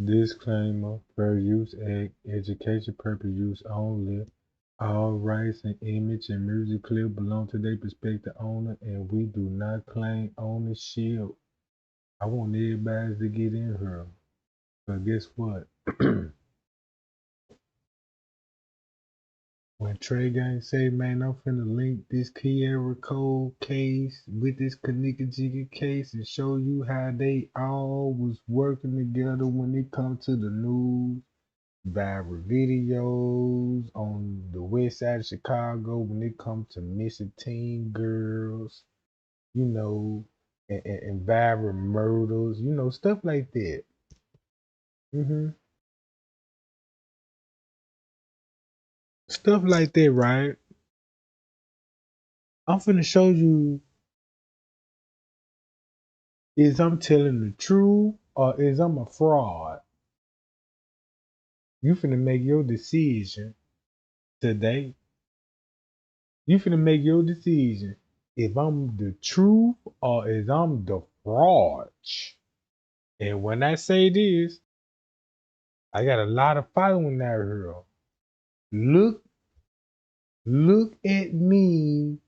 Disclaimer, fair use act, education purpose use only. All rights and image and music clip belong to their respective owner and we do not claim ownership. I want everybody to get in here. But guess what? When Trey Gang say, man, I'm finna link this QR code case with this Kenneka case and show you how they all was working together when it comes to the news, viral videos on the west side of Chicago when it comes to missing teen girls, you know, and viral murders, stuff like that. hmm Stuff like that, right? I'm finna show you is I'm telling the truth or is I'm a fraud. You finna make your decision today. You finna make your decision if I'm the truth or is I'm the fraud. And when I say this, I got a lot of following out here. Look, look at me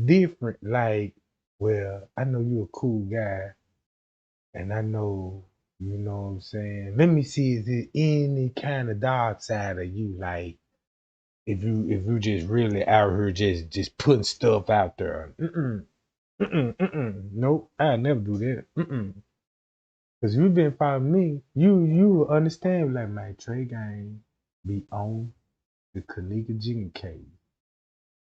different. Like, well, I know you're a cool guy, and I know, you know what I'm saying. Let me see, is there any kind of dark side of you? Like, if you just really out here just putting stuff out there. Nope, I never do that. Cause you've been following me, you will understand like my Trey Gang be on the Kenneka Jenkins case.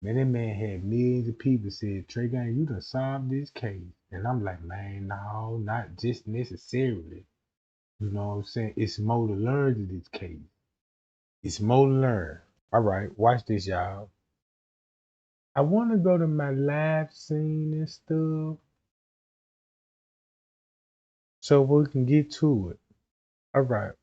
Man, that man had millions of people said, Trey Gang, you done solved this case. And I'm like, man, no, not just necessarily. You know what I'm saying? It's more to learn to this case. It's more to learn. All right, watch this, y'all. I want to go to my live scene and stuff so we can get to it. All right.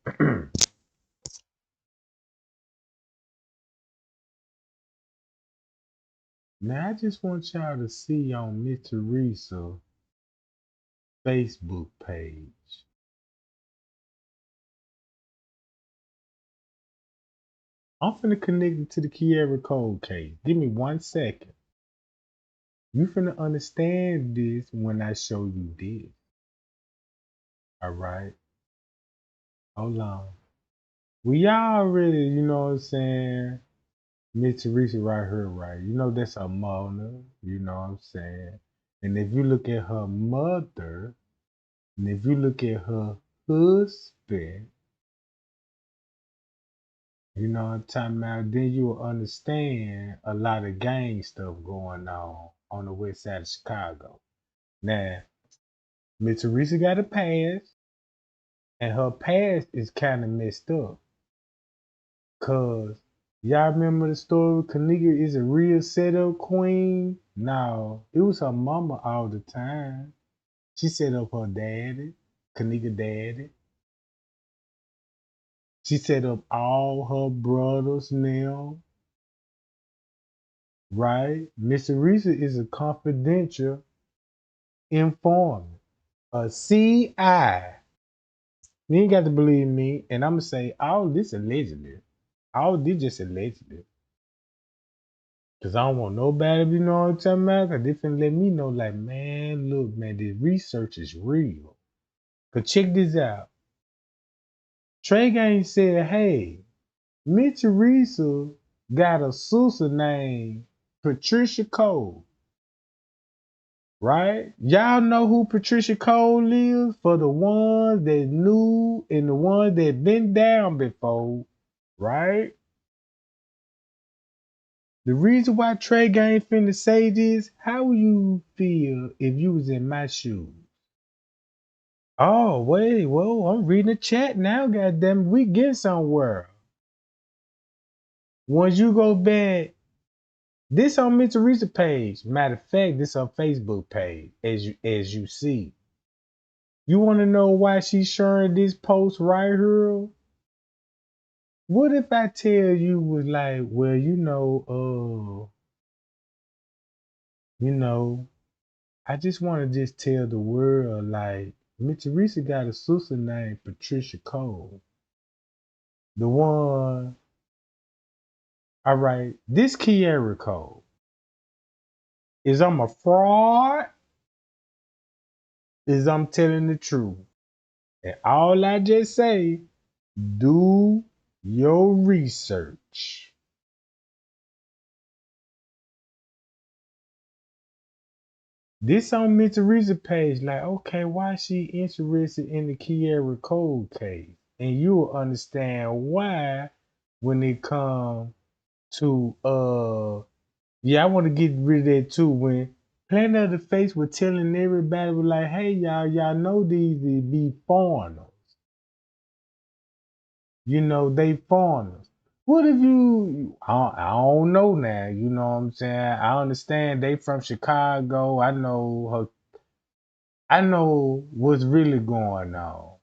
Now, I just want y'all to see on Miss Teresa Facebook page. I'm finna connect it to the Kiera Code case. Give me 1 second. You finna understand this when I show you this. All right. Hold on. We already, you know what I'm saying? Miss Teresa right here, right? You know that's her mother. You know what I'm saying? And if you look at her mother, and if you look at her husband, you know what I'm talking about, then you will understand a lot of gang stuff going on the west side of Chicago. Now, Miss Teresa got a past, and her past is kind of messed up. Cause y'all remember the story? Kenneka is a real setup queen. No, it was her mama all the time. She set up her daddy, Kenneka daddy. She set up all her brothers now, right? Miss Teresa is a confidential informant, a CI. You ain't got to believe me, and I'm gonna say all this allegedly. All this just allegedly. Cause I don't want nobody to know what I'm talking about. Cause they finna let me know, like, man, look, man, this research is real. But check this out. Trey Gang said, hey, Miss Teresa got a sister named Patricia Cole. Right? Y'all know who Patricia Cole is for the ones that knew and the ones that been down before, right? The reason why Trey Gang finna say this, how would you feel if you was in my shoes? Oh, wait, whoa, I'm reading the chat now, goddamn, we get somewhere. Once you go back, this on Miss Teresa page. Matter of fact, this on Facebook page, as you see. You wanna know why she's sharing this post right here? What if I tell you was like, well, you know, I just wanna just tell the world, like, Miss Teresa got a sister named Patricia Cole. The one, all right, this Kiara Cole is I'm a fraud, is I'm telling the truth. And all I just say, do your research. This on Miss Teresa page, like, okay, why is she interested in the Kiara Cole case? And you'll understand why when it comes to yeah, I want to get rid of that too. When Planet of the Face was telling everybody was like, hey y'all know these be foreigners. You know, they foreigners. What if I don't know now, you know what I'm saying? I understand they from Chicago. I know what's really going on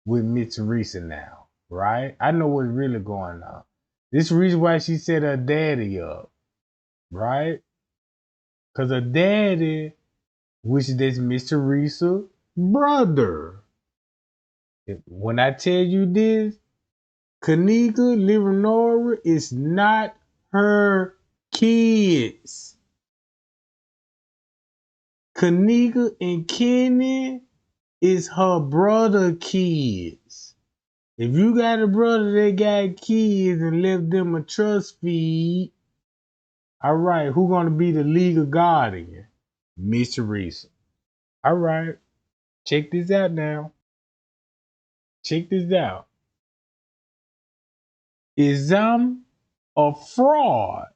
with Miss Teresa now, right? I know what's really going on. This is the reason why she set her daddy up, right? Because her daddy, which is Miss Teresa brother. When I tell you this, Kenneka, Leonora is not her kids. Kenneka and Kenny is her brother kids. If you got a brother that got kids and left them a trust feed, all right, who gonna be the legal guardian? Miss Teresa. All right, check this out now. Check this out. Is I'm a fraud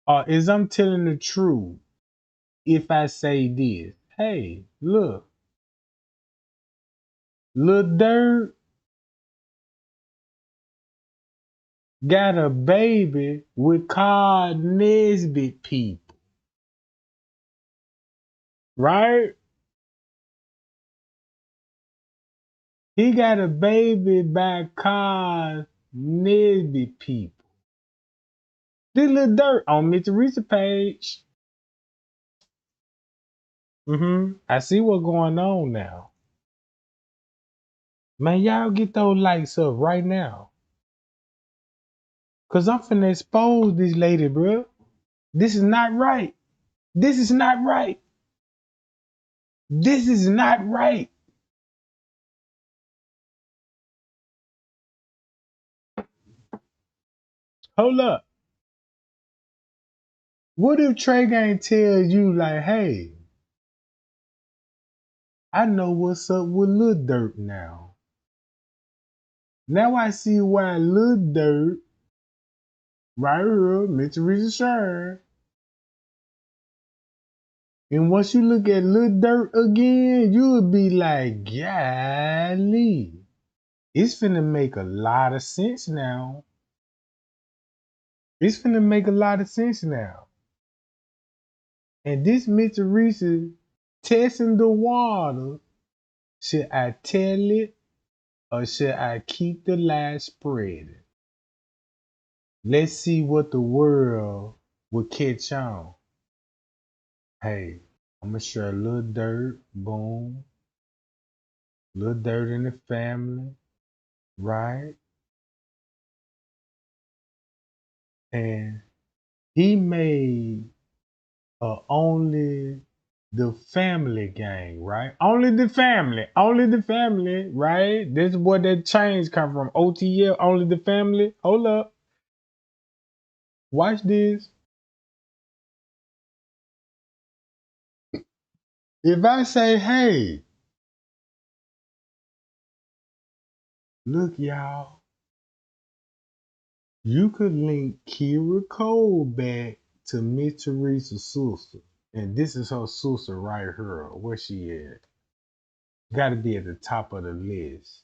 or is I'm telling the truth if I say this? Hey, look, Lil Dirt got a baby with Carl Nesbitt people, right? He got a baby by Carl Nesbitt people. This Lil Dirt on Miss Teresa page. I see what's going on now. Man, y'all get those lights up right now. Cause I'm finna expose this lady, bro. This is not right. This is not right. This is not right. Hold up. What if Trey Gang tells you like, hey, I know what's up with Lil Dirt now. Now I see why Lil Dirt, right here, Mr. Reason. And once you look at Lil Dirt again, you'll be like, golly, it's finna make a lot of sense now. It's finna make a lot of sense now. And this Mr. Reese testing the water. Should I tell it or should I keep the lie spreading? Let's see what the world will catch on. Hey, I'm gonna share a little dirt, boom, little dirt in the family, right? And he made only the family gang, right? Only the family, right? This is where that change come from. OTL, only the family. Hold up, watch this. If I say, hey, look, y'all, you could link Kira Cole back to Miss Teresa's sister. And this is her sister right here. Where she at? Gotta be at the top of the list.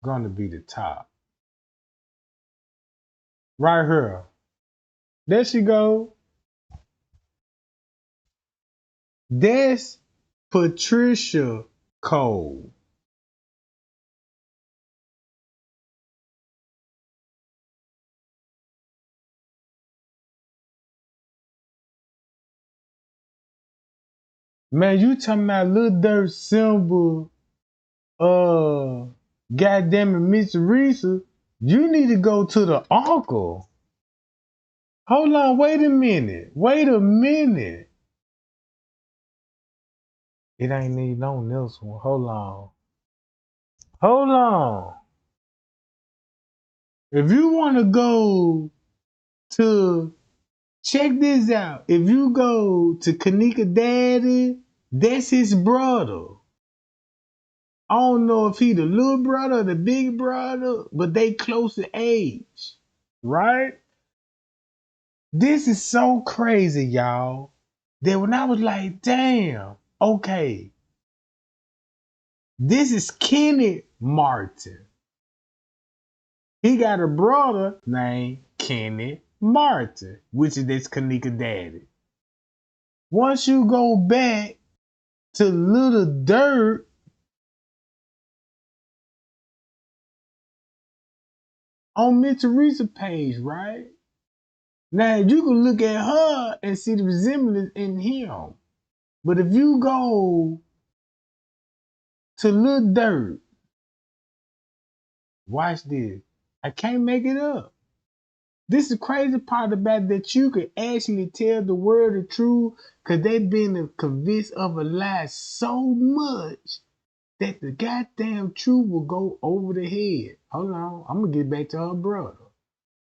Gonna be the top. Right here. There she go. That's Patricia Cole. Man, you talking about Lil Dirt symbol, uh, goddamn it, Miss Risa. You need to go to the uncle. Hold on, wait a minute. Wait a minute. It ain't need on this one. Hold on. Hold on. If you want to go to, check this out. If you go to Kenneka Daddy, that's his brother. I don't know if he the little brother or the big brother, but they close in age, right? This is so crazy, y'all, that when I was like, damn, okay, this is Kenny Martin. He got a brother named Kenny Martin, which is this Kenneka Daddy. Once you go back to Little Dirt, on Miss Teresa's page, right? Now you can look at her and see the resemblance in him. But if you go to Lil Dirt, watch this. I can't make it up. This is the crazy part about that you can actually tell the world the truth because they've been convinced of a lie so much that the goddamn truth will go over the head. Hold on. I'm going to get back to her brother.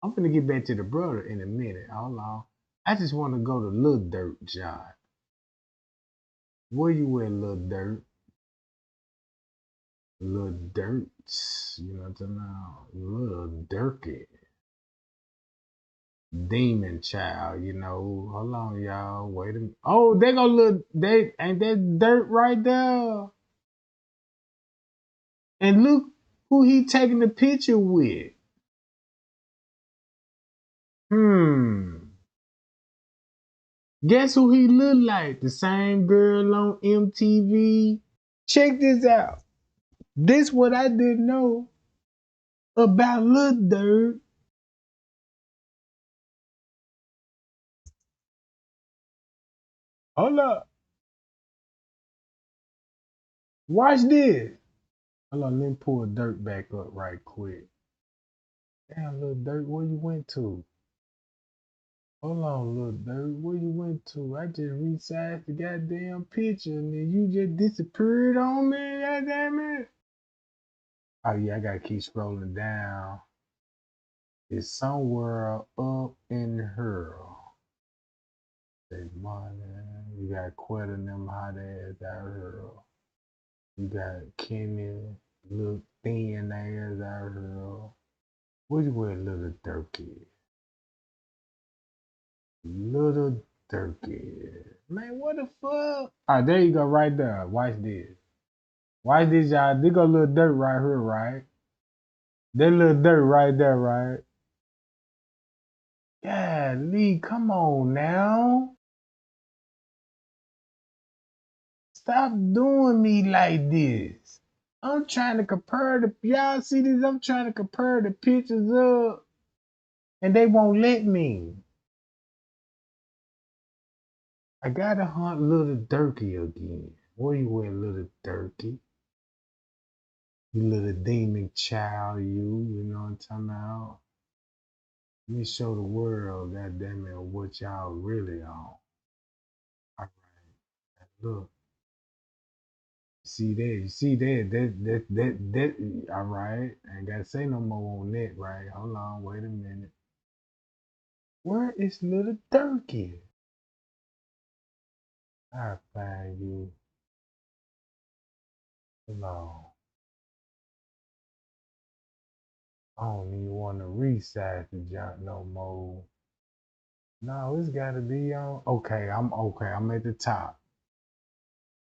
I'm going to get back to the brother in a minute. Hold on. I just want to go to Lil Dirt, John. Where you at, Lil Dirt? Lil Dirt. You know what I'm talking about? Lil Durky. Demon child, you know. Hold on, y'all. Wait a minute. Oh, they go look. They ain't that Dirt right there. And look who he taking the picture with. Hmm. Guess who he look like? The same girl on MTV. Check this out. This what I didn't know about Lil Dirt. Hold up. Watch this. Hold on, let me pull Dirt back up right quick. Damn, Lil Dirt, where you went to? Hold on, Lil Dirt, where you went to? I just resized the goddamn picture and then you just disappeared on me, goddamn it. Oh yeah, I gotta keep scrolling down. It's somewhere up in her. Say money. You got Quetta and them hot ass out here. You got Kenny, little thin ass out here. Where you with Little Durky? Little Durky. Man, what the fuck? Ah, there you go, right there. Watch this. Watch this, y'all. They go Little Dirt right here, right? That Little Dirt right there, right? Yeah, Lee, come on now. Stop doing me like this. I'm trying to compare the, y'all see this? I'm trying to compare the pictures up and they won't let me. I gotta hunt Little Durky again. Where you at, Little Durky? You little demon child, you know what I'm talking about? Let me show the world, goddamn it, what y'all really on. All right, look, see that, you see that, all right. I ain't gotta say no more on that, right? Hold on, wait a minute. Where is Little Durky? I'll find you. Hold on. I don't even want to resize the junk no more. No, it's gotta be on. Okay, I'm at the top.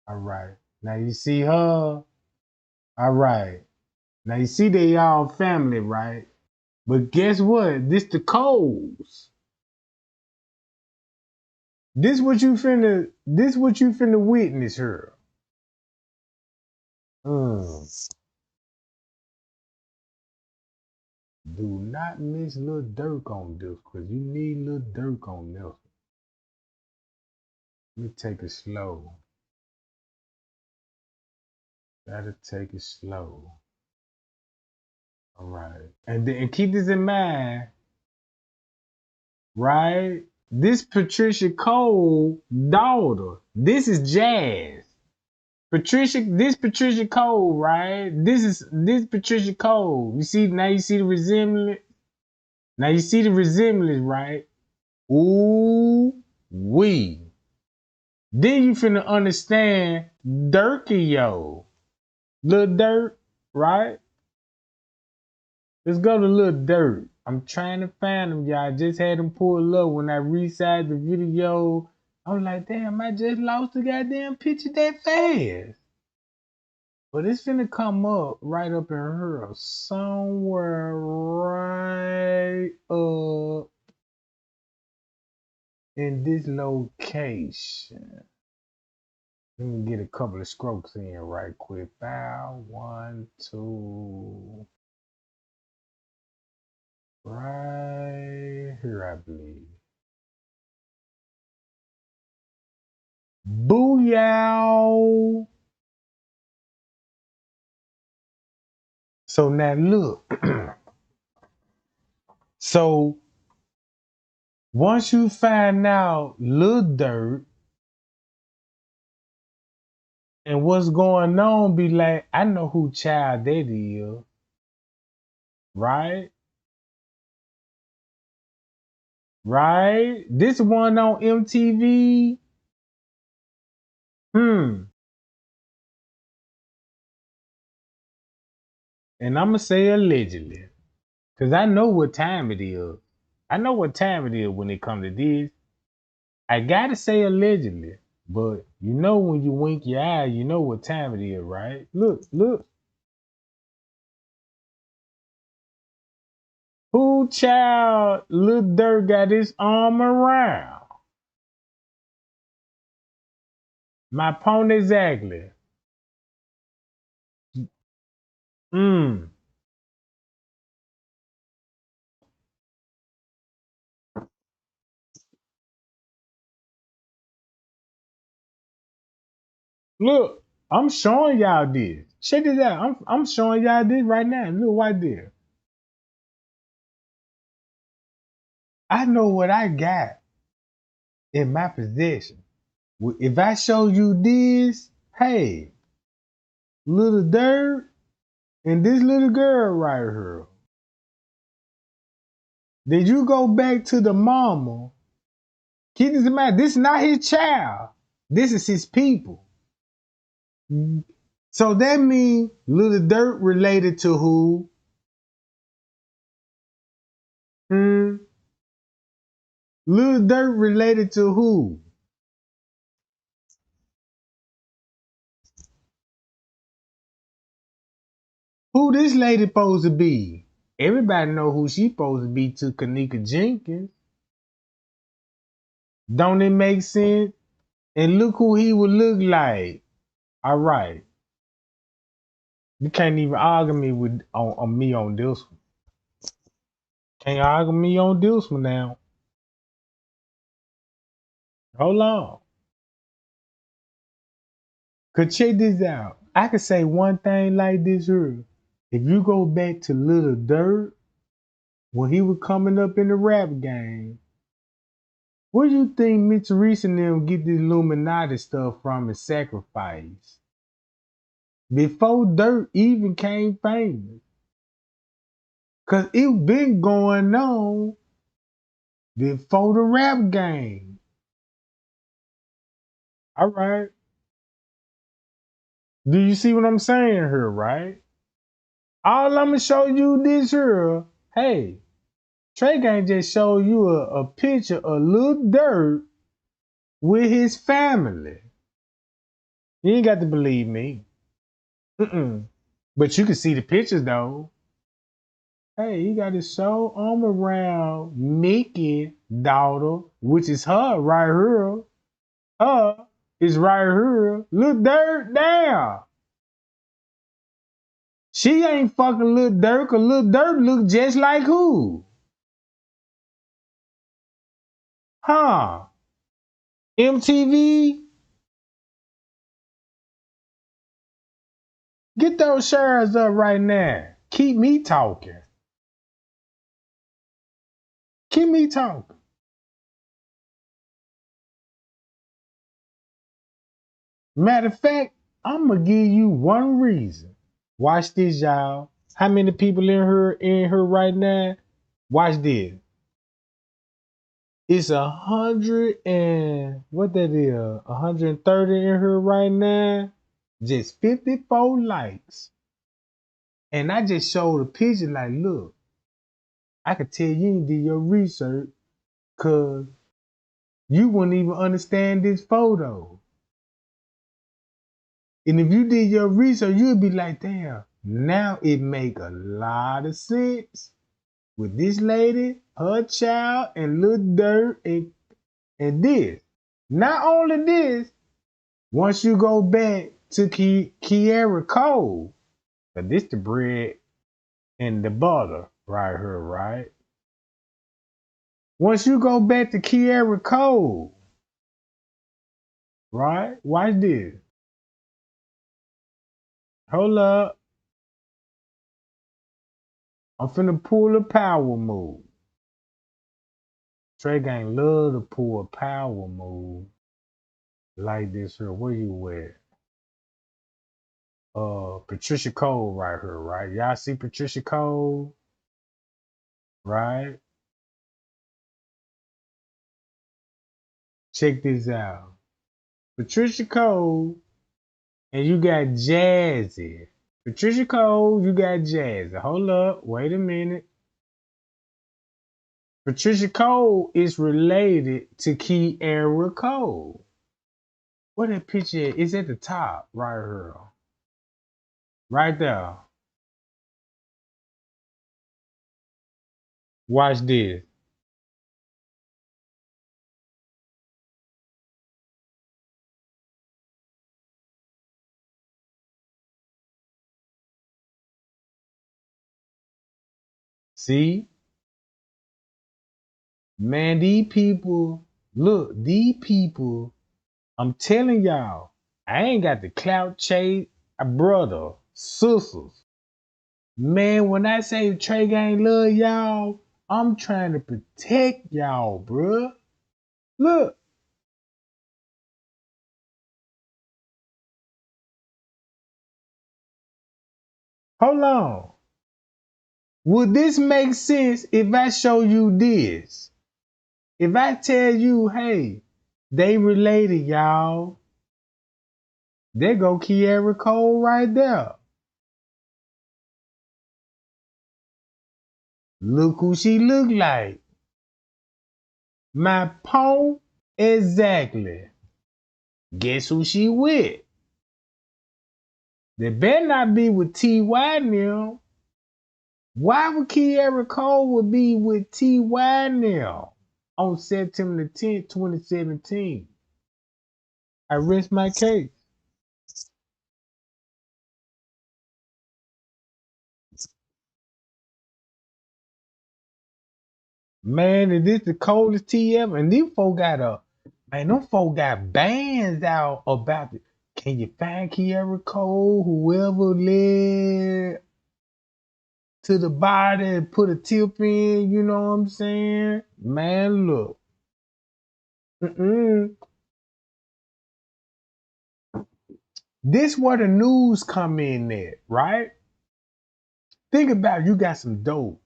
All right. Now you see her. All right. Now you see they all family, right? But guess what? This the Coles. This what you finna witness here. Mm. Do not miss Lil Durk on this, cause you need Lil Durk on this. Let me take it slow. Gotta take it slow. All right. And keep this in mind, right? This Patricia Cole daughter. This is Jazz. Patricia Cole, right? This Patricia Cole. You see, now you see the resemblance. Now you see the resemblance, right? Ooh wee. Then you finna understand Dirkio. Lil Dirt, right? Let's go to Lil Dirt. I'm trying to find him, y'all. I just had him pull up when I resized the video. I was like, damn, I just lost the goddamn picture that fast. But it's finna come up right up in here. Somewhere right up in this location. Let me get a couple of strokes in right quick. Bow, 1, 2. Right here, I believe. Booyah! So now look. So once you find out Lil Dirt and what's going on, be like, I know who child that is, right? Right? This one on MTV. And I'ma say allegedly. Cause I know what time it is. I know what time it is when it comes to this. I gotta say allegedly. But you know when you wink your eye, you know what time it is, right? Look, look. Who child Lil Durk got his arm around? My point exactly. Mm. Look, I'm showing y'all this. Check this out. I'm showing y'all this right now. Look right there. I know what I got in my possession. If I show you this, hey, Little Dirt and this little girl right here. Did you go back to the mama? Keep this in mind. This is not his child. This is his people. So that means Little Dirt related to who? Hmm? Little Dirt related to who? Who this lady supposed to be? Everybody know who she supposed to be to Kenneka Jenkins. Don't it make sense? And look who he would look like. All right. You can't even argue me with on me on this one. Can't argue me on this one now. Hold on. Cause check this out. I could say one thing like this here. If you go back to Little Dirt, when he was coming up in the rap game, where do you think Mitch Reese and them get the Illuminati stuff from and sacrifice? Before Dirt even came famous. Cause it been going on before the rap game. All right. Do you see what I'm saying here, right? All I'm gonna show you this here, hey, Trey can't just show you a picture of Lil Dirt with his family. You ain't got to believe me. Mm-mm. But you can see the pictures though. Hey, he got his show arm around Mickey daughter, which is her right here. Her is right here. Lil Dirt down. She ain't fucking Lil Dirt, cause Lil Dirt look just like who? Huh? MTV? Get those shares up right now. Keep me talking. Keep me talking. Matter of fact, I'm gonna give you one reason. Watch this, y'all. How many people in here right now? Watch this. It's 100 and what that is? 130 in here right now. Just 54 likes. And I just showed a picture like, look, I could tell you ain't did your research because you wouldn't even understand this photo. And if you did your research, you'd be like, damn, now it make a lot of sense with this lady, her child, and Lil Dirt, and this. Not only this, once you go back to Kiara Cole, but this the bread and the butter right here, right? Once you go back to Kiara Cole, right? Watch this. Hold up. I'm finna pull a power move. Trey Gang love to pull a power move like this here. Where you at? Patricia Cole right here, right? Y'all see Patricia Cole? Right? Check this out. Patricia Cole and you got Jazzy. Patricia Cole, you got Jazzy. Hold up, wait a minute. Patricia Cole is related to Kiara Cole. What that picture is at the top, right here. Right there. Watch this. See? Man, these people, look, these people, I'm telling y'all, I ain't got the clout chase, brother, sisters. Man, when I say Trey Gang love y'all, I'm trying to protect y'all, bruh. Look, hold on. Would this make sense if I show you this? If I tell you, hey, they related, y'all. There go Kiara Cole right there. Look who she look like. My point exactly. Guess who she with? They better not be with T.Y. now. Why would Kiara Cole would be with T.Y. now on September the 10th, 2017? I rest my case. Man, is this the coldest tea ever? And these folk got them folk got bands out about it. Can you find Kiara Cole, whoever led to the body and put a tip in, you know what I'm saying? Man, look. Mm-mm. This where the news come in at, right? Think about it, you got some dope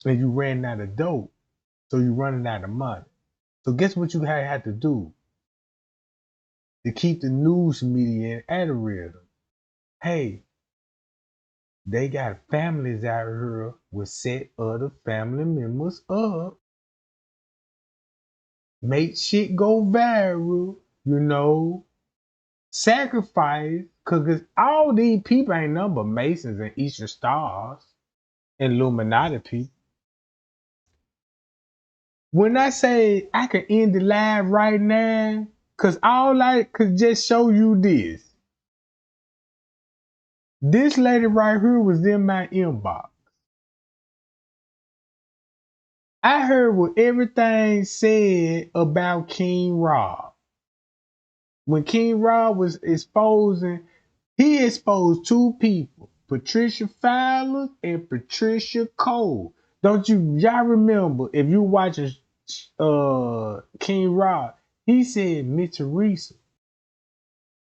and you ran out of dope, so you running out of money. So guess what you had to do to keep the news media in algorithm? Hey, they got families out here will set other family members up, make shit go viral, you know, sacrifice, cause all these people ain't nothing but Masons and Eastern Stars and Illuminati people. When I say I can end the live right now, cause all I could just show you this. This lady right here was in my inbox. I heard what everything said about King Rob. When King Rob was exposing He exposed two people, Patricia Fowler and Patricia Cole. Don't y'all remember if you watching King Rod, he said Miss Teresa.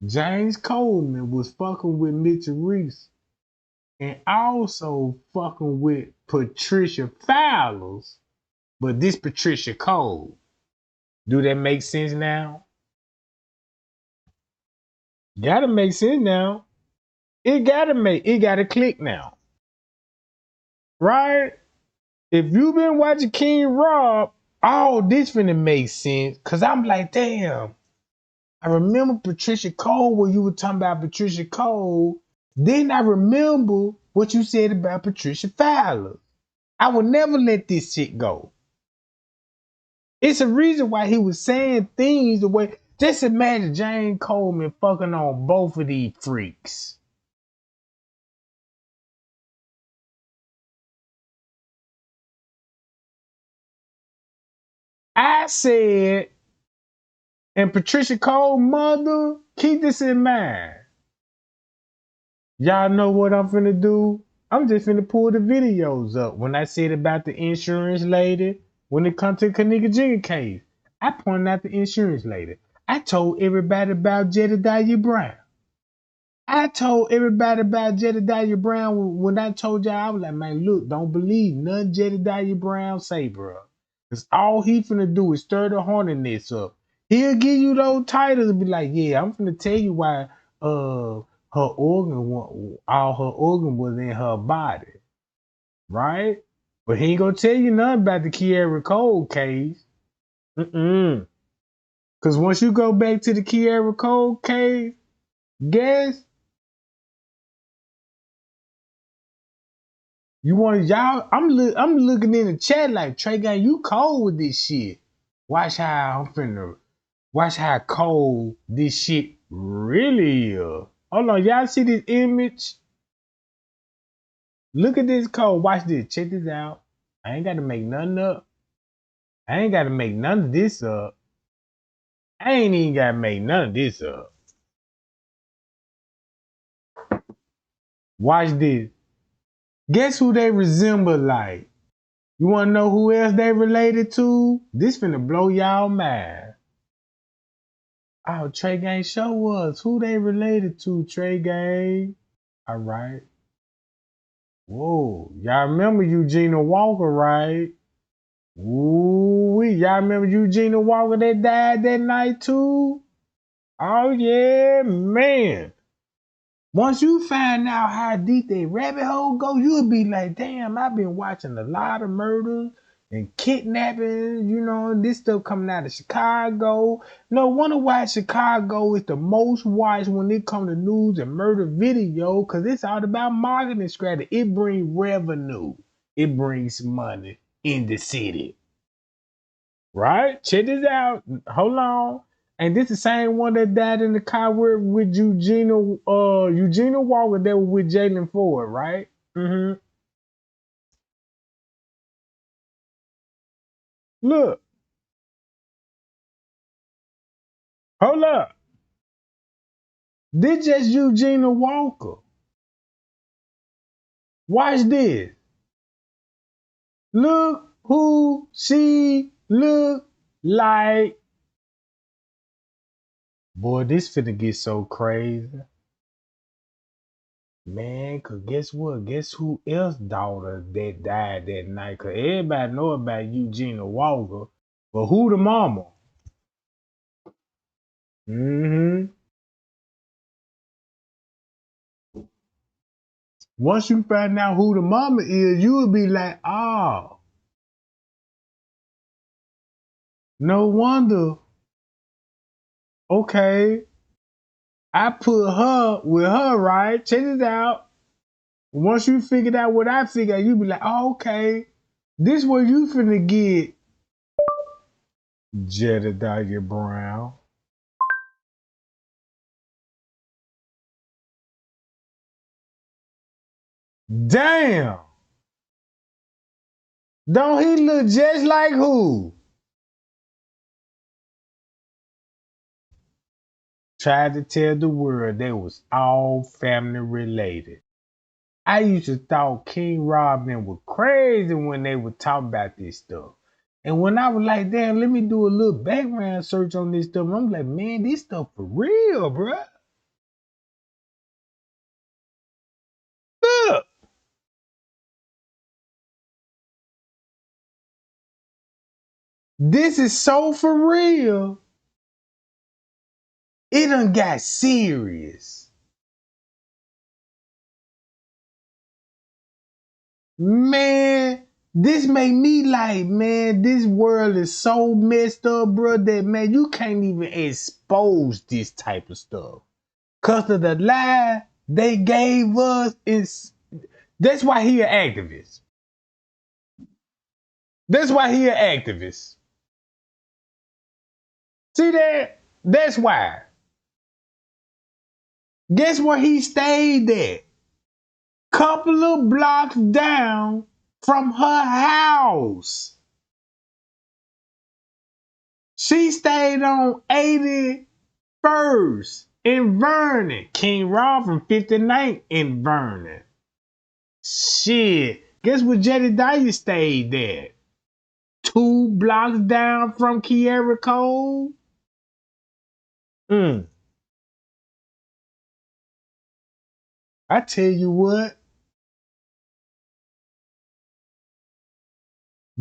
James Coleman was fucking with Miss Teresa and also fucking with Patricia Fowler's, but this Patricia Cole. Do that make sense now? Gotta make sense now. It gotta click now. Right? If you've been watching King Rob, all this finna make sense. Cause I'm like, damn, I remember Patricia Cole when you were talking about Patricia Cole. Then I remember what you said about Patricia Fowler. I would never let this shit go. It's a reason why he was saying things the way. Just imagine Jane Coleman fucking on both of these freaks. I said, and Patricia Cole mother, keep this in mind. Y'all know what I'm finna do? I'm just finna pull the videos up. When I said about the insurance lady, when it comes to the Kenneka Jenkins case, I pointed out the insurance lady. I told everybody about Jedediah Brown. I told everybody about Jedediah Brown when I told y'all, I was like, man, look, don't believe none Jedediah Brown say, bro. Because all he finna do is stir the hornetness up. He'll give you those titles and be like, yeah, I'm finna tell you why all her organ was in her body, right? But he ain't gonna tell you nothing about the Kiara Cole case. Mm-mm. Because once you go back to the Kiara Cole case, guess you want y'all? I'm looking in the chat like Trey Gang, you cold with this shit. Watch how I'm finna. Watch how cold this shit really is. Hold on, y'all see this image? Look at this code. Watch this. Check this out. I ain't got to make nothing up. I ain't got to make none of this up. I ain't even got to make none of this up. Watch this. Guess who they resemble like? You want to know who else they related to? This finna blow y'all mind. Oh, Trey Gang, show us who they related to, Trey Gang. All right. Whoa. Y'all remember Eugenia Walker, right? Ooh, y'all remember Eugenia Walker that died that night too? Oh yeah, man. Once you find out how deep that rabbit hole go, you'll be like, damn, I've been watching a lot of murders and kidnapping, and this stuff coming out of Chicago. No wonder why Chicago is the most watched when it comes to news and murder video, because it's all about marketing strategy. It brings revenue. It brings money in the city. Right? Check this out. Hold on. And this the same one that died in the car with Eugenia Walker that was with Jalen Ford, right? Mm-hmm. Look, hold up. This just Eugenia Walker. Watch this. Look who she look like. Boy, this finna get so crazy. Man, cause guess what? Guess who else daughter that died that night? Cause everybody know about Eugenia Walker, but who the mama? Mm-hmm. Once you find out who the mama is, you will be like, oh, no wonder. Okay, I put her with her, right? Check this out. Once you figured out what I figured, you be like, oh, okay, this where you finna get Jedediah Brown. Damn. Don't he look just like who? tried to tell the world they was all family related. I used to thought King Robin was crazy when they would talk about this stuff. And when I was like, damn, let me do a little background search on this stuff, I'm like, man, this stuff for real, bruh. Look. This is so for real. It done got serious. Man, this make me like, man, this world is so messed up, bro, that, man, you can't even expose this type of stuff. Because of the lie they gave us, that's why he an activist. That's why he an activist. See that? That's why. Guess where he stayed at? Couple of blocks down from her house. She stayed on 81st in Vernon. King Rob from 59th in Vernon. Shit. Guess where Jedediah stayed at? 2 blocks down from Kiara Cole. I tell you what.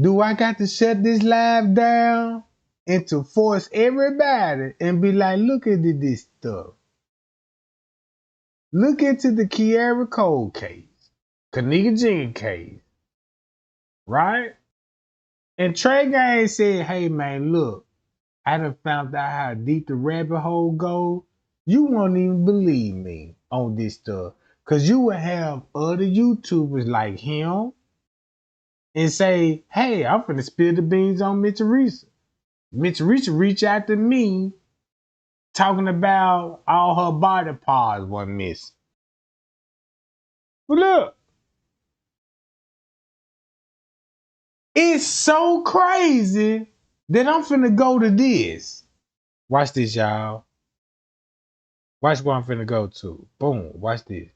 Do I got to shut this live down and to force everybody and be like, look at this stuff. Look into the Kiara Cole case, Kenneka Jenkins case, right? And Trey Gang said, hey man, look, I done found out how deep the rabbit hole go. You won't even believe me on this stuff. Cause you would have other YouTubers like him and say, hey, I'm finna spill the beans on Mitch Teresa. Mitch Teresa reach out to me talking about all her body parts wasn't missing. But look, it's so crazy that I'm finna go to this. Watch this, y'all. Watch what I'm finna go to. Boom, watch this.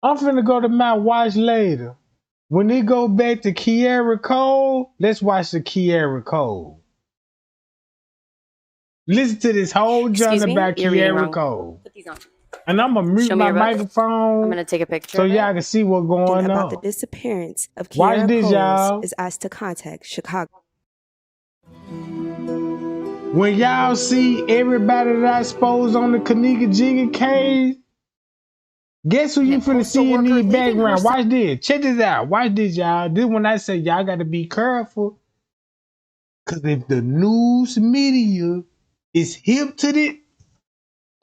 I'm finna go to my watch later. When they go back to Kiara Cole, let's watch the Kiara Cole. Listen to this whole journey about Kiara Cole. Put these on. And I'm gonna mute my microphone. I'm gonna take a picture so y'all can see what's going on. About the disappearance of Kiara Cole is asked to contact Chicago. When y'all see everybody that I exposed on the Kenneka Jenkins case, guess who you finna see in the background? Watch this. Check this out. Watch this, y'all. This when I say y'all gotta be careful. Cause if the news media is hip to it,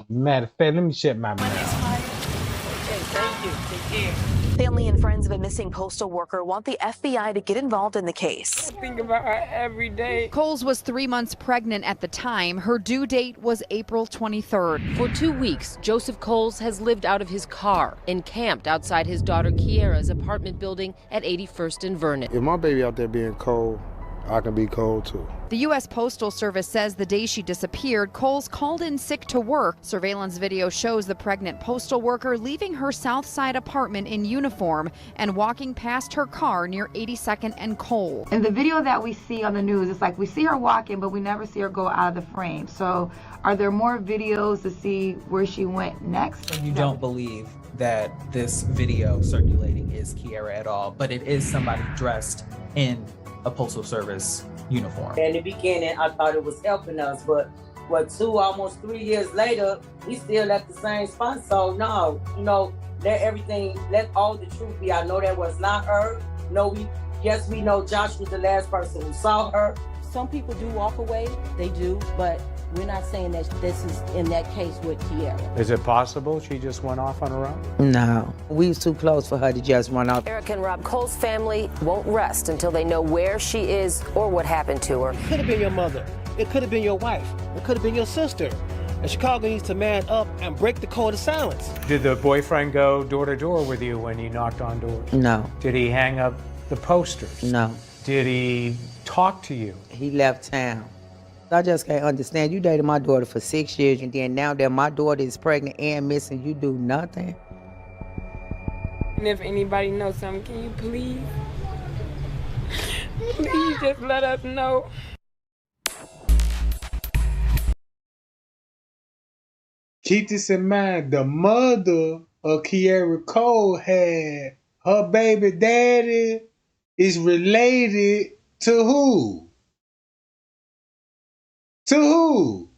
matter of fact, let me shut my mouth. Thank you. Take care. Family and friends of a missing postal worker want the FBI to get involved in the case. I think about her every day. Coles was 3 months pregnant at the time. Her due date was April 23rd. For 2 weeks, Joseph Coles has lived out of his car, encamped outside his daughter Kiara's apartment building at 81st and Vernon. If my baby out there being cold, I can be cold too. The U.S. Postal Service says the day she disappeared, Coles called in sick to work. Surveillance video shows the pregnant postal worker leaving her South Side apartment in uniform and walking past her car near 82nd and Cole. In the video that we see on the news, it's like we see her walking, but we never see her go out of the frame. So are there more videos to see where she went next? You don't believe that this video circulating is Kiara at all, but it is somebody dressed in a Postal Service uniform. In the beginning, I thought it was helping us, but almost 3 years later, we still at the same spot. So no, let all the truth be. I know that was not her. No, we know Josh was the last person who saw her. Some people do walk away, they do, but we're not saying that this is in that case with Kiara. Is it possible she just went off on her own? No, we was too close for her to just run off. Eric and Rob Cole's family won't rest until they know where she is or what happened to her. It could have been your mother. It could have been your wife. It could have been your sister. And Chicago needs to man up and break the code of silence. Did the boyfriend go door to door with you when you knocked on doors? No. Did he hang up the posters? No. Did he talk to you. He left town. I just can't understand. You dated my daughter for 6 years, and then now that my daughter is pregnant and missing, you do nothing. And if anybody knows something, can you please just let us know? Keep this in mind. The mother of Kiera Cole had her baby daddy is related to who? To who?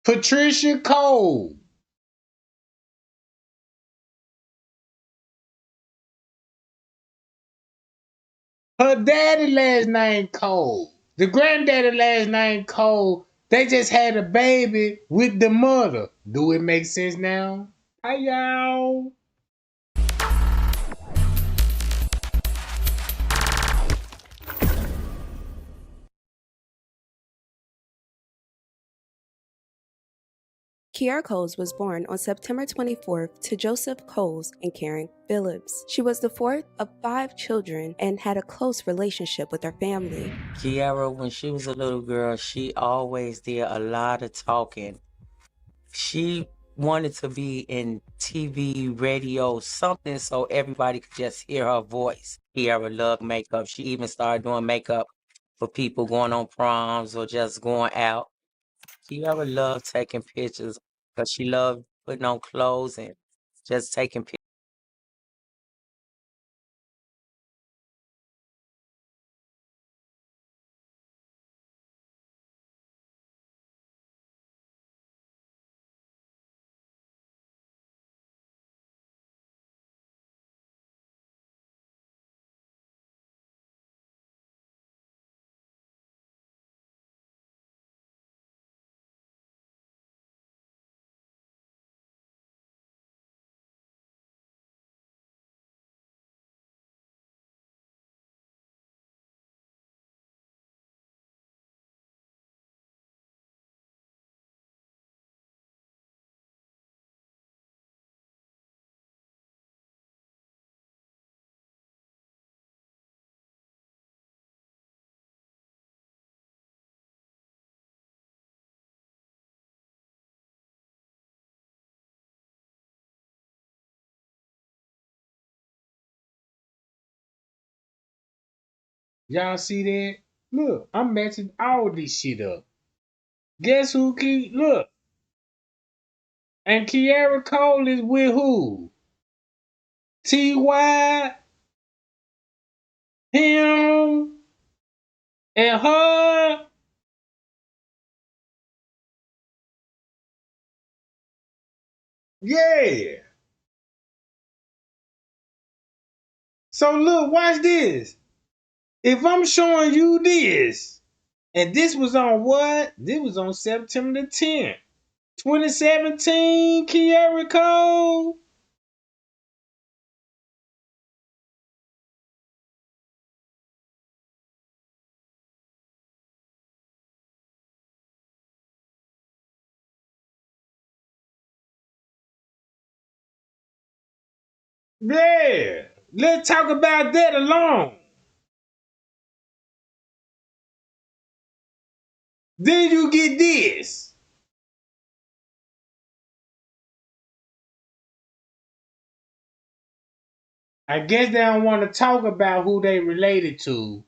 Patricia Cole. Her daddy last name Cole. The granddaddy last name Cole. They just had a baby with the mother. Do it make sense now? Hi, y'all. Kiera Coles was born on September 24th to Joseph Coles and Karen Phillips. She was the fourth of 5 children and had a close relationship with her family. Kiera, when she was a little girl, she always did a lot of talking. She wanted to be in TV, radio, something so everybody could just hear her voice. Kiera loved makeup. She even started doing makeup for people going on proms or just going out. Kiera loved taking pictures because she loved putting on clothes and just taking pictures. Y'all see that? Look, I'm matching all this shit up. Guess who look. And Kiera Cole is with who? T.Y., him, and her. Yeah. So look, watch this. If I'm showing you this, and this was on what? This was on September the 10th, 2017, Kiera Cole. Yeah. Let's talk about that alone. Then you get this. I guess they don't want to talk about who they related to.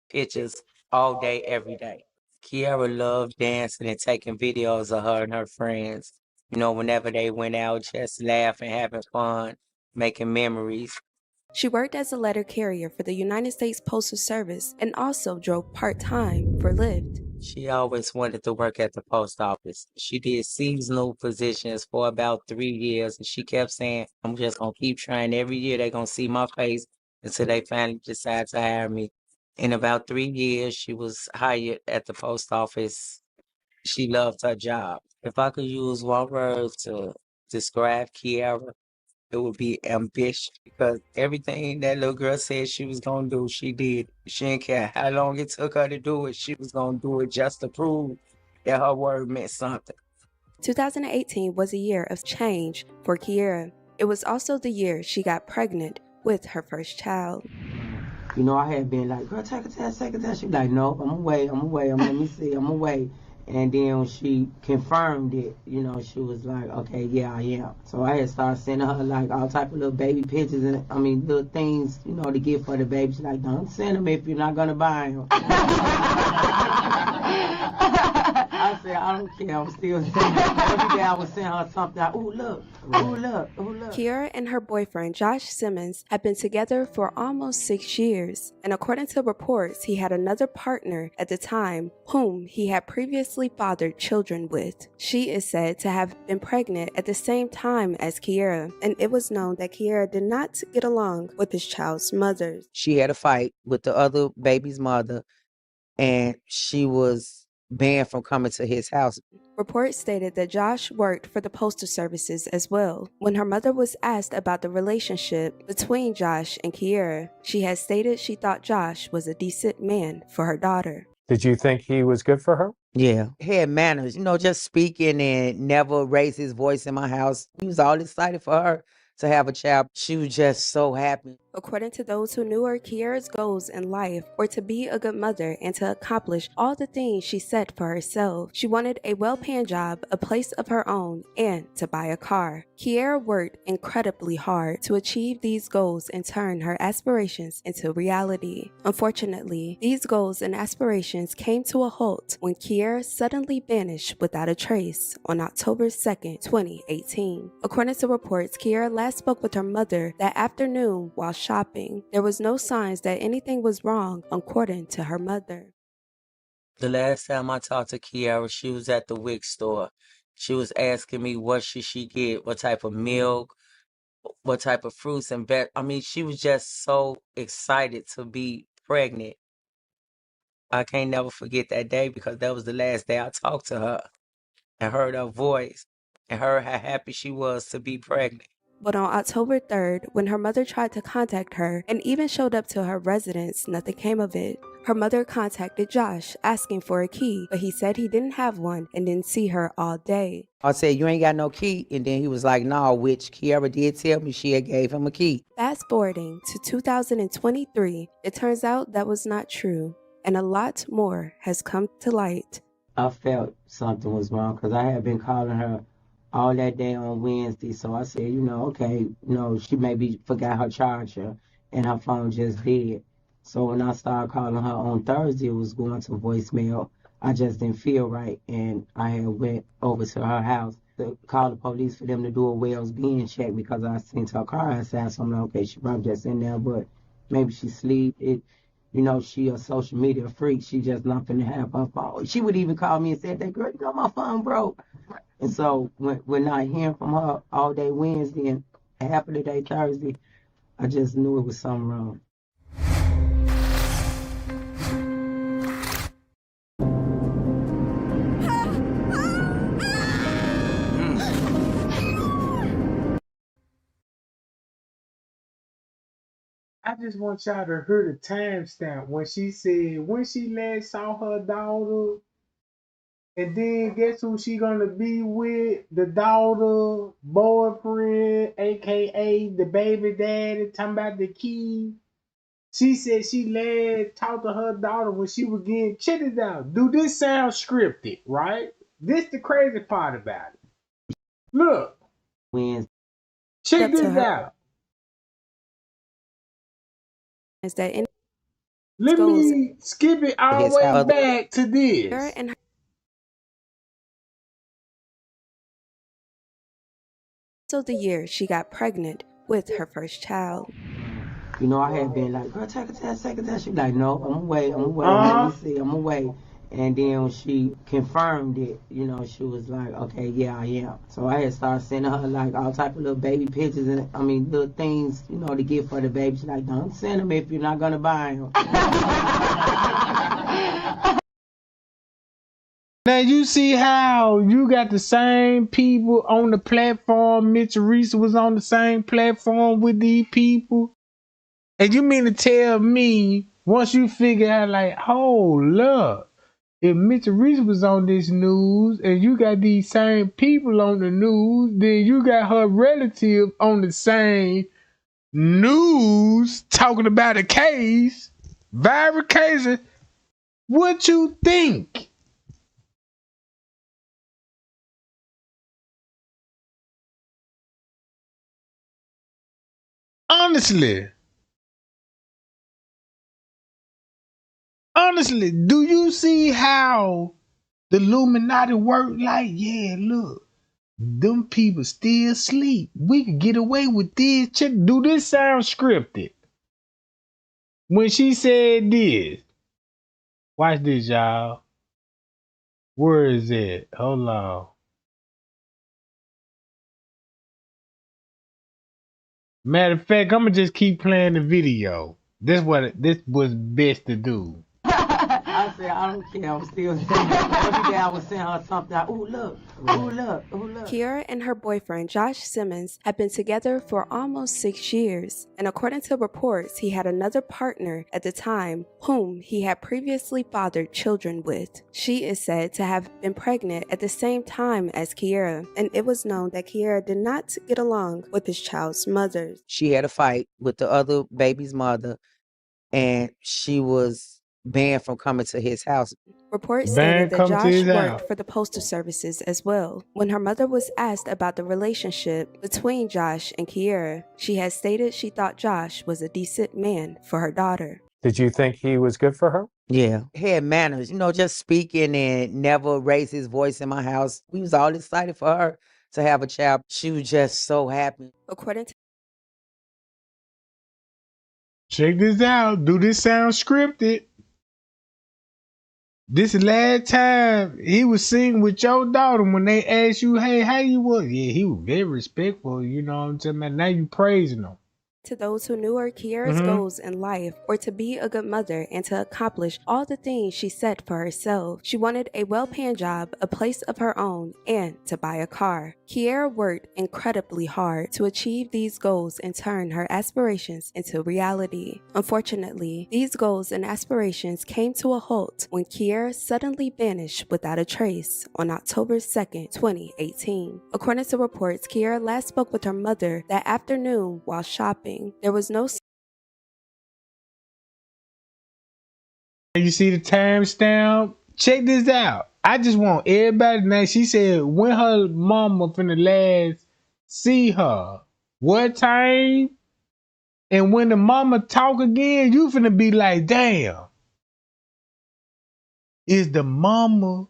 Pictures all day, every day. Kiera loved dancing and taking videos of her and her friends. You know, whenever they went out, just laughing, having fun, making memories. She worked as a letter carrier for the United States Postal Service and also drove part-time for Lyft. She always wanted to work at the post office. She did seasonal positions for about 3 years, and she kept saying, I'm just going to keep trying. Every year they're going to see my face until they finally decide to hire me. In about 3 years, she was hired at the post office. She loved her job. If I could use one word to describe Kiera, it would be ambitious, because everything that little girl said she was going to do, she did. She didn't care how long it took her to do it. She was going to do it just to prove that her word meant something. 2018 was a year of change for Kiera. It was also the year she got pregnant with her first child. You know, I had been like, girl, take a test, take a test. She was like, no, I'm away, let me see, I'm away. And then when she confirmed it, you know, she was like, okay, yeah, I am. So I had started sending her like all type of little baby pictures and little things, you know, to get for the baby. She's like, don't send them if you're not gonna buy them. I said, I don't care. I'm still sending her. Every day I was sending her something. Like, ooh, look. Ooh, look. Ooh, look. Kiera and her boyfriend, Josh Simmons, had been together for almost 6 years. And according to reports, he had another partner at the time whom he had previously fathered children with. She is said to have been pregnant at the same time as Kiera. And it was known that Kiera did not get along with his child's mother. She had a fight with the other baby's mother, and she was banned from coming to his house. Reports stated that Josh worked for the postal services as well. When her mother was asked about the relationship between Josh and Kiera, she had stated she thought Josh was a decent man for her daughter. Did you think he was good for her? Yeah. He had manners, you know, just speaking and never raised his voice in my house. He was all excited for her to have a child. She was just so happy. According to those who knew her, Kiera's goals in life were to be a good mother and to accomplish all the things she set for herself. She wanted a well-paying job, a place of her own, and to buy a car. Kiera worked incredibly hard to achieve these goals and turn her aspirations into reality. Unfortunately, these goals and aspirations came to a halt when Kiera suddenly vanished without a trace on October 2nd, 2018. According to reports, Kiera last spoke with her mother that afternoon while shopping. There was no signs that anything was wrong, according to her mother. The last time I talked to Kiara, she was at the WIC store. She was asking me what should she get, what type of milk, what type of fruits and she was just so excited to be pregnant. I can't never forget that day because that was the last day I talked to her and heard her voice and heard how happy she was to be pregnant. But on October 3rd, when her mother tried to contact her and even showed up to her residence, nothing came of it. Her mother contacted Josh asking for a key, but he said he didn't have one and didn't see her all day. I said, you ain't got no key. And then he was like, no, which Kiara did tell me she had gave him a key. Fast forwarding to 2023, it turns out that was not true, and a lot more has come to light. I felt something was wrong because I had been calling her all that day on Wednesday. So I said, okay, she maybe forgot her charger and her phone just dead. So when I started calling her on Thursday, it was going to voicemail. I just didn't feel right. And I had went over to her house to call the police for them to do a Wells being check because I seen her car outside. So I'm like, okay, she probably just in there, but maybe she sleep. She a social media freak. She just not finna have her phone. She would even call me and say, that girl, my phone broke. And so when we're not hearing from her all day Wednesday and half of the day Thursday, I just knew it was something wrong. I just want y'all to hear the timestamp when she said when she last saw her daughter, and then guess who she gonna be with? The daughter, boyfriend, aka the baby daddy, talking about the key. She said she last talked to her daughter when she was getting chitted out. Do this sound scripted, right? This the crazy part about it. Look. Check this out. Is that any Let me skip it all the way back to this. and so the year she got pregnant with her first child. I had been like, girl, take a test. She was like, no, I'm away. Let me see, I'm away. And then when she confirmed it, she was like, okay, yeah, I am. So I had started sending her like all type of little baby pictures and little things, to get for the baby. She's like, don't send them if you're not gonna buy them. Now you see how you got the same people on the platform. Mitch Reese was on the same platform with these people. And you mean to tell me once you figure out like, hold up, if Mitch Reese was on this news and you got these same people on the news, then you got her relative on the same news talking about a case, viral case. What you think? Honestly, do you see how the Illuminati work? Like, yeah, look, them people still sleep. We could get away with this. Check, do this sound scripted? When she said this, watch this, y'all. Where is it? Hold on. Matter of fact, I'm gonna just keep playing the video. This was best to do. I said, I don't care. I'm still saying every day I was saying her something. Ooh, look. Ooh, look. Ooh, look. Kiera and her boyfriend, Josh Simmons, had been together for almost 6 years, and according to reports, he had another partner at the time whom he had previously fathered children with. She is said to have been pregnant at the same time as Kiera, and it was known that Kiera did not get along with his child's mother. She had a fight with the other baby's mother, and she was banned from coming to his house. Reports Band stated that come to Josh his worked house. for the postal services as well. When her mother was asked about the relationship between Josh and Kiera, she had stated she thought Josh was a decent man for her daughter. Did you think he was good for her? Yeah. He had manners, just speaking and never raised his voice in my house. We was all excited for her to have a child. She was just so happy. According to Check this out. Do this sound scripted? This last time he was sitting with your daughter when they asked you, hey, how you was? Yeah, he was very respectful, you know what I'm saying? Man, now you praising him. To those who knew her, Kiera's goals in life were to be a good mother and to accomplish all the things she set for herself. She wanted a well-paying job, a place of her own, and to buy a car. Kiera worked incredibly hard to achieve these goals and turn her aspirations into reality. Unfortunately, these goals and aspirations came to a halt when Kiera suddenly vanished without a trace on October 2nd, 2018. According to reports, Kiera last spoke with her mother that afternoon while shopping. There was no You see the timestamp? Check this out. I just want everybody to know. She said when her mama finna last see her, what time, and when the mama talk again, you finna be like, damn, is the mama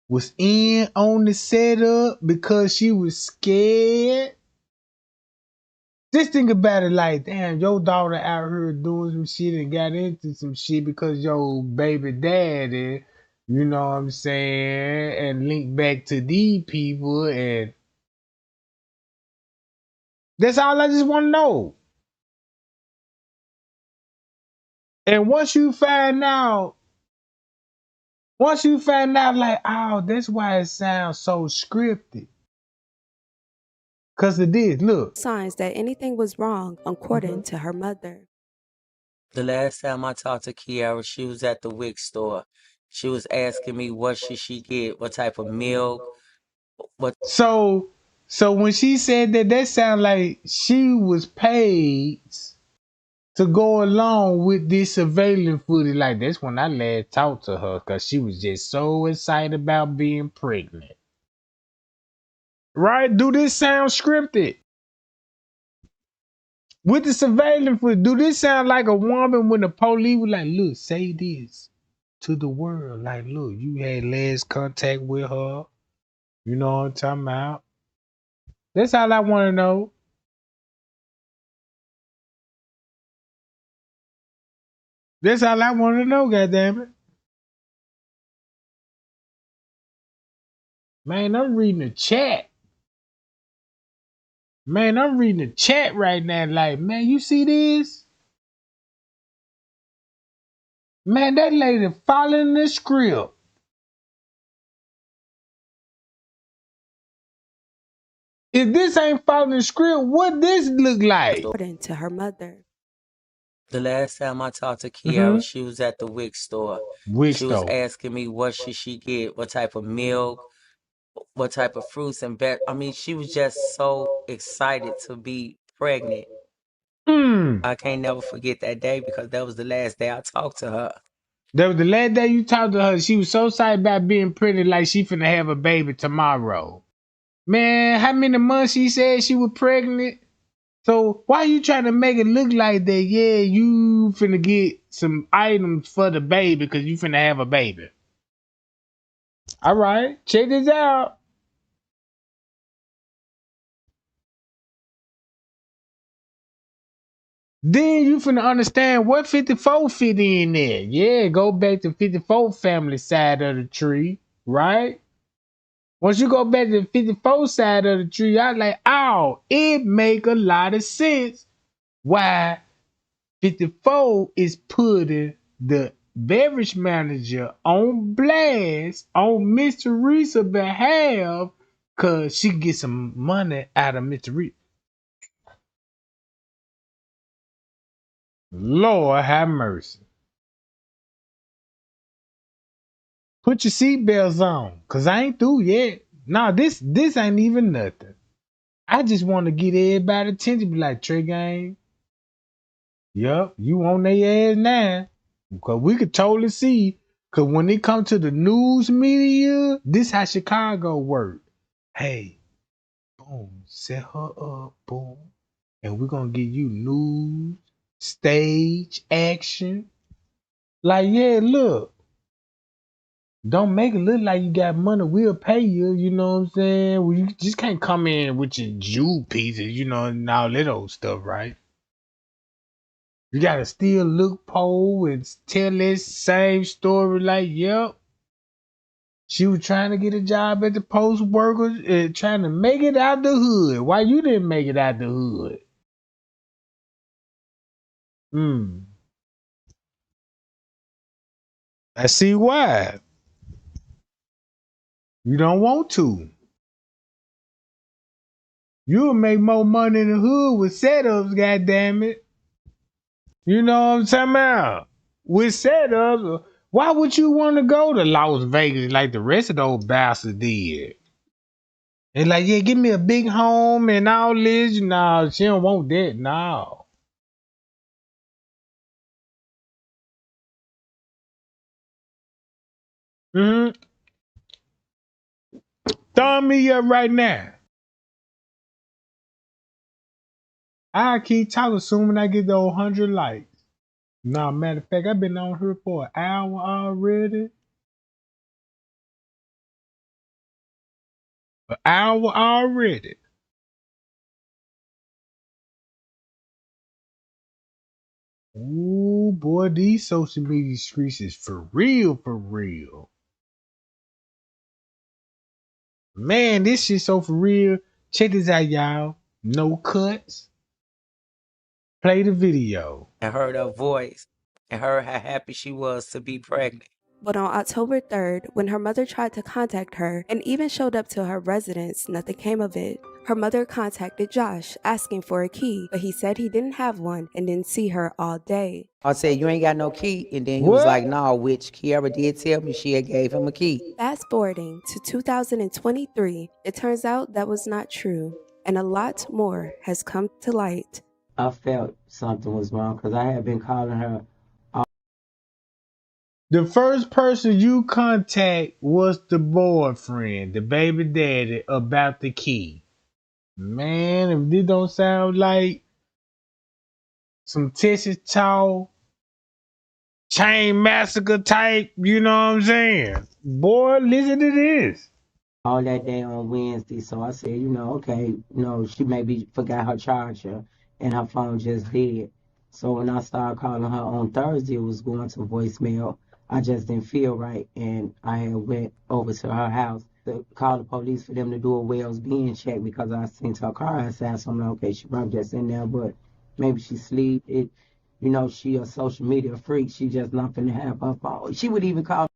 was in on the setup because she was scared? Just think about it like, damn, your daughter out here doing some shit and got into some shit because your baby daddy, you know what I'm saying, and link back to these people, and that's all I just want to know. And once you find out, like, oh, that's why it sounds so scripted. Because it did, look. signs that anything was wrong, according to her mother. The last time I talked to Kiara, she was at the WIC store. She was asking me what should she get, what type of milk, what. So when she said that, that sounded like she was paid to go along with this surveillance footage. Like, that's when I last talked to her, because she was just so excited about being pregnant. Right? Do this sound scripted? With the surveillance footage, do this sound like a woman when the police was like, look, say this to the world. Like, look, you had last contact with her. You know what I'm talking about? That's all I want to know. That's all I want to know, goddammit. Man, I'm reading the chat. Man, I'm reading the chat right now. Like, man, you see this? Man, that lady following the script. If this ain't following the script, what this look like? According to her mother. The last time I talked to Kiara, she was at the WIC store. She was asking me what should she get, what type of milk, what type of fruits and I mean, she was just so excited to be pregnant. I can't never forget that day because that was the last day I talked to her. That was the last day you talked to her. She was so excited about being pregnant, like she finna have a baby tomorrow. Man, how many months she said she was pregnant? So why you trying to make it look like that? Yeah, you finna get some items for the baby because you finna have a baby. All right, check this out. Then you finna understand what 54 fit in there. Yeah, go back to 54 family side of the tree, right? Once you go back to the 54 side of the tree, I like, oh, it make a lot of sense why 54 is putting the beverage manager on blast on Miss Teresa's behalf because she get some money out of Miss Teresa. Lord have mercy. Put your seatbelts on, cause I ain't through yet. Nah, this ain't even nothing. I just want to get everybody attention. Be like, Trey Gang, yup, you on their ass now. Cause we could totally see. Cause when it come to the news media, this how Chicago work. Hey, boom, set her up, boom, and we're gonna give you news, stage, action. Like, yeah, look. Don't make it look like you got money. We'll pay you. You know what I'm saying? Well, you just can't come in with your jewel pieces, you know, and all that old stuff, right? You gotta still look pole and tell this same story. Like, yep, she was trying to get a job at the post workers and trying to make it out the hood. Why you didn't make it out the hood? I see why. You don't want to. You'll make more money in the hood with setups, goddamn it. You know what I'm talking about? With setups, why would you want to go to Las Vegas like the rest of those bastards did? And like, yeah, give me a big home and all this. No, she don't want that. No. Mm-hmm. Thumb me up right now. I keep talking assuming I get those 100 likes. No, matter of fact, I've been on here for an hour already. An hour already. Ooh, boy, these social media streets is for real, for real. Man, this shit so for real. Check this out, y'all. No cuts. Play the video. And heard her voice and heard how happy she was to be pregnant. But on October 3rd, when her mother tried to contact her and even showed up to her residence, nothing came of it. Her mother contacted Josh asking for a key, but he said he didn't have one and didn't see her all day. I said, you ain't got no key. And then he was like, no, which Kiara did tell me she had gave him a key. Fast forwarding to 2023, it turns out that was not true, and a lot more has come to light. I felt something was wrong because I had been calling her. The first person you contact was the boyfriend, the baby daddy, about the key. Man, if this don't sound like some Texas Talk chain massacre type, you know what I'm saying? Boy, listen to this. All that day on Wednesday. So I said, okay, she maybe forgot her charger and her phone just dead. So when I started calling her on Thursday, it was going to voicemail. I just didn't feel right. And I had went over to her house to call the police for them to do a Wells being check because I seen her car outside. So I'm like, okay, she probably just in there, but maybe she sleep. She a social media freak. She just not finna have her phone. She would even call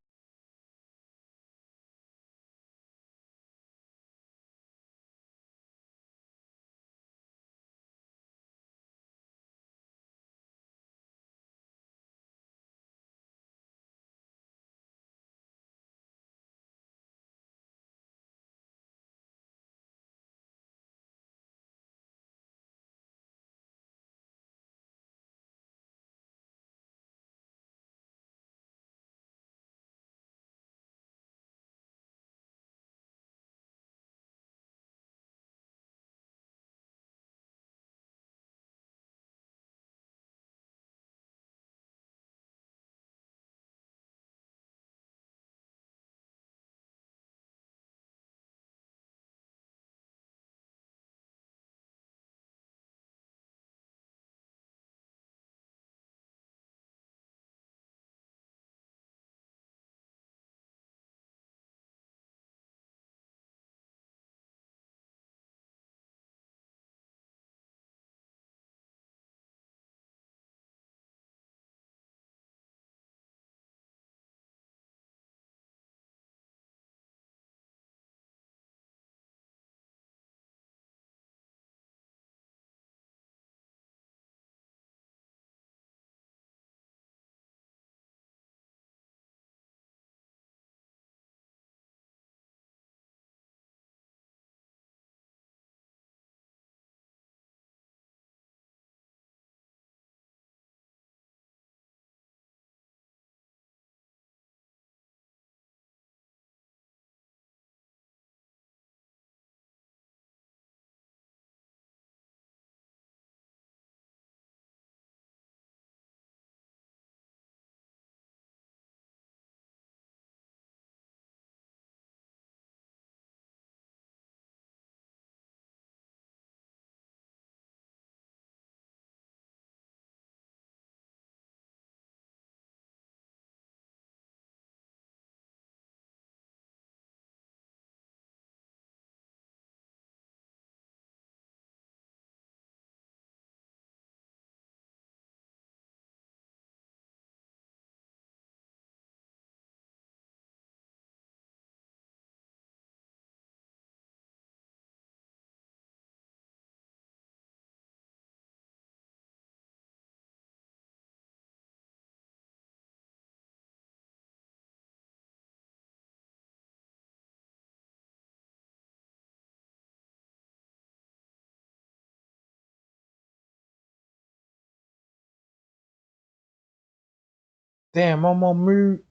Damn, I'm on mute.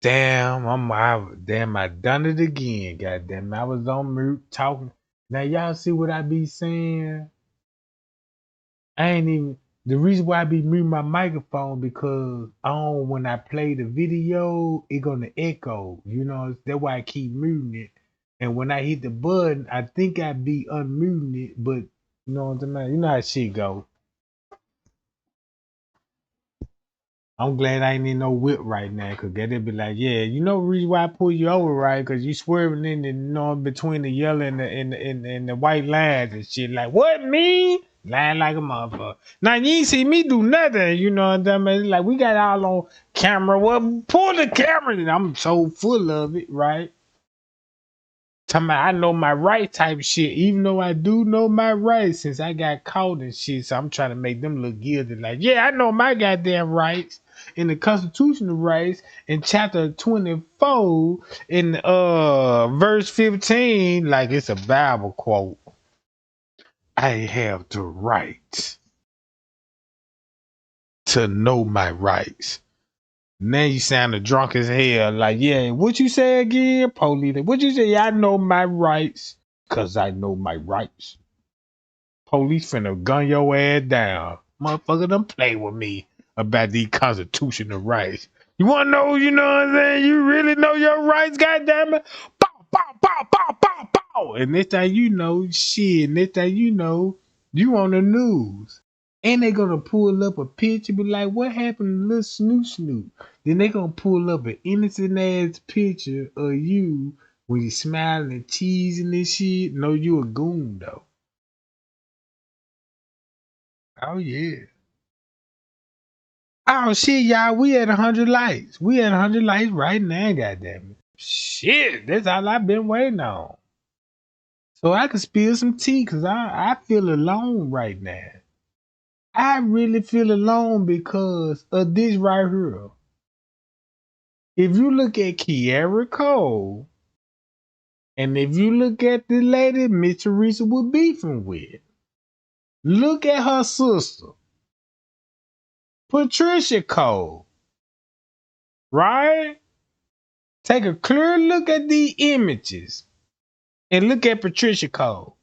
Damn, I done it again. Goddamn, I was on mute talking. Now y'all see what I be saying? I ain't even the reason why I be muting my microphone because when I play the video, it gonna echo. You know, that's why I keep muting it. And when I hit the button, I think I be unmuting it, but you know what I'm saying? You know how shit go. I'm glad I ain't in no whip right now, cause they'd be like, yeah, you know the reason why I pull you over, right? Cause you swerving in the, between the yellow and the white lines and shit. Like, what, me? Lying like a motherfucker. Now you ain't see me do nothing, you know what I mean? Like, we got all on camera. Well, pull the camera. And I'm so full of it, right? Talking about I know my right type of shit, even though I do know my rights since I got caught and shit. So I'm trying to make them look guilty. Like, yeah, I know my goddamn rights in the constitutional rights in chapter 24 in verse 15, like it's a Bible quote. I have the right to know my rights. Now you sound drunk as hell. Like, yeah, what you say again, police? What you say? Yeah, I know my rights. Cause I know my rights. Police finna gun your ass down. Motherfucker, don't play with me about these constitutional rights. You wanna know, you know what I'm saying? You really know your rights, goddammit? Bow, bow, bow, bow, bow, bow. And next thing you know, shit, next thing you know, you on the news. And they gonna pull up a picture, be like, what happened to little Snoop Snoop? Then they gonna pull up an innocent ass picture of you when you smiling and cheesing and shit. No, you a goon though. Oh yeah. Oh shit, y'all. We at 100 likes. We at 100 likes right now, goddamn it. Shit, that's all I've been waiting on. So I can spill some tea because I feel alone right now. I really feel alone because of this right here. If you look at Kiara Cole, and if you look at the lady Miss Teresa was beefing with, look at her sister, Patricia Cole, right? Take a clear look at the images and look at Patricia Cole.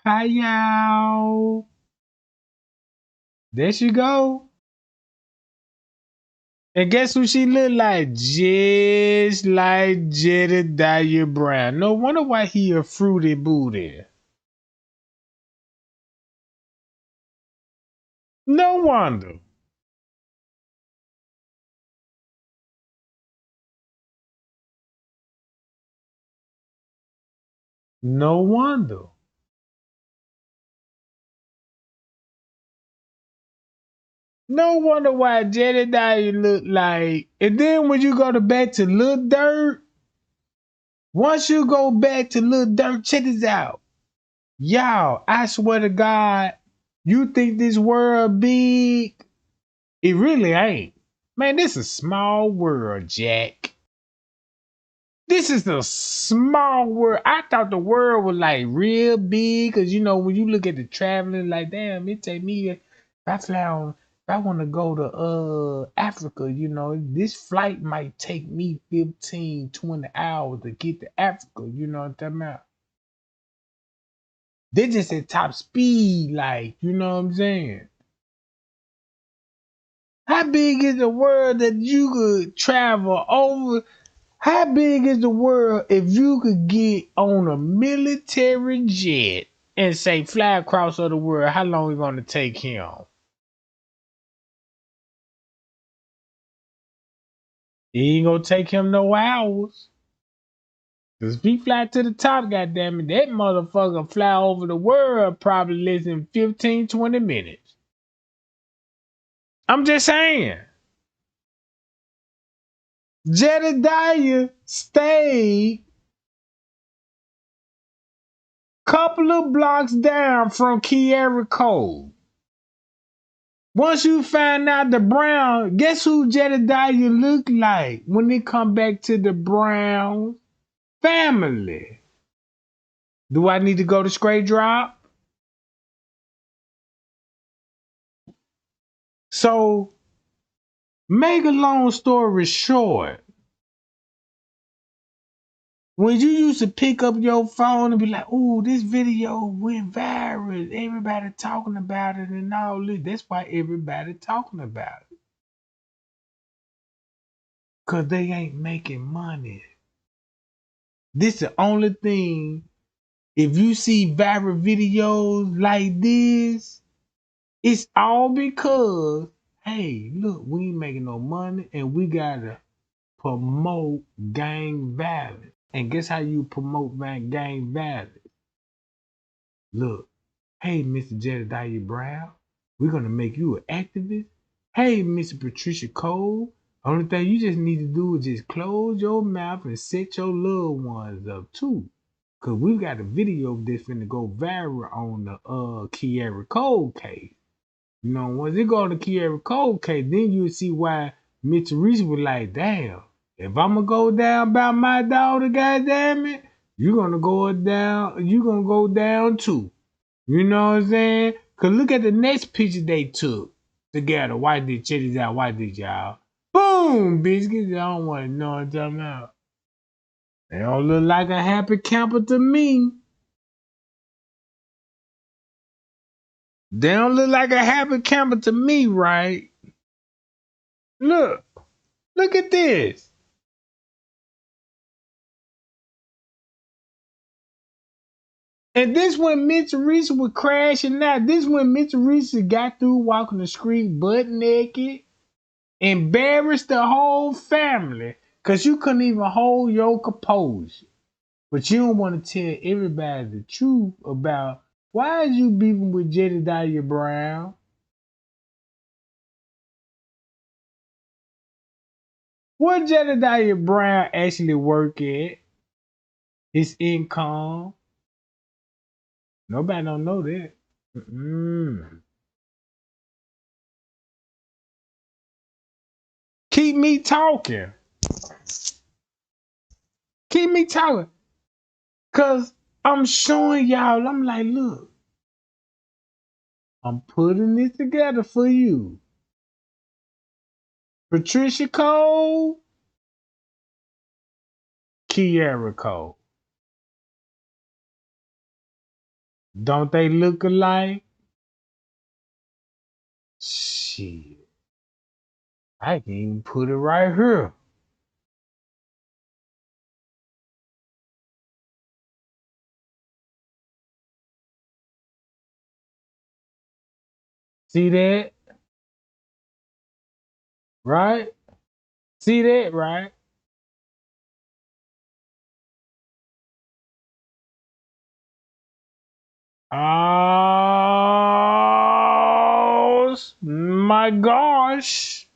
Hi, y'all. There she go. And guess who she look like? Just like Jedediah Brown. No wonder why he a fruity booty. No wonder. No wonder. No wonder why Jedediah look like. And then when you go back to Lil Dirt, once you go back to Lil Dirt, check this out. Y'all, I swear to God, you think this world big? It really ain't. Man, this is a small world, Jack. This is a small world. I thought the world was like real big because you know when you look at the traveling, like damn, it take me. If I want to go to Africa, you know, this flight might take me 15, 20 hours to get to Africa. You know what I'm talking about? They just at top speed, like you know what I'm saying. How big is the world that you could travel over? How big is the world if you could get on a military jet and say fly across the world? How long is it gonna take him? It ain't gonna take him no hours. Cause if he fly to the top, goddammit, that motherfucker fly over the world probably less than 15, 20 minutes. I'm just saying. Jedediah stayed couple of blocks down from Kiara Cole. Once you find out the Brown, guess who Jedediah look like when they come back to the Brown family? Do I need to go to Straight Drop? So, make a long story short, when you used to pick up your phone and be like, "Ooh, this video went viral. Everybody talking about it and all this." That's why everybody talking about it. Because they ain't making money. This the only thing. If you see viral videos like this, it's all because, hey, look, we ain't making no money and we gotta promote gang violence. And guess how you promote gang violence? Look, hey, Mr. Jedediah Brown, we're gonna make you an activist. Hey, Mr. Patricia Cole, only thing you just need to do is just close your mouth and set your loved ones up too. Cause we got a video that's finna go viral on the Kiara Cole case. You know, once it go on the Kiara Cole case, then you see why Mitch Reese was like, damn, if I'ma go down about my daughter, goddamn it, you gonna go down too. You know what I'm saying? Cause look at the next picture they took together. Why did check this out? Why did y'all? Boom, bitch. I don't want to know what I'm talking about. They don't look like a happy camper to me. They don't look like a happy camper to me, right? Look at this. And this when Mitch Reese was crashing out. This when Mitch Reese got through walking the street butt naked, embarrassed the whole family, cause you couldn't even hold your composure. But you don't want to tell everybody the truth about why is you beefing with Jedediah Brown? What Jedediah Brown actually work at? His income? Nobody don't know that. Mm-mm. Keep me talking. Keep me talking. Cause I'm showing y'all, I'm like, look, I'm putting this together for you. Patricia Cole, Kiara Cole. Don't they look alike? Shit. I can even put it right here. See that? Right? See that, right? Oh my gosh.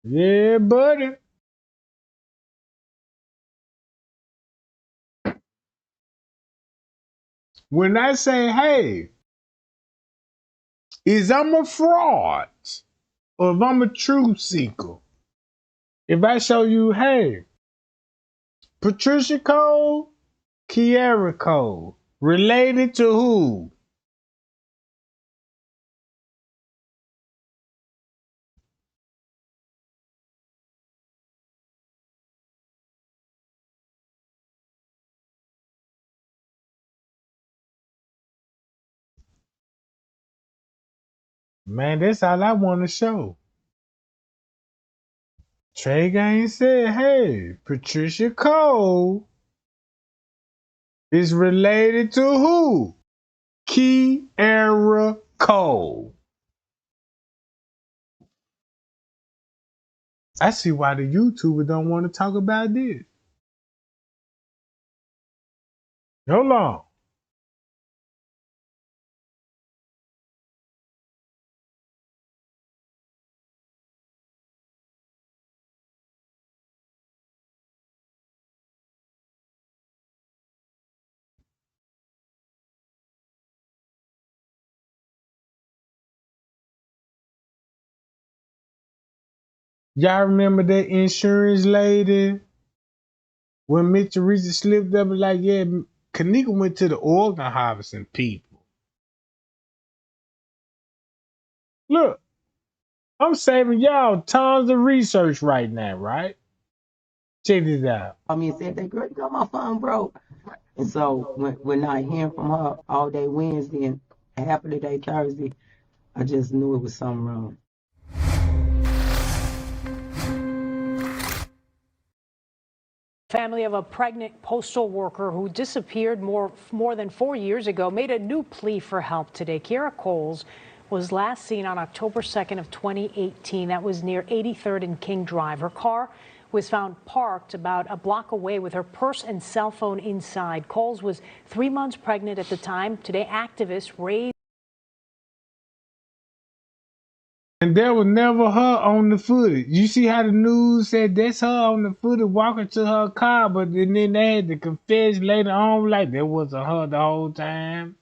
Yeah, buddy. When I say, hey, is I'm a fraud or if I'm a truth seeker, if I show you, hey, Patricia Cole, Kiara Cole, related to who? Man, that's all I want to show. Trey Gang said, hey, Patricia Cole is related to who? Kiara Cole. I see why the YouTubers don't want to talk about this. Hold on. Y'all remember that insurance lady when Mitch Reese slipped up and like, yeah, Kenneka went to the organ harvesting people. Look, I'm saving y'all tons of research right now, right? Check this out. I mean, said that girl, you know my phone broke. And so when we're not hearing from her all day Wednesday and half of the day Thursday, I just knew it was something wrong. Family of a pregnant postal worker who disappeared more than 4 years ago made a new plea for help today. Kiera Coles was last seen on October 2nd of 2018. That was near 83rd and King Drive. Her car was found parked about a block away with her purse and cell phone inside. Coles was 3 months pregnant at the time. Today, activists raised. And there was never her on the footage. You see how the news said that's her on the footage walking to her car, but then they had to confess later on like there wasn't her the whole time.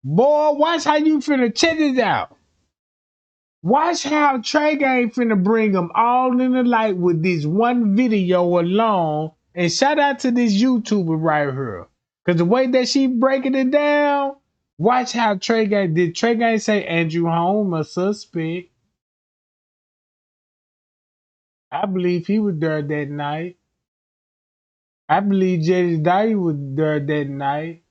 Boy, watch how you finna check this out. Watch how Trey Gang finna bring them all in the light with this one video alone. And shout out to this YouTuber right here. Cause the way that she breaking it down, watch how Trey Gang, did Trey Gang say Andrew Holm a suspect? I believe he was there that night. I believe Jedediah was there that night.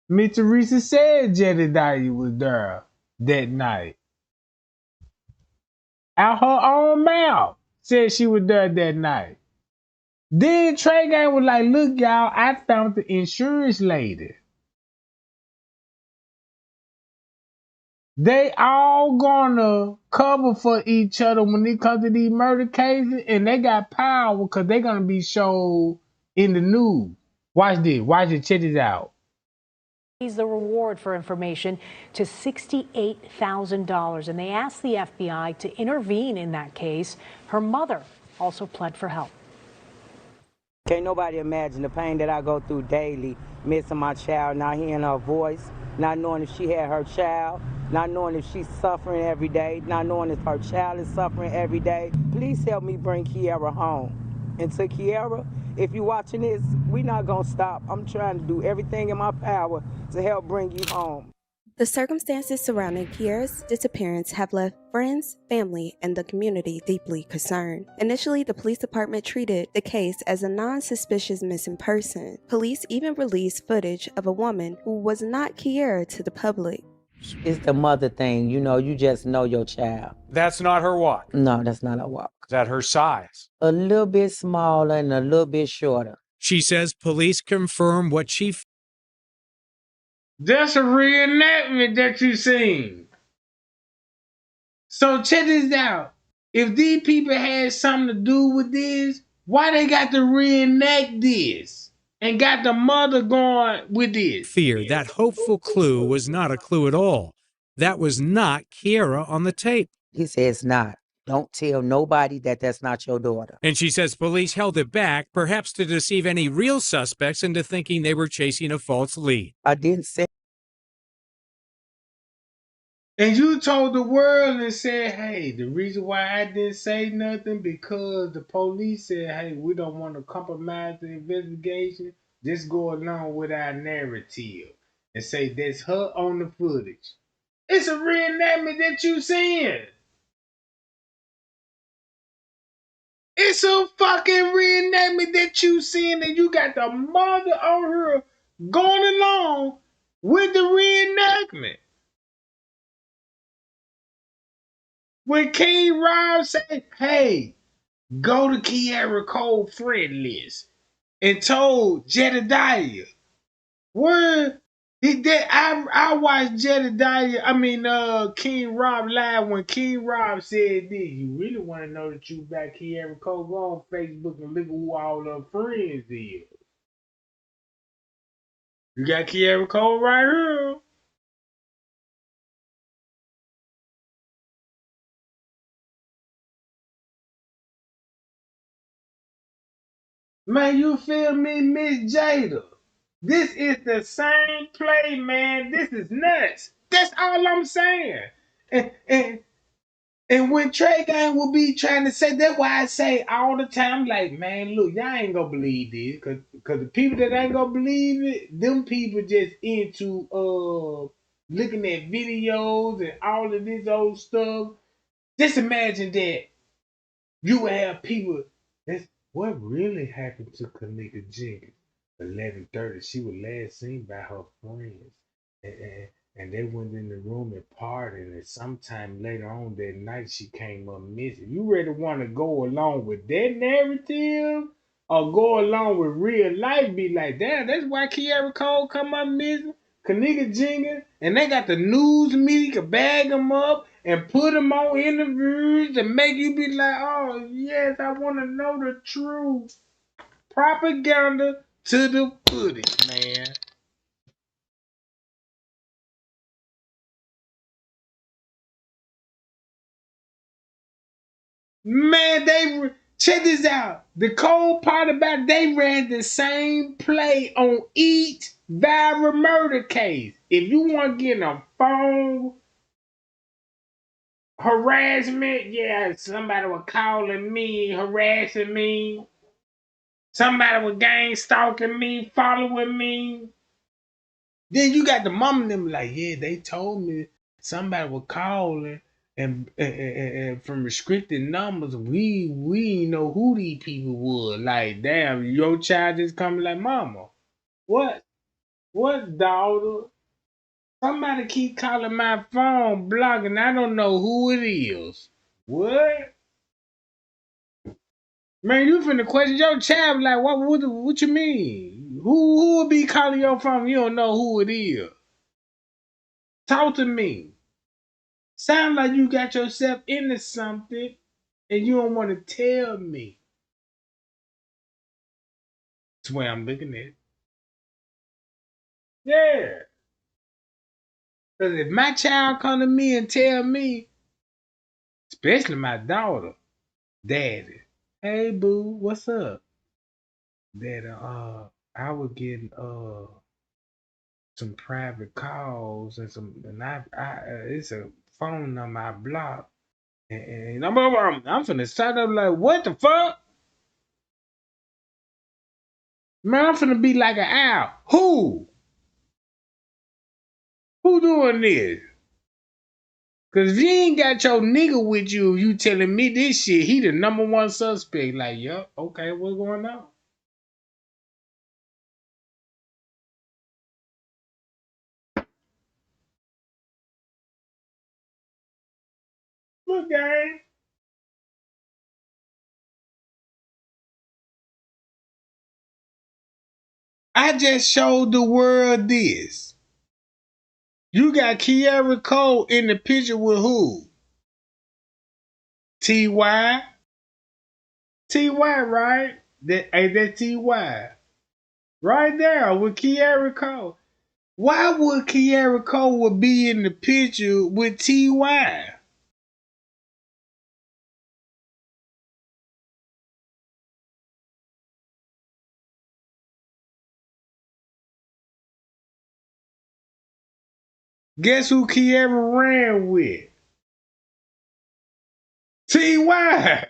Miss Teresa said Jedediah was there that night. Out her own mouth, said she was there that night. Then Trey Gang was like, look, y'all, I found the insurance lady. They all gonna cover for each other when it comes to these murder cases, and they got power because they're gonna be showed in the news. Watch this. Watch it. Check this out. The reward for information to $68,000, and they asked the FBI to intervene in that case. Her mother also pled for help. Can't nobody imagine the pain that I go through daily, missing my child, not hearing her voice, not knowing if she had her child, not knowing if she's suffering every day, not knowing if her child is suffering every day. Please help me bring Kiera home. And to Kiera, if you're watching this, we're not going to stop. I'm trying to do everything in my power to help bring you home. The circumstances surrounding Kiera's disappearance have left friends, family, and the community deeply concerned. Initially, the police department treated the case as a non-suspicious missing person. Police even released footage of a woman who was not Kiera to the public. It's the mother thing, you just know your child. That's not her walk. No, that's not a walk. Is that her size? A little bit smaller and a little bit shorter. She says police confirm what she. That's a reenactment that you seen. So check this out. If these people had something to do with this, why they got to reenact this and got the mother going with this? Fear that hopeful clue was not a clue at all. That was not Kiera on the tape. He says not. Don't tell nobody that that's not your daughter. And she says police held it back, perhaps to deceive any real suspects into thinking they were chasing a false lead. I didn't say. And you told the world and said, hey, the reason why I didn't say nothing because the police said, hey, we don't want to compromise the investigation. Just go along with our narrative and say that's her on the footage. It's a reenactment that you seeing. It's a fucking reenactment that you seeing, and you got the mother on her going along with the reenactment. When King Rob said, hey, go to Kiera Cole friend list and told Jedediah, where he did I watched King Rob live when King Rob said this. You really want to know the truth about Kiera Cole? Go on Facebook and look at who all her friends is. You got Kiera Cole right here. Man, you feel me, Miss Jada? This is the same play, man. This is nuts. That's all I'm saying. And when when Trey Gang will be trying to say, that's why I say all the time, like, man, look, y'all ain't gonna believe this, cause the people that ain't gonna believe it, them people just into looking at videos and all of this old stuff. Just imagine that you would have people. That's what really happened to Kenneka Jenkins. 11:30, she was last seen by her friends, and they went in the room and partied. And sometime later on that night, she came up missing. You really want to go along with that narrative, or go along with real life? Be like, damn, that's why Kiara Cole come up missing, Kenneka Jenkins, and they got the news media bag them up and put them on interviews and make you be like, oh yes, I want to know the truth. Propaganda to the footage, man. Man, check this out. The cold part about it, they ran the same play on each viral murder case. If you want to get a phone harassment, yeah, somebody was calling me, harassing me. Somebody was gang stalking me, following me. Then you got the mom and them like, yeah, they told me somebody was calling and from restricted numbers. We ain't know who these people were. Like, damn, your child just coming like, mama, what? What, daughter? Somebody keep calling my phone, blocking. I don't know who it is. What? Man, you finna question your child like, what you mean? Who would be calling your phone? You don't know who it is. Talk to me. Sound like you got yourself into something and you don't want to tell me. That's the way I'm looking at it. Yeah. Because if my child come to me and tell me, especially my daughter, Daddy, hey boo, what's up? Daddy, I was getting some private calls and it's a phone number I blocked. And I'm finna start up like, what the fuck? Man, I'm finna be like an owl. Who? Who doing this? Cause if you ain't got your nigga with you, you telling me this shit, he the number one suspect. Like, yup, okay, what's going on? Look, gang. I just showed the world this. You got Kiara Cole in the picture with who? T.Y. T.Y., right? That T.Y. Right there with Kiara Cole. Why would Kiara Cole be in the picture with T.Y.? Guess who Kiara ran with? T.Y.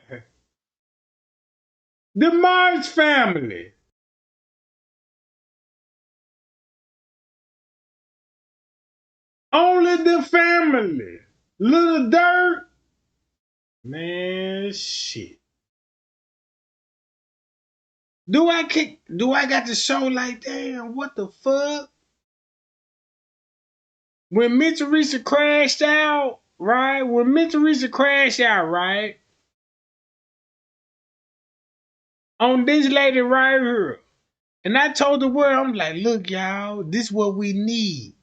The March family. Only the family. Little Dirt. Man, shit. Do I got to show like, damn, what the fuck? When Mitch Teresa crashed out, right? Right? On this lady right here. And I told the world, I'm like, look, y'all, this is what we need.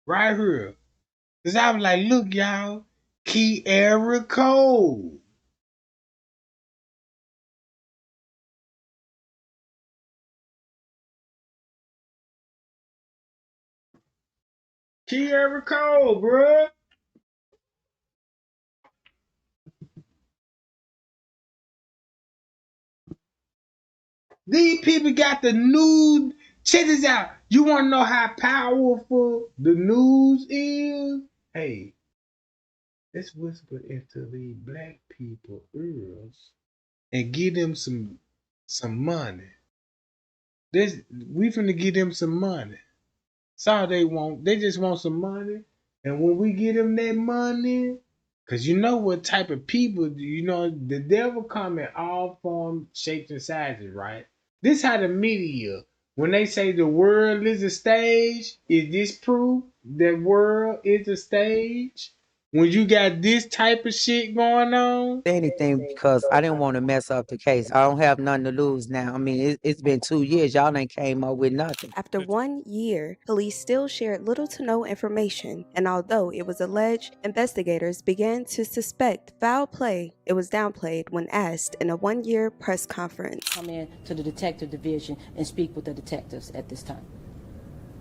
Right here. Cause I was like, look, y'all, Kiara Cole. Kiara Cole, bruh. These people got the news. Check this out. You want to know how powerful the news is? Hey, let's whisper into the black people ears and give them some money. We finna give them some money. That's all they want. They just want some money. And when we give them that money, because you know what type of people, the devil come in all forms, shapes, and sizes, right? This how the media, when they say the world is a stage, is this proof that world is a stage? When you got this type of shit going on? Anything because I didn't want to mess up the case. I don't have nothing to lose now. I mean, it's been 2 years. Y'all ain't came up with nothing. After 1 year, police still shared little to no information, and although it was alleged, investigators began to suspect foul play. It was downplayed when asked in a 1-year press conference. Come in to the detective division and speak with the detectives at this time.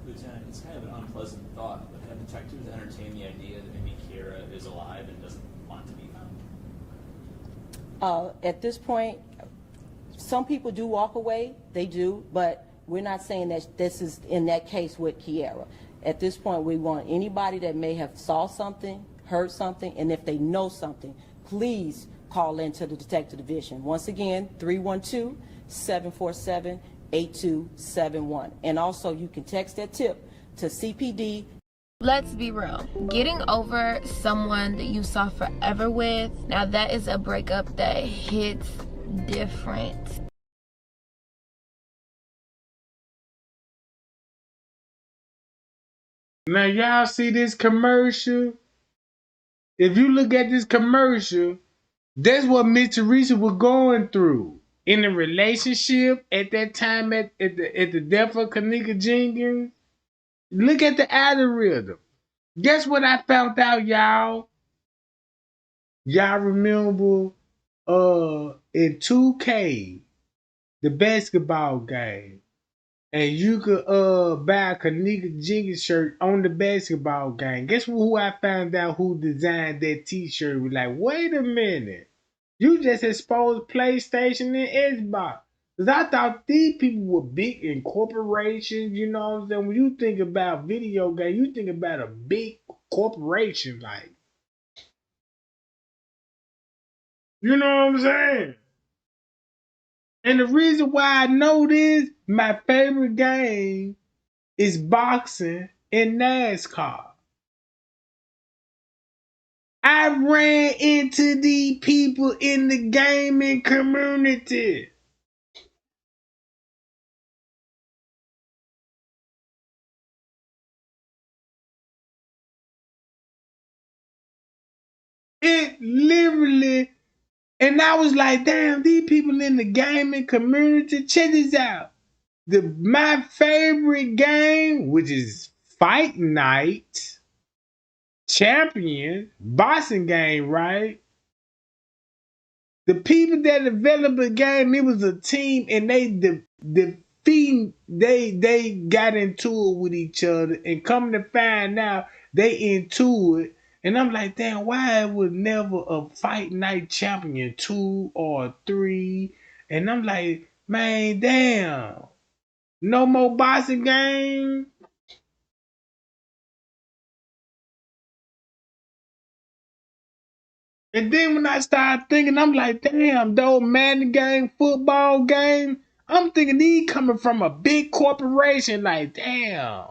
Lieutenant, it's kind of an unpleasant thought, but have detectives entertained the idea that maybe Kiera is alive and doesn't want to be found? At this point, some people do walk away, they do, but we're not saying that this is in that case with Kiera. At this point, we want anybody that may have saw something, heard something, and if they know something, please call into the detective division. Once again, 312-747-8271. And also, you can text that tip to CPD. Let's be real. Getting over someone that you saw forever with, now that is a breakup that hits different. Now y'all see this commercial? If you look at this commercial, that's what Miss Teresa was going through in the relationship at that time at the death of Kenneka Jenkins. Look at the algorithm. Guess what I found out, y'all? Y'all remember in 2K, the basketball game, and you could buy a Kenneka Jenkins shirt on the basketball game. Guess who I found out who designed that t-shirt? Was like, wait a minute. You just exposed PlayStation and Xbox. Because I thought these people were big in corporations, you know what I'm saying? When you think about video game, you think about a big corporation, like. You know what I'm saying? And the reason why I know this, my favorite game is boxing and NASCAR. I ran into these people in the gaming community. It literally, and I was like, damn, these people in the gaming community, check this out. My favorite game, which is Fight Night Champion, boxing game, right? The people that developed the game, it was a team, and they got into it with each other, and come to find out they into it. And I'm like, damn, why it was never a Fight Night Champion 2 or 3? And I'm like, man, damn, no more boxing game. And then when I started thinking, I'm like, damn, though, Madden game, football game, I'm thinking these coming from a big corporation. Like, damn.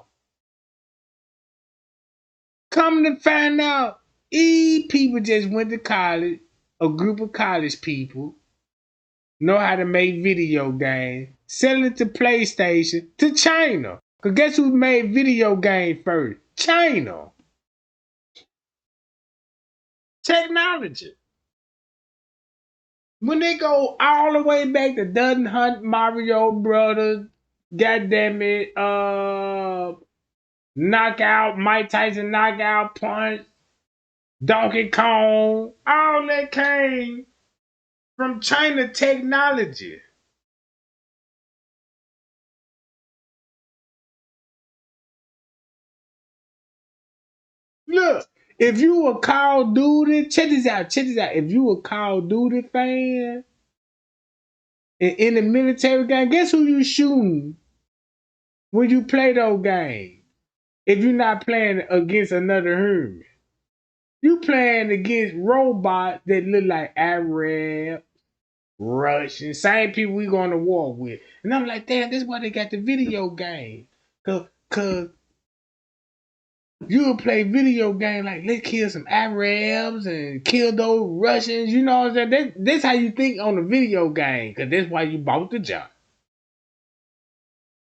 Come to find out, these people just went to college, a group of college people, know how to make video games, selling it to PlayStation, to China. Because guess who made video games first? China. Technology. When they go all the way back to Duck Hunt, Mario Brothers, goddamn it, Knockout, Mike Tyson Knockout Punch, Donkey Kong, all that came from China technology. Look, if you a Call of Duty, check this out. If you a Call of Duty fan in the military game, guess who you shooting when you play those games? If you're not playing against another human. You playing against robots that look like Arab, Russian, same people we going to war with. And I'm like, damn, this is why they got the video game. Cause you'll play video game like, let's kill some Arabs and kill those Russians. You know what I'm saying? That's how you think on the video game. Cause that's why you bought the job.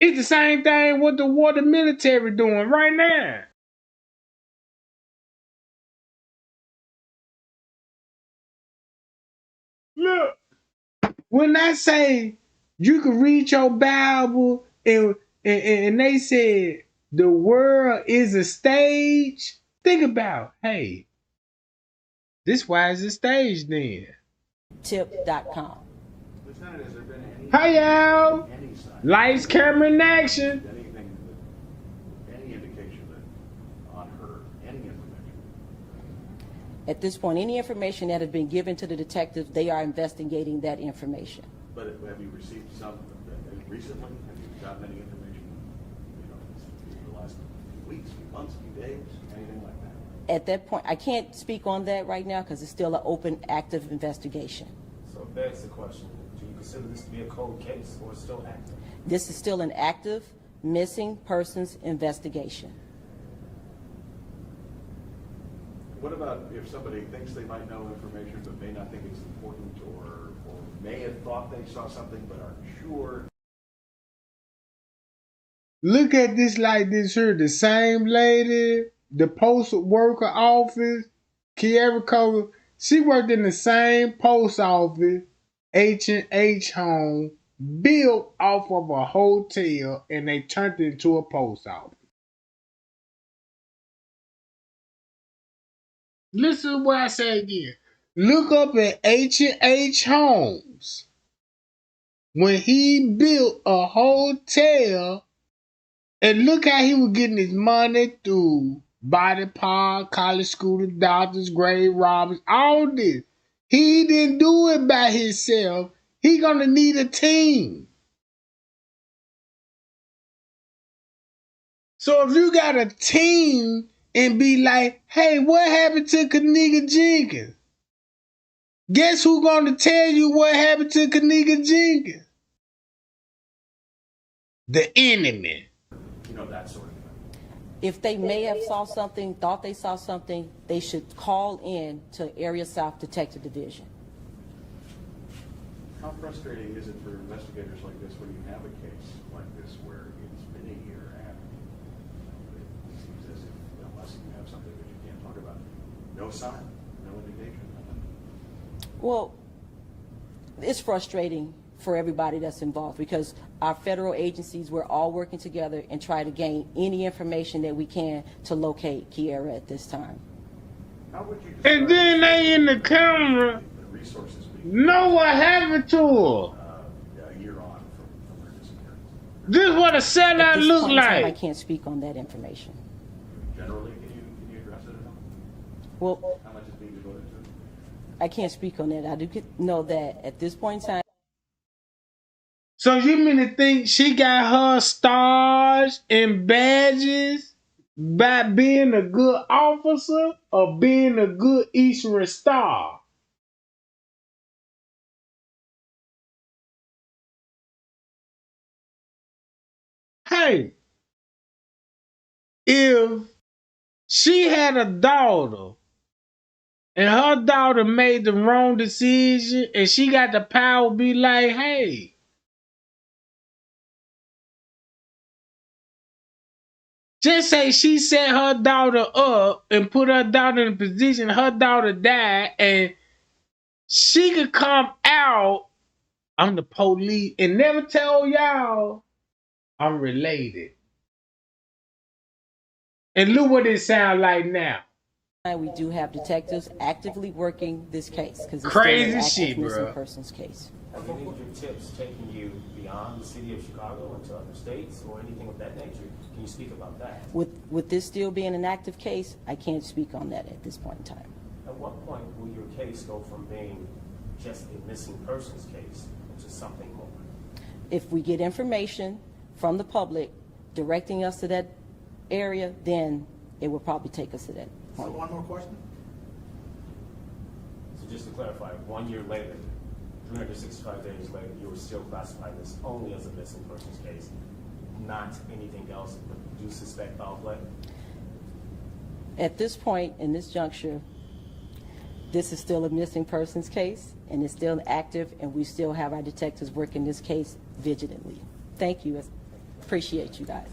It's the same thing what the military doing right now. Look, when I say you can read your Bible and they said the world is a stage, think about, hey, this why it's a stage then. Tip.com. Lieutenant, has there been any... Hi, y'all. Lights, camera, and action. Any indication that on her, any information? At this point, any information that has been given to the detectives, they are investigating that information. But have you received some recently? Have you gotten any information, in the last few weeks, few months, few days, anything like that? At that point, I can't speak on that right now because it's still an open, active investigation. So it begs the question, do you consider this to be a cold case or still active? This is still an active missing persons investigation. What about if somebody thinks they might know information but may not think it's important, or may have thought they saw something but aren't sure? Look at this like this here. The same lady, the postal worker office, Kiara Cole, she worked in the same post office, H&H home, built off of a hotel, and they turned it into a post office. Listen to what I say again. Look up at H&H Homes. When he built a hotel, and look how he was getting his money through body part, college student, doctors, grade robbers, all this. He didn't do it by himself. He gonna need a team. So if you got a team and be like, hey, what happened to Kenneka Jenkins? Guess who gonna tell you what happened to Kenneka Jenkins? The enemy. That sort of thing. If they may have saw something, thought they saw something, they should call in to Area South Detective Division. How frustrating is it for investigators like this when you have a case like this where it's been a year and it seems as if unless you have something that you can't talk about, no sign, no indication, nothing? Well, it's frustrating for everybody that's involved because our federal agencies, we're all working together and try to gain any information that we can to locate Kiara at this time. How would you and then they in the camera the resources know what happened to her. A year on from her disappearance? This is what a sellout look like. I can't speak on that information. Generally, can you address it at all? Well, how much is being devoted to it? I can't speak on that. I do know that at this point in time. So you mean to think she got her stars and badges by being a good officer or being a good Eastern Star? Hey, if she had a daughter and her daughter made the wrong decision and she got the power to be like, hey, just say she set her daughter up and put her daughter in a position, her daughter died, and she could come out, I'm the police, and never tell y'all I'm related. And look what it sounds like now. We do have detectives actively working this case because it's crazy still an active shit, missing bro. Persons case. Have any of your tips taken you beyond the city of Chicago into other states or anything of that nature? Can you speak about that? With this still being an active case, I can't speak on that at this point in time. At what point will your case go from being just a missing persons case to something more? If we get information from the public directing us to that area, then it will probably take us to that point. So one more question. So just to clarify, 1 year later, 365 days later, you were still classifying this only as a missing persons case, not anything else, but you do suspect foul play? At this point, in this juncture, this is still a missing persons case, and it's still active, and we still have our detectives working this case vigilantly. Thank you. Appreciate you guys.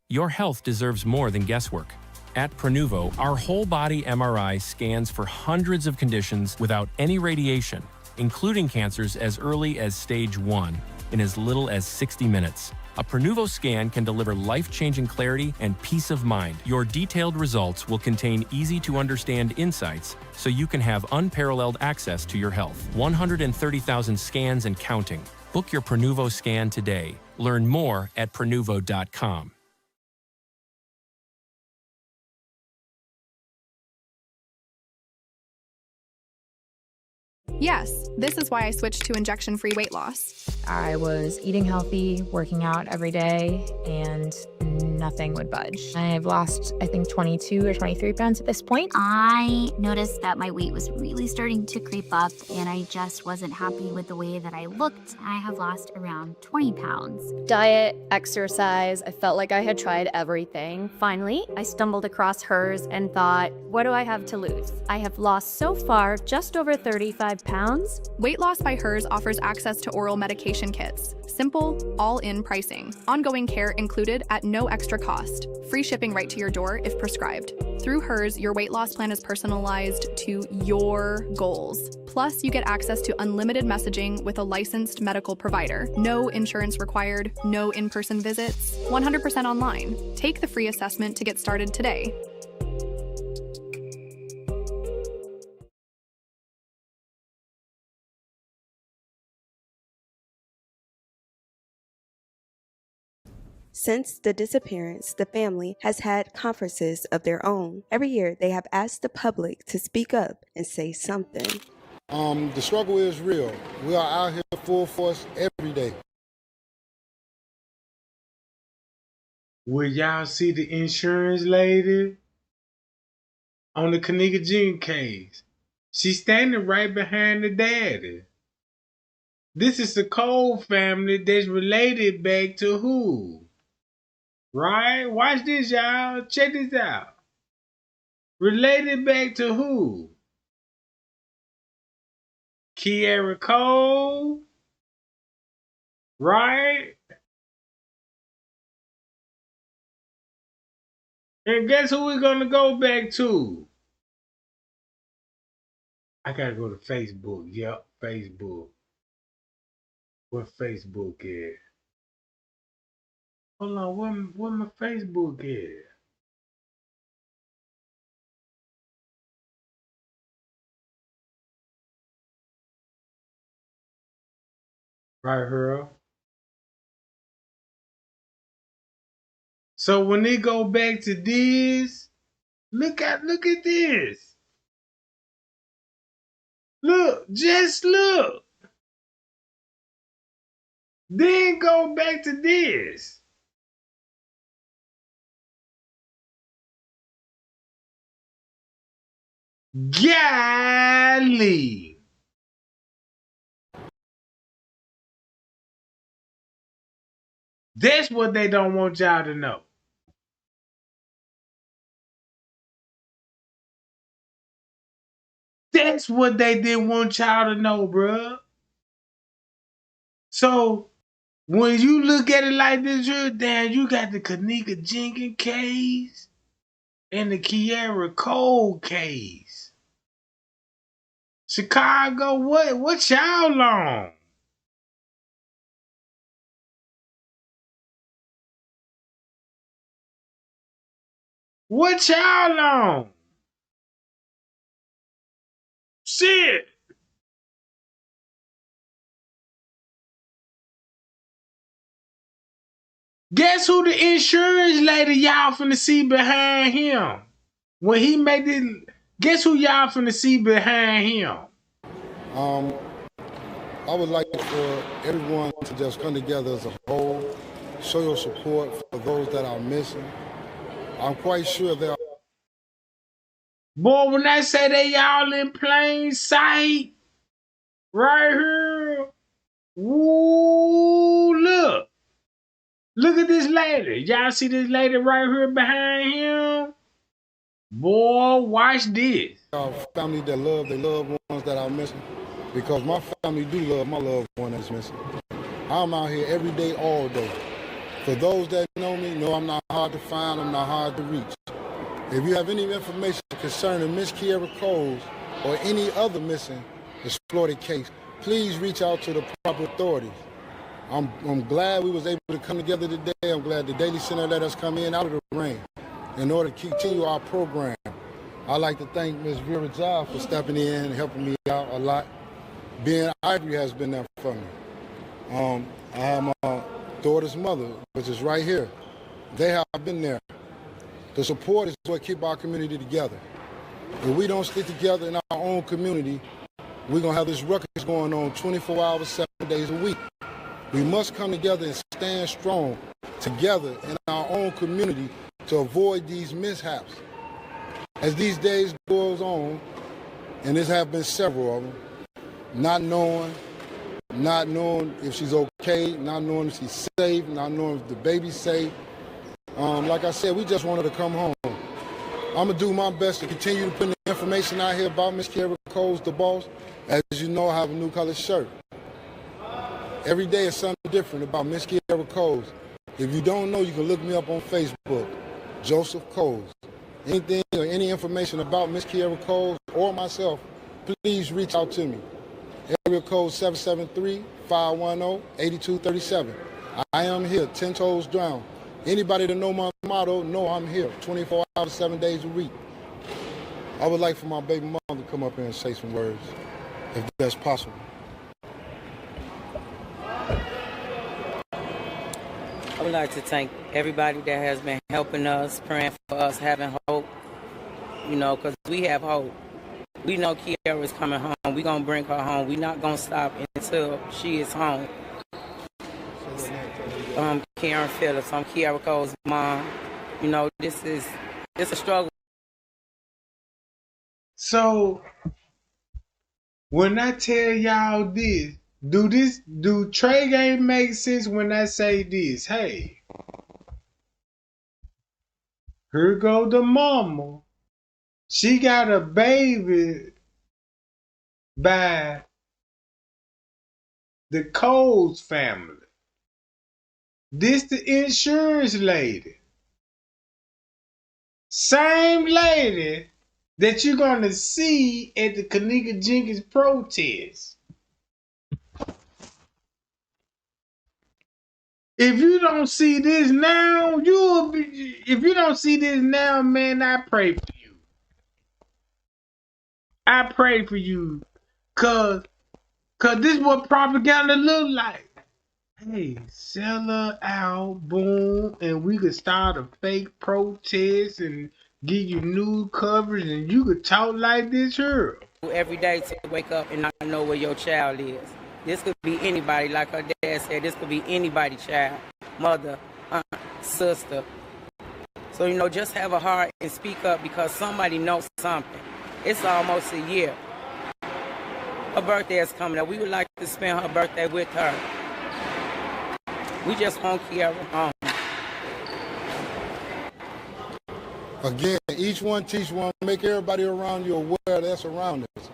Your health deserves more than guesswork. At Prenuvo, our whole-body MRI scans for hundreds of conditions without any radiation, including cancers as early as stage 1, in as little as 60 minutes. A Prenuvo scan can deliver life-changing clarity and peace of mind. Your detailed results will contain easy-to-understand insights so you can have unparalleled access to your health. 130,000 scans and counting. Book your Prenuvo scan today. Learn more at Prenuvo.com. Yes, this is why I switched to injection-free weight loss. I was eating healthy, working out every day, and nothing would budge. I've lost, I think, 22 or 23 pounds at this point. I noticed that my weight was really starting to creep up, and I just wasn't happy with the way that I looked. I have lost around 20 pounds. Diet, exercise, I felt like I had tried everything. Finally, I stumbled across hers and thought, what do I have to lose? I have lost so far just over 35 pounds. Weight Loss by Hers offers access to oral medication kits. Simple, all-in pricing. Ongoing care included at no extra cost. Free shipping right to your door if prescribed. Through Hers, your weight loss plan is personalized to your goals. Plus, you get access to unlimited messaging with a licensed medical provider. No insurance required, no in-person visits, 100% online. Take the free assessment to get started today. Since the disappearance, the family has had conferences of their own. Every year, they have asked the public to speak up and say something. The struggle is real. We are out here full force every day. Will y'all see the insurance lady on the Kenneka Jenkins case? She's standing right behind the daddy. This is the Cole family that's related back to who? Right? Watch this, y'all. Check this out. Related back to who? Kiera Cole. Right? And guess who we're going to go back to? I got to go to Facebook. Yep, Facebook. Where Facebook is? Hold on, where my Facebook is? Right here. So when they go back to this, look at this. Look, just look. Then go back to this. Golly. That's what they don't want y'all to know. That's what they didn't want y'all to know, bruh. So when you look at it like this, damn, you got the Kenneka Jenkins case and the Kiera Cole case. Chicago, what y'all on? What y'all on? Shit. Guess who the insurance lady y'all finna see behind him? When he made it, guess who y'all finna see behind him? I would like for everyone to just come together as a whole, show your support for those that are missing. I'm quite sure there Boy, when I say they all in plain sight, right here, woo, look. Look at this lady. Y'all see this lady right here behind him? Boy, watch this. Our family that love their loved ones that are missing, because my family do love my loved one that's missing. I'm out here every day, all day. For those that know me, know I'm not hard to find, I'm not hard to reach. If you have any information concerning Miss Kiera Coles or any other missing exploited case, please reach out to the proper authorities. I'm glad we was able to come together today. I'm glad the Daily Center let us come in out of the rain in order to continue our program. I'd like to thank Ms. Vera Jai for stepping in and helping me out a lot. Ben Ivory has been there for me. I have my daughter's mother, which is right here. They have been there. The support is what keeps our community together. If we don't stick together in our own community, we're going to have this ruckus going on 24 hours, 7 days a week. We must come together and stand strong together in our own community to avoid these mishaps. As these days goes on, and there have been several of them, not knowing if she's okay, not knowing if she's safe, not knowing if the baby's safe. Like I said, we just wanted to come home. I'm going to do my best to continue to put the information out here about Miss Kiera Coles, the boss. As you know, I have a new colored shirt. Every day is something different about Miss Kiera Coles. If you don't know, you can look me up on Facebook, Joseph Coles. Anything or any information about Miss Kiera Coles or myself, please reach out to me. Area code 773-510-8237. I am here, 10 toes down. Anybody that know my motto, know I'm here, 24 hours, 7 days a week. I would like for my baby mom to come up here and say some words, if that's possible. I would like to thank everybody that has been helping us, praying for us, having hope, because we have hope. We know Kiera is coming home. We're going to bring her home. We're not going to stop until she is home. Karen Phillips, I'm Kiera Cole's mom. This is a struggle. So, when I tell y'all this, do Trey game make sense when I say this? Hey, here go the mama. She got a baby by the Coles family. This the insurance lady. Same lady that you're going to see at the Kenneka Jenkins protest. If you don't see this now, if you don't see this now, man, I pray for you. I pray for you. Cause this is what propaganda look like. Hey, sell her out, boom, and we could start a fake protest and give you new coverage, and you could talk like this here. Every day to wake up and not know where your child is. This could be anybody, like her dad said, this could be anybody's child, mother, aunt, sister. So, just have a heart and speak up because somebody knows something. It's almost a year. Her birthday is coming up. We would like to spend her birthday with her. We just want Kiera home. Again, each one teach one, make everybody around you aware that's around us.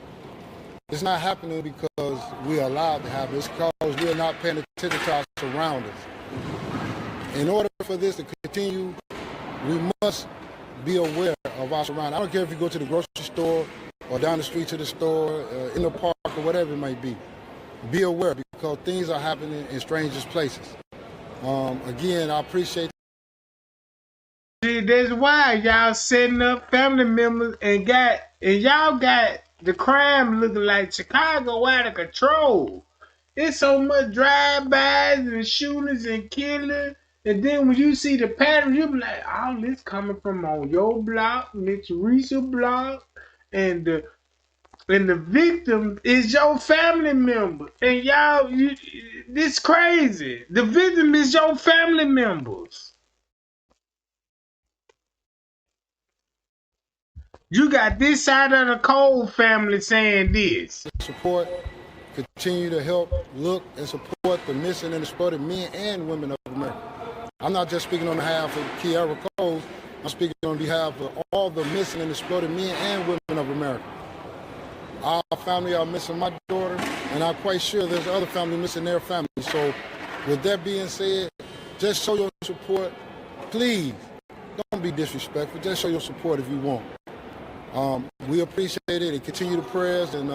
It's not happening because we're allowed to happen. It's because we're not paying attention to our surroundings. In order for this to continue, we must be aware of our surroundings. I don't care if you go to the grocery store or down the street to the store, in the park or whatever it might be. Be aware because things are happening in strangest places. Again, I appreciate. That's why y'all setting up family members and y'all got the crime looking like Chicago out of control. It's so much drive-bys and shootings and killing. And then when you see the pattern, you be like, oh, this coming from on your block, Miss Teresa block, and the victim is your family member. And y'all, this crazy. The victim is your family members. You got this side of the Cole family saying this. Support, continue to help, look, and support the missing and exploited men and women of America. I'm not just speaking on behalf of Kenneka Cole. I'm speaking on behalf of all the missing and exploited men and women of America. Our family are missing my daughter, and I'm quite sure there's other families missing their family. So with that being said, just show your support. Please, don't be disrespectful. Just show your support if you want. We appreciate it and continue the prayers, and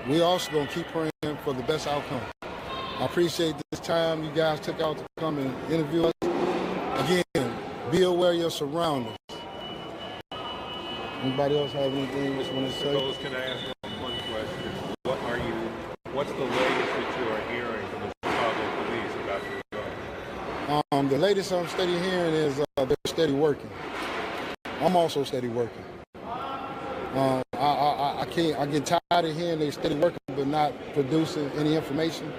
we also going to keep praying for the best outcome. I appreciate this time you guys took out to come and interview us. Again, be aware of your surroundings. Anybody else have anything they want to say? Suppose, can I ask one question? What's the latest that you are hearing from the Chicago police about your daughter? The latest I'm steady hearing is they're steady working. I'm also steady working. I get tired of hearing they steady working but not producing any information.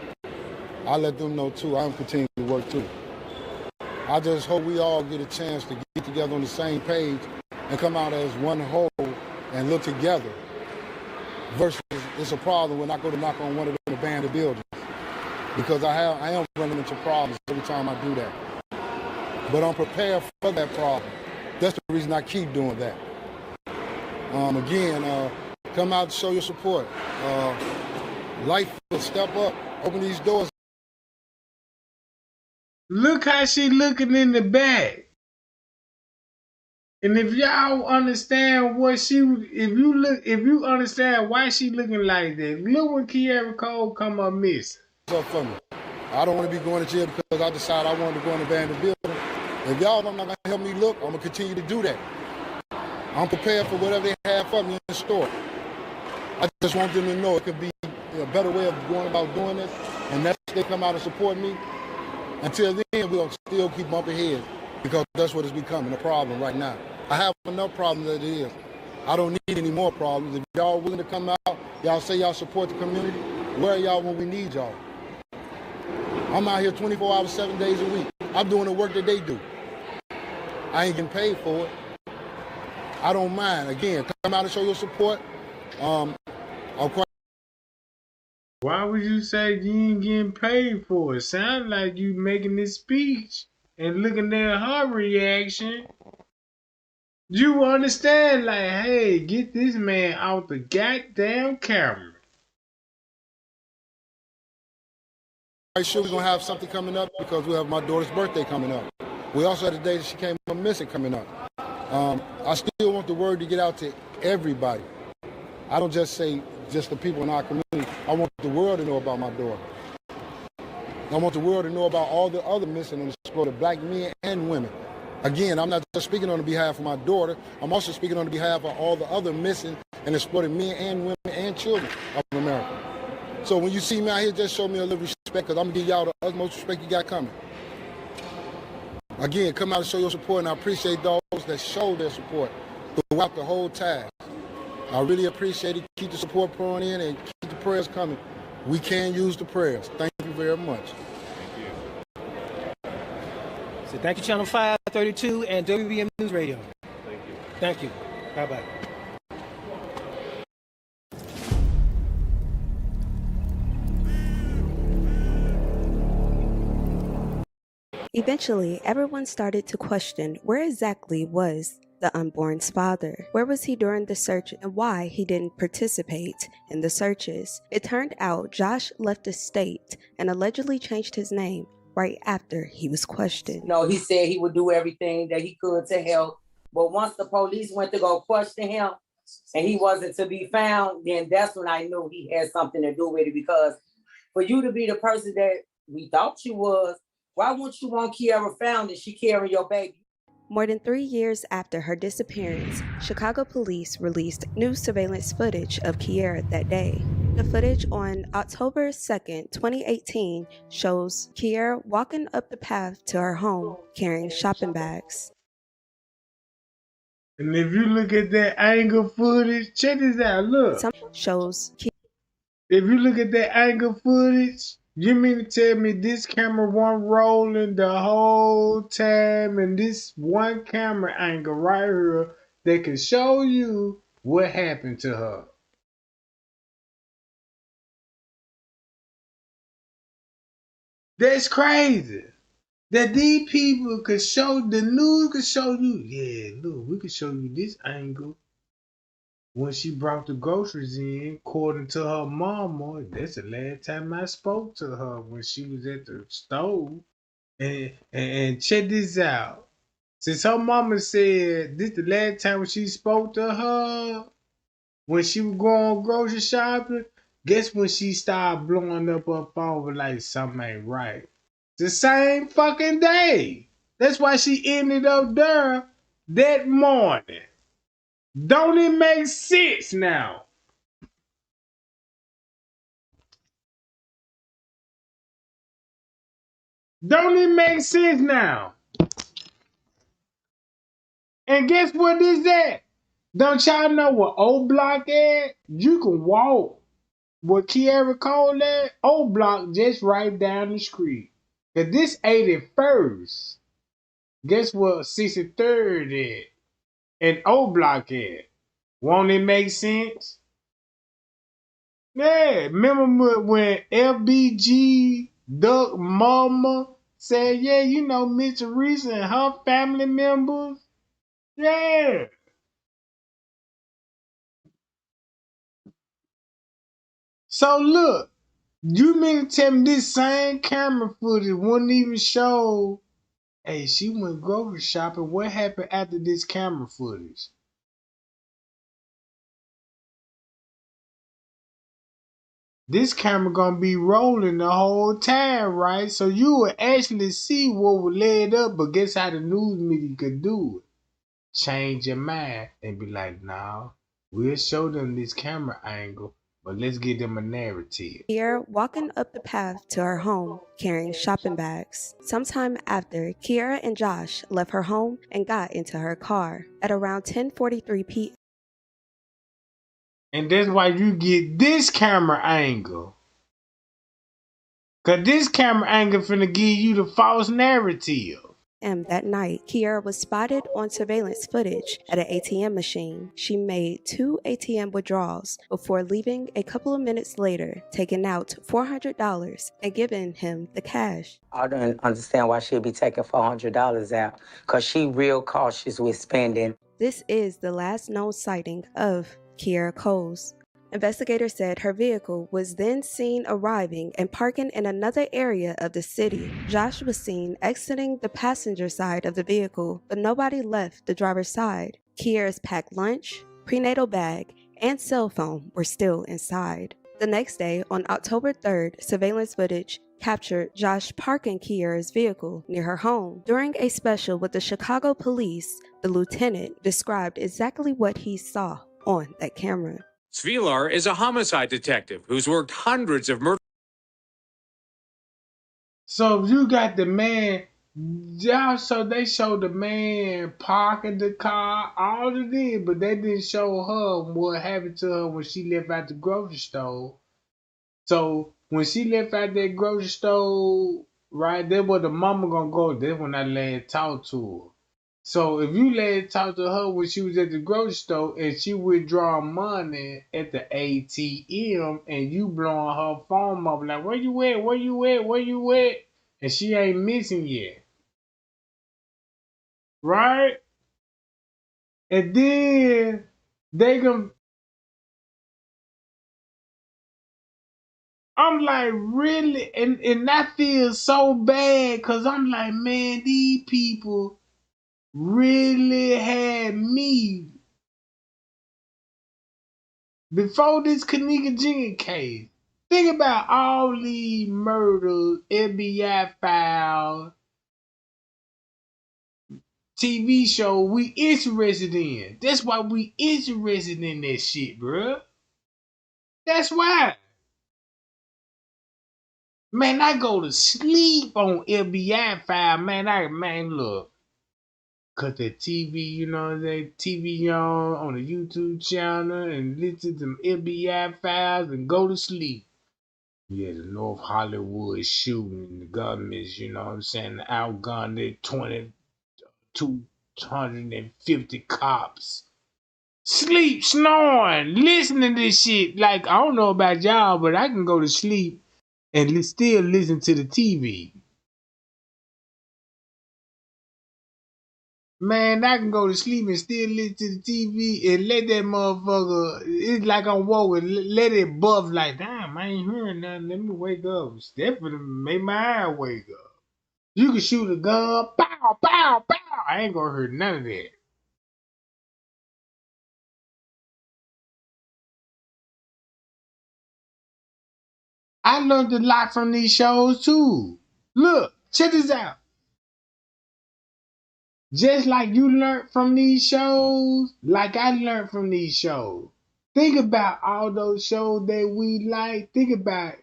I let them know too. I'm continuing to work too. I just hope we all get a chance to get together on the same page and come out as one whole and look together. Versus it's a problem when I go to knock on one of them abandoned buildings, because I am running into problems every time I do that. But I'm prepared for that problem. That's the reason I keep doing that. Again, come out and show your support. Life will step up, open these doors. Look how she looking in the back. And if y'all understand if you understand why she looking like that, look when Kenneka Cole come up missing. Up for me. I don't want to be going to jail because I decided I wanted to go in the abandoned building. If y'all don't know how to help me look, I'm gonna continue to do that. I'm prepared for whatever they have for me in the store. I just want them to know it could be a better way of going about doing this, and that's they come out and support me. Until then, we'll still keep bumping heads because that's what is becoming a problem right now. I have enough problems as it is. I don't need any more problems. If y'all willing to come out, y'all say y'all support the community, where are y'all when we need y'all? I'm out here 24 hours, 7 days a week. I'm doing the work that they do. I ain't getting paid for it. I don't mind. Again, come out and show your support. Why would you say you ain't getting paid for it? Sound like you making this speech and looking at her reaction. You understand, like, hey, get this man out the goddamn camera. I'm sure we're going to have something coming up because we have my daughter's birthday coming up. We also had the day that she came up missing coming up. I still want the word to get out to everybody. I don't just say just the people in our community. I want the world to know about my daughter. I want the world to know about all the other missing and exploited black men and women. Again, I'm not just speaking on behalf of my daughter. I'm also speaking on behalf of all the other missing and exploited men and women and children of America. So when you see me out here, just show me a little respect, because I'm going to give y'all the utmost respect you got coming. Again, come out and show your support, and I appreciate those that show their support throughout the whole task. I really appreciate it. Keep the support pouring in and keep the prayers coming. We can use the prayers. Thank you very much. So thank you, Channel 532 and WBM News Radio. Thank you. Thank you. Bye-bye. Eventually, everyone started to question where exactly was the unborn's father. Where was he during the search and why he didn't participate in the searches? It turned out Josh left the state and allegedly changed his name right after he was questioned. No, he said he would do everything that he could to help. But once the police went to go question him and he wasn't to be found, then that's when I knew he had something to do with it. Because for you to be the person that we thought you was, why wouldn't you want Kenneka found if she carrying your baby? More than 3 years after her disappearance, Chicago police released new surveillance footage of Kenneka that day. The footage on October 2nd, 2018 shows Kenneka walking up the path to her home carrying shopping bags. And if you look at that angle footage, check this out, look. Some shows if you look at that angle footage, you mean to tell me this camera wasn't rolling the whole time and this one camera angle right here that can show you what happened to her. That's crazy. That these people could show, the news could show you, yeah, look, we could show you this angle. When she brought the groceries in, according to her mama, that's the last time I spoke to her when she was at the stove. And check this out. Since her mama said this the last time when she spoke to her, when she was going grocery shopping, guess when she started blowing up her phone with like something ain't right. The same fucking day. That's why she ended up there that morning. Don't it make sense now? Don't it make sense now? And guess what is that? Don't y'all know what O Block at? You can walk. What Kiara called that? O Block just right down the street. Cause this 81st. Guess what 63rd at? And O Block at? Won't it make sense? Yeah, remember when FBG Duck Mama said, yeah, you know Miss Teresa and her family members? Yeah. So look, you mean to tell me this same camera footage wouldn't even show, hey, she went grocery shopping. What happened after this camera footage? This camera gonna be rolling the whole time, right? So you will actually see what was led up, but guess how the news media could do it? Change your mind and be like, nah, we'll show them this camera angle, but let's give them a narrative. Kiera walking up the path to her home carrying shopping bags. Sometime after, Kiera and Josh left her home and got into her car. At around 10:43 p.m. And that's why you get this camera angle. Cause this camera angle finna give you the false narrative. that night, Kiera was spotted on surveillance footage at an ATM machine. She made 2 ATM withdrawals before leaving a couple of minutes later, taking out $400 and giving him the cash. I don't understand why she'd be taking $400 out, because she real cautious with spending. This is the last known sighting of Kiera Coles. Investigators said her vehicle was then seen arriving and parking in another area of the city. Josh was seen exiting the passenger side of the vehicle, but nobody left the driver's side. Kiera's packed lunch, prenatal bag, and cell phone were still inside. The next day, on October 3rd, surveillance footage captured Josh parking Kiera's vehicle near her home. During a special with the Chicago police, the lieutenant described exactly what he saw on that camera. Svilar is a homicide detective who's worked hundreds of murders. So if you got the man, yeah, so they showed the man parking the car, all of it, but they didn't show her what happened to her when she left out the grocery store. So when she left out that grocery store, right, there where the mama gonna go, that's when I last talked to her. So if you last talked to her when she was at the grocery store and she withdrawing money at the ATM and you blowing her phone up like, where you at, where you at, where you at? And she ain't missing yet. Right? And then they gonna, I'm like, really? And I feel so bad because I'm like, man, these people really had me before this Kenneka Jenkins case. Think about all these murders, FBI files, TV show we interested in. That's why we interested in that shit, bruh. That's why. Man, I go to sleep on FBI file, man, look. Cut that TV, you know, that TV on the YouTube channel and listen to them FBI files and go to sleep. Yeah, the North Hollywood shooting, the government's, you know what I'm saying, outgunned 250 cops sleep, snoring, listening to this shit. Like, I don't know about y'all, but I can go to sleep and still listen to the TV. Man, I can go to sleep and still listen to the TV and let that motherfucker, it's like I'm woke and let it buff like, damn, I ain't hearing nothing. Let me wake up. Definitely make my eye wake up. You can shoot a gun, pow, pow, pow. I ain't gonna hear none of that. I learned a lot from these shows too. Look, check this out. Just like you learned from these shows, like I learned from these shows. Think about all those shows that we like. Think about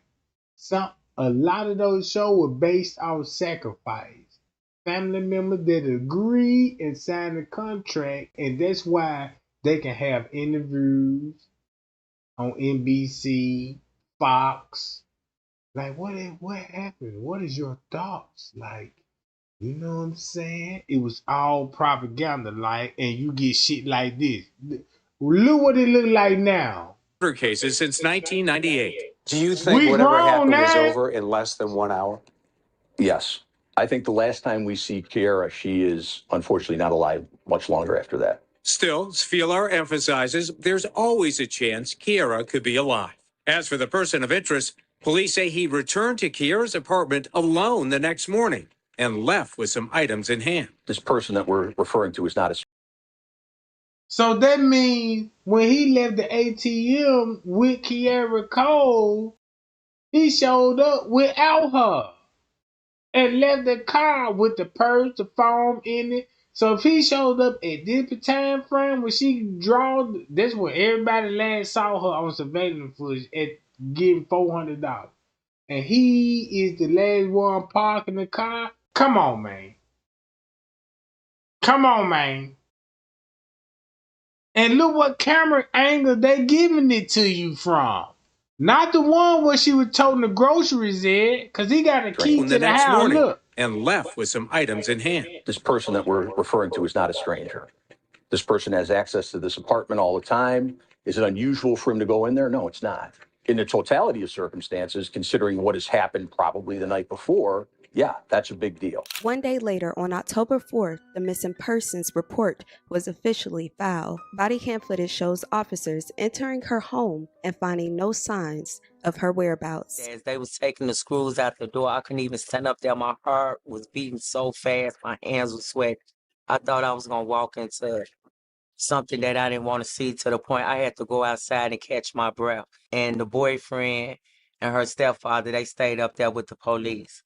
a lot of those shows were based on sacrifice. Family members that agree and sign a contract, and that's why they can have interviews on NBC, Fox. Like, what happened? What is your thoughts? Like, you know what I'm saying? It was all propaganda, like, and you get shit like this. Look what it look like now. Cases since 1998. Do you think We whatever grown happened was now. over in less than 1 hour? Yes. I think the last time we see Kiara, she is unfortunately not alive much longer after that. Still, Sphelar emphasizes there's always a chance Kiara could be alive. As for the person of interest, police say he returned to Kiara's apartment alone the next morning and left with some items in hand. This person that we're referring to is not a... So that means when he left the ATM with Kiara Cole, he showed up without her and left the car with the purse, the phone in it. So if he showed up at this time frame when she draw, that's when everybody last saw her on surveillance footage at getting $400. And he is the last one parking the car. Come on, man. Come on, man. And look what camera angle they giving it to you from. Not the one where she was toting the groceries in, because he got a key to the next house. morning Look. and left with some items in hand. This person that we're referring to is not a stranger. This person has access to this apartment all the time. Is it unusual for him to go in there? No, it's not. In the totality of circumstances, considering what has happened probably the night before, yeah, that's a big deal. One day later, on October 4th, the missing persons report was officially filed. Body cam footage shows officers entering her home and finding no signs of her whereabouts. As they was taking the screws out the door, I couldn't even stand up there. My heart was beating so fast, my hands were sweating. I thought I was gonna walk into something that I didn't want to see, to the point I had to go outside and catch my breath. And the boyfriend and her stepfather, they stayed up there with the police.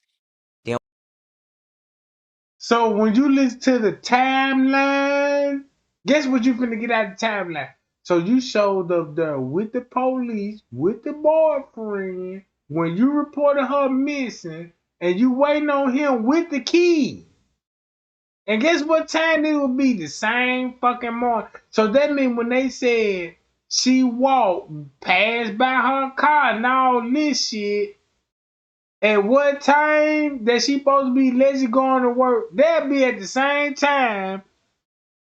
So when you listen to the timeline, guess what you finna get out of the timeline? So you showed up there with the police, with the boyfriend, when you reported her missing, and you waiting on him with the key. And guess what time it will be? The same fucking morning. So that means when they said she walked, passed by her car and all this shit, at what time that she supposed to be lazy going to work, they'll be at the same time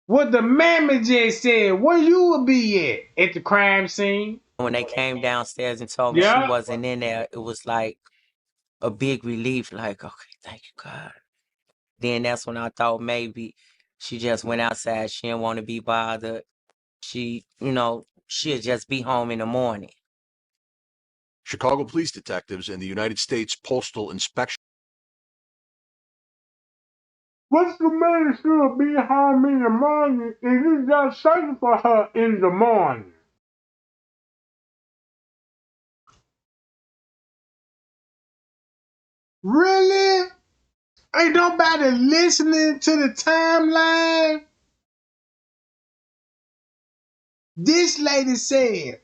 what the mammy just said. Where you would be at the crime scene. When they came downstairs and told me she wasn't in there, it was like a big relief, like, okay, thank you, God. Then that's when I thought maybe she just went outside. She didn't want to be bothered. She, she'll just be home in the morning. Chicago police detectives and the United States Postal Inspection. What's the man should be home in the morning and you just searching for her in the morning? Really? Ain't nobody listening to the timeline? This lady said,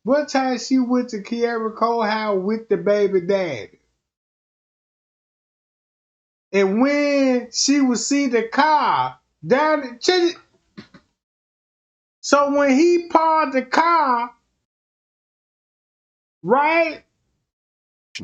what time she went to Kiara Cole house with the baby daddy? And when she would see the car down the... So when he parked the car, right?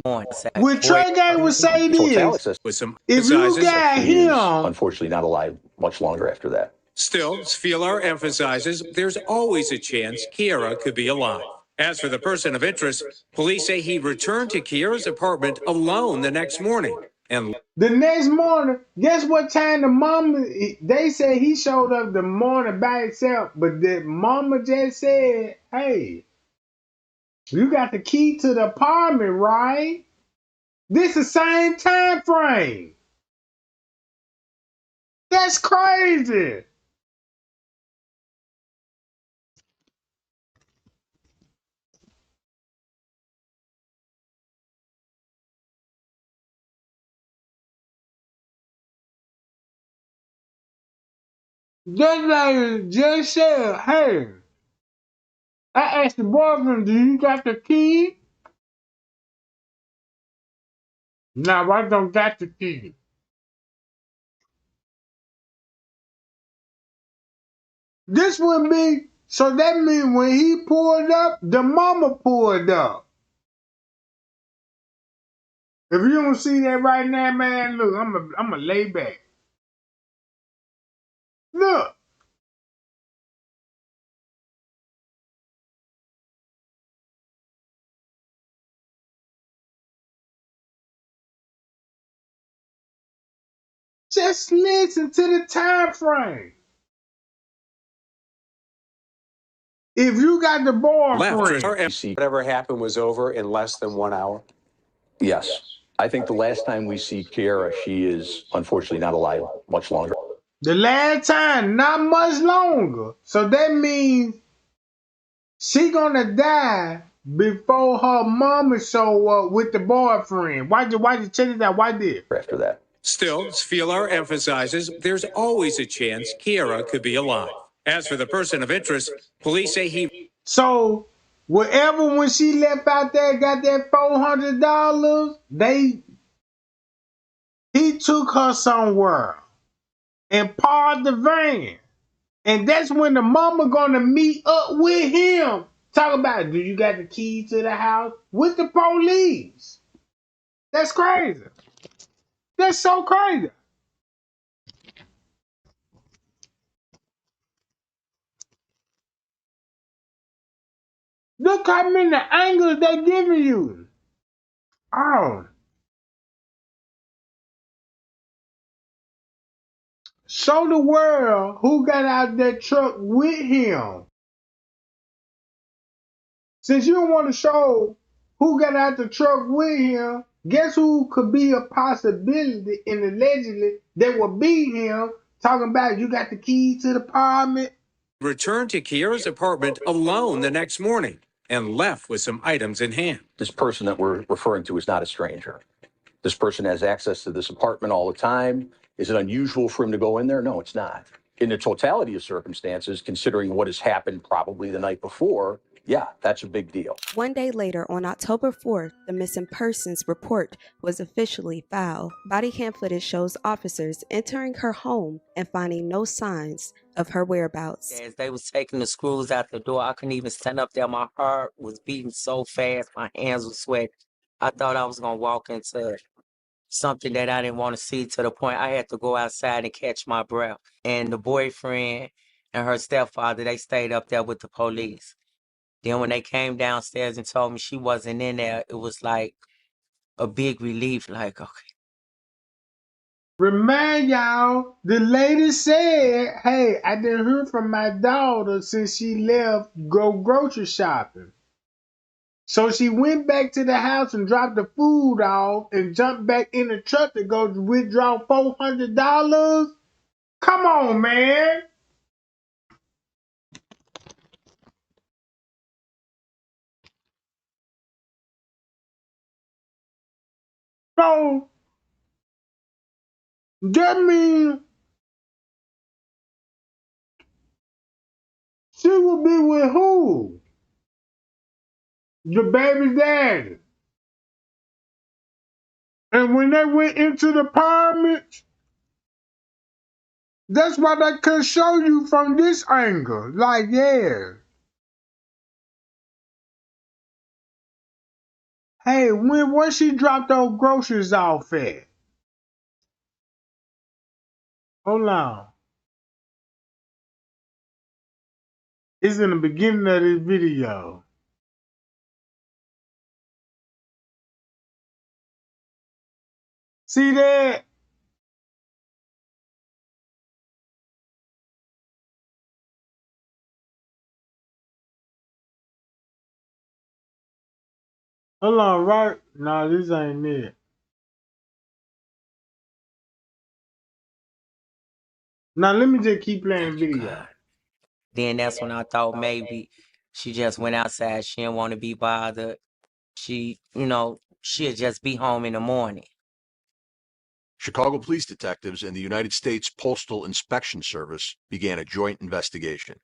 What Trey Gang would say this, with some if you emphasizes got She is him, unfortunately not alive much longer after that. Still, Sphelar emphasizes there's always a chance Kiera could be alive. As for the person of interest, police say he returned to Kiera's apartment alone the next morning. And the next morning, guess what time the mama, they said he showed up the morning by himself, but the mama just said, hey, you got the key to the apartment, right? This the same time frame. That's crazy. That lady just said, hey, I asked the boyfriend, do you got the key? No, I don't got the key. This would be, so that means when he pulled up, the mama pulled up. If you don't see that right now, man, look, I'm a lay back. Look. Just listen to the time frame. If you got the boyfriend. Whatever happened was over in less than 1 hour? Yes. I think the last time we see Kiera, she is unfortunately not alive much longer. The last time, not much longer. So that means she gonna die before her mama show up with the boyfriend. Why you check it out? Why did? After that. still, Sphelar emphasizes there's always a chance Kiera could be alive. As for the person of interest, police say he. So whatever when she left out there got that $400, he took her somewhere and parked the van. And that's when the mama gonna meet up with him. Talk about, do you got the key to the house? With the police. That's crazy. That's so crazy. Look how many angles they giving you. Oh. Show the world who got out that truck with him. Since you don't want to show who got out the truck with him, guess who could be a possibility and allegedly that would be him talking about you got the key to the apartment. Returned to Kiera's apartment alone the next morning and left with some items in hand. This person that we're referring to is not a stranger. This person has access to this apartment all the time. Is it unusual for him to go in there? No, it's not. In the totality of circumstances, considering what has happened probably the night before, yeah, that's a big deal. One day later, on October 4th, the missing persons report was officially filed. Body cam footage shows officers entering her home and finding no signs of her whereabouts. As they was taking the screws out the door, I couldn't even stand up there. My heart was beating so fast, my hands were sweating. I thought I was gonna walk into something that I didn't want to see, to the point I had to go outside and catch my breath. And the boyfriend and her stepfather, they stayed up there with the police. Then when they came downstairs and told me she wasn't in there, it was like a big relief, like, okay. Remind y'all, the lady said, hey, I didn't hear from my daughter since she left go grocery shopping. So she went back to the house and dropped the food off and jumped back in the truck to go withdraw $400. Come on, man. So that means she will be with who? The baby daddy. And when they went into the apartment, that's why they could show you from this angle. Like, yeah. Hey, where she dropped those groceries off at? Hold on. It's in the beginning of this video. See that? Hold on, right? No, this ain't it. Now let me just keep playing the video. Then that's when I thought maybe she just went outside. She didn't want to be bothered. She, she'll just be home in the morning. Chicago police detectives and the United States Postal Inspection Service began a joint investigation.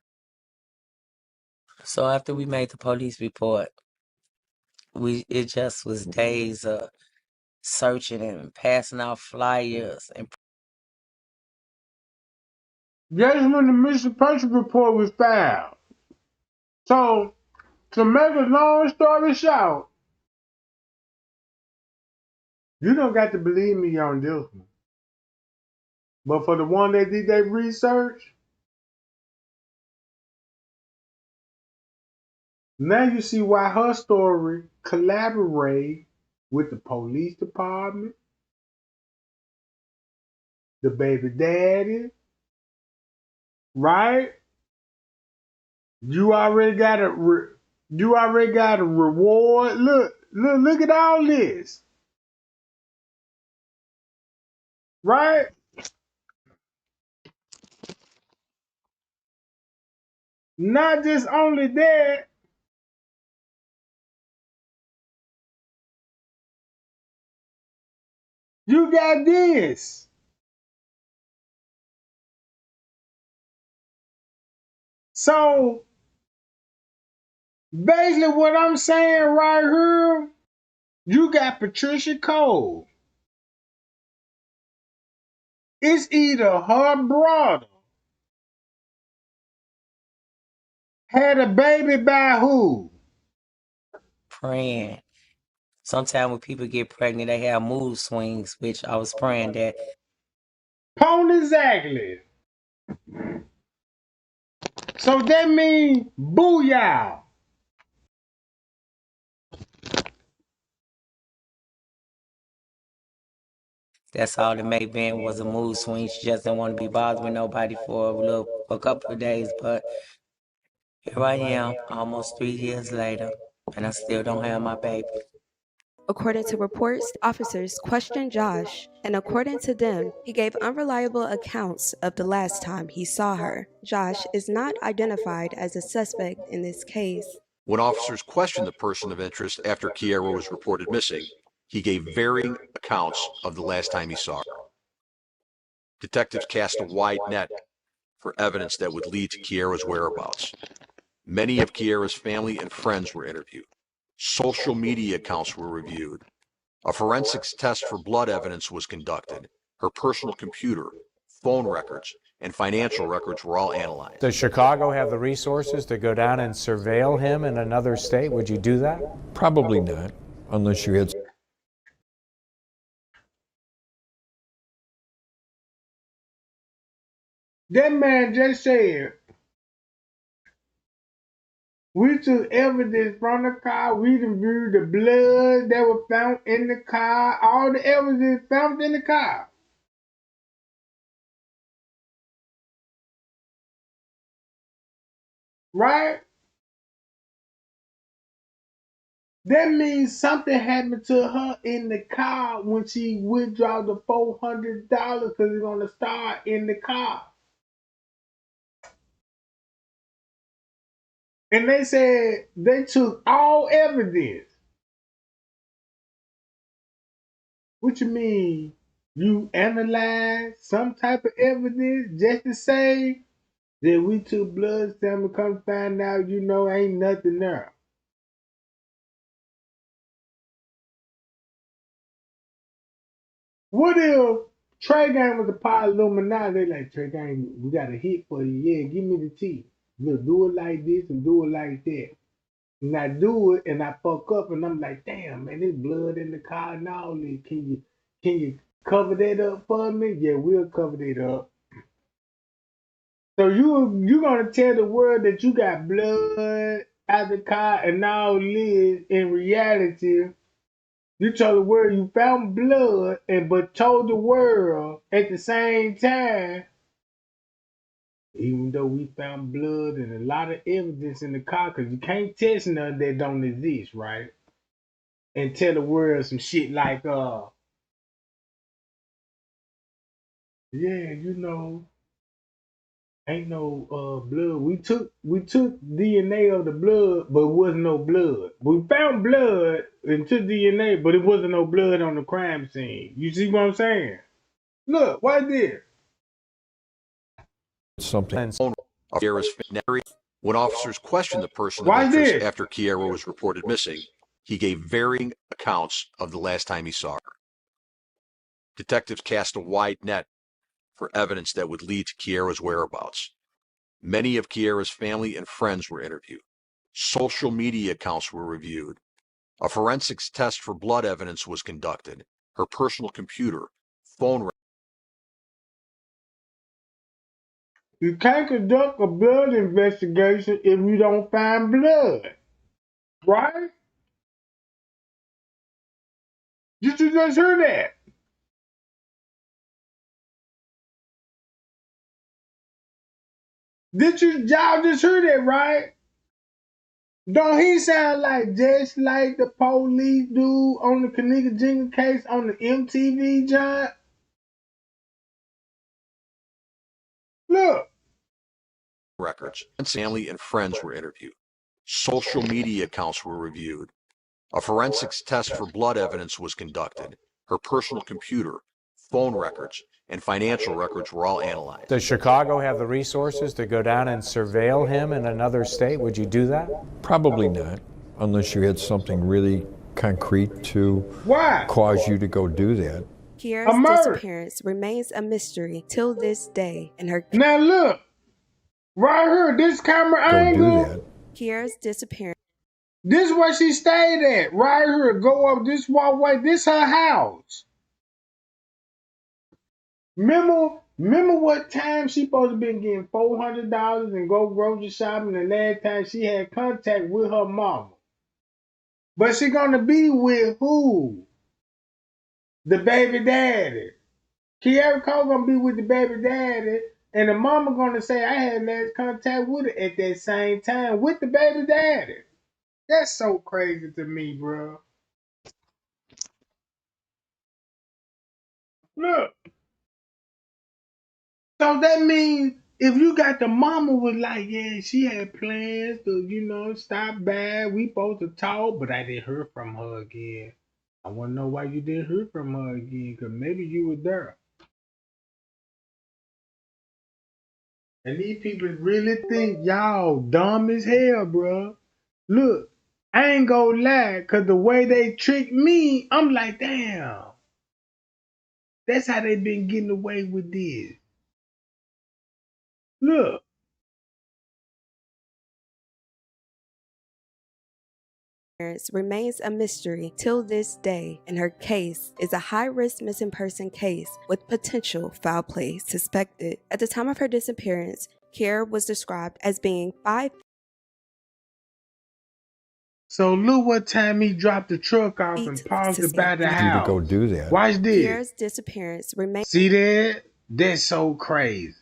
So after we made the police report, it just was days of searching and passing out flyers and That's when the missing person report was filed. So, to make a long story short, you don't got to believe me on this one. But for the one that did their research, now you see why her story collaborate with the police department, the baby daddy, right? You already got a reward. Look at all this, right? Not just only that, you got this. So basically what I'm saying right here, you got Patricia Cole. It's either her brother had a baby by who? praying. Sometimes when people get pregnant, they have mood swings, which I was praying that. Exactly. So that means booyah. That's all it may have been was a mood swing. She just didn't want to be bothered with nobody for a couple of days. But here I am, almost 3 years later, and I still don't have my baby. According to reports, officers questioned Josh, and according to them, he gave unreliable accounts of the last time he saw her. Josh is not identified as a suspect in this case. When officers questioned the person of interest after Kiera was reported missing, he gave varying accounts of the last time he saw her. Detectives cast a wide net for evidence that would lead to Kiera's whereabouts. Many of Kiera's family and friends were interviewed. Social media accounts were reviewed. A forensics test for blood evidence was conducted. Her personal computer, phone records, and financial records were all analyzed. Does Chicago have the resources to go down and surveil him in another state? Would you do that? Probably not, unless you had. That man just said, we took evidence from the car, we reviewed the blood that was found in the car, all the evidence found in the car. Right? That means something happened to her in the car when she withdrew the $400 because it's going to start in the car. And they said they took all evidence. What you mean? You analyze some type of evidence just to say that we took blood sample, come find out, ain't nothing there. What if Trey Gang was a part of Illuminati? They like, Trey Gang, we got a hit for you. Yeah, give me the tea. We'll do it like this and do it like that. And I do it and I fuck up and I'm like, damn, man, there's blood in the car and all this. Can you cover that up for me? Yeah, we'll cover that up. So you gonna tell the world that you got blood out the car and all this in reality, you told the world you found blood and but told the world at the same time, even though we found blood and a lot of evidence in the car, because you can't test none that don't exist, right? And tell the world some shit like, yeah, ain't no blood. We took DNA of the blood, but it wasn't no blood. We found blood and took DNA, but it wasn't no blood on the crime scene. You see what I'm saying? Look, what this? Something. Of Kiara's family. When officers questioned the person of Watch interest this. after Kiara was reported missing, he gave varying accounts of the last time he saw her. Detectives cast a wide net for evidence that would lead to Kiara's whereabouts. Many of Kiara's family and friends were interviewed. Social media accounts were reviewed. A forensics test for blood evidence was conducted. Her personal computer, phone. You can't conduct a blood investigation if you don't find blood, right? Did you just hear that? Y'all just hear that, right? Don't he sound like just like the police dude on the Kenneka Jenkins case on the MTV, John? Look. Records. Family and friends were interviewed. Social media accounts were reviewed. A forensics test for blood evidence was conducted. Her personal computer, phone records, and financial records were all analyzed. Does Chicago have the resources to go down and surveil him in another state? Would you do that? Probably not, unless you had something really concrete to cause you to go do that. Kiara's disappearance remains a mystery till this day, and her Now look, right here, this camera angle. Kiara's disappearance. This is where she stayed at, right here. Go up this walkway. This her house. Remember what time she supposed to been getting $400 and go grocery shopping, and last time she had contact with her mama. But she gonna be with who? The baby daddy. Kiara Cole gonna be with the baby daddy, and the mama gonna say I had last contact with her at that same time with the baby daddy. That's so crazy to me, bro. Look. So that means if you got the mama was like, yeah, she had plans to, stop by. We supposed to talk, but I didn't hear from her again. I want to know why you didn't hear from her again, because maybe you were there. And these people really think y'all dumb as hell, bro. Look, I ain't gonna lie, because the way they trick me, I'm like, damn. That's how they been getting away with this. Look. Remains a mystery till this day, and her case is a high-risk missing person case with potential foul play suspected. At the time of her disappearance, Kiara was described as being 5. So look what time he dropped the truck off and paused it by the house. You to go do that. Watch this. Kiara's disappearance remains. See that? That's so crazy.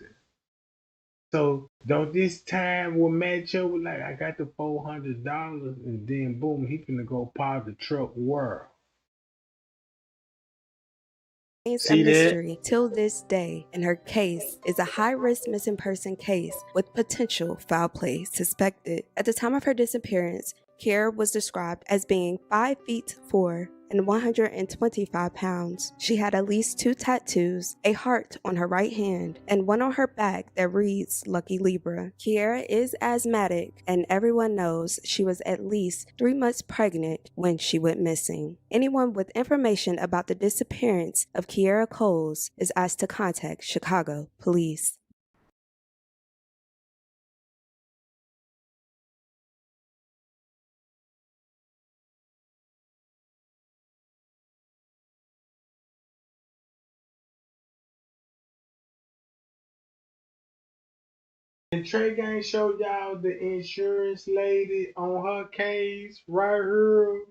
So don't this time will match up with like I got the $400 and then boom, he finna go pause the truck where? A mystery till this day, and her case is a high-risk missing person case with potential foul play suspected. At the time of her disappearance, Kiara was described as being 5'4" and 125 pounds. She had at least 2 tattoos, a heart on her right hand, and one on her back that reads Lucky Libra. Kiara is asthmatic, and everyone knows she was at least 3 months pregnant when she went missing. Anyone with information about the disappearance of Kiara Coles is asked to contact Chicago Police. And Trey Gang showed y'all the insurance lady on her case right here.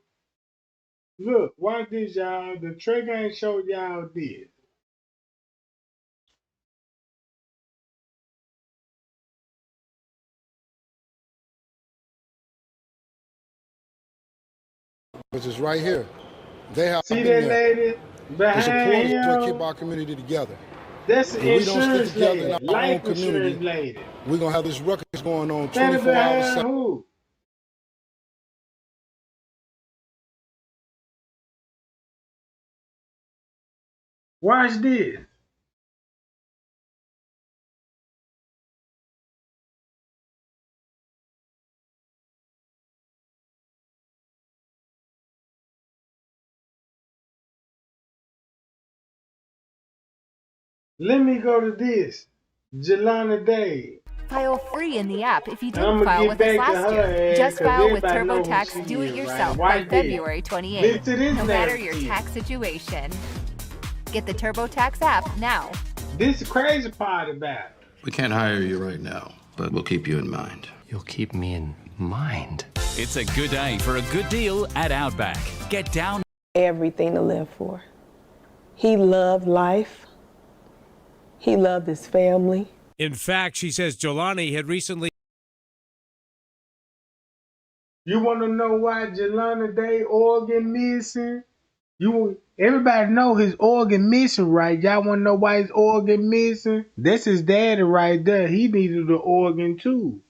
Look, watch this, y'all. The Trey Gang showed y'all this. Which is right here. They have See been that there. lady It's behind important to keep him? our community together. That's the If we don't stick insurance together lady, in our own life community, insurance lady. we're going to have this ruckus going on Standing 24 hours a behind second. who? Watch this. Let me go to this. Jelana Day. File free in the app if you I'm didn't gonna file get with us back to last her year. ass Just because file with everybody know who TurboTax she Do It is, Yourself right? by Watch this. February Listen 28th. to this No matter your narrative. tax situation. Get the TurboTax app now. This is the crazy part about it. We can't hire you right now, but we'll keep you in mind. You'll keep me in mind. It's a good day for a good deal at Outback. Get down. Everything to live for. He loved life. He loved his family. In fact, she says Jelani had recently. You want to know why Jelana Day organ missing? Everybody know his organ missing, right? Y'all want to know why his organ missing? That's his daddy right there. He needed the organ too.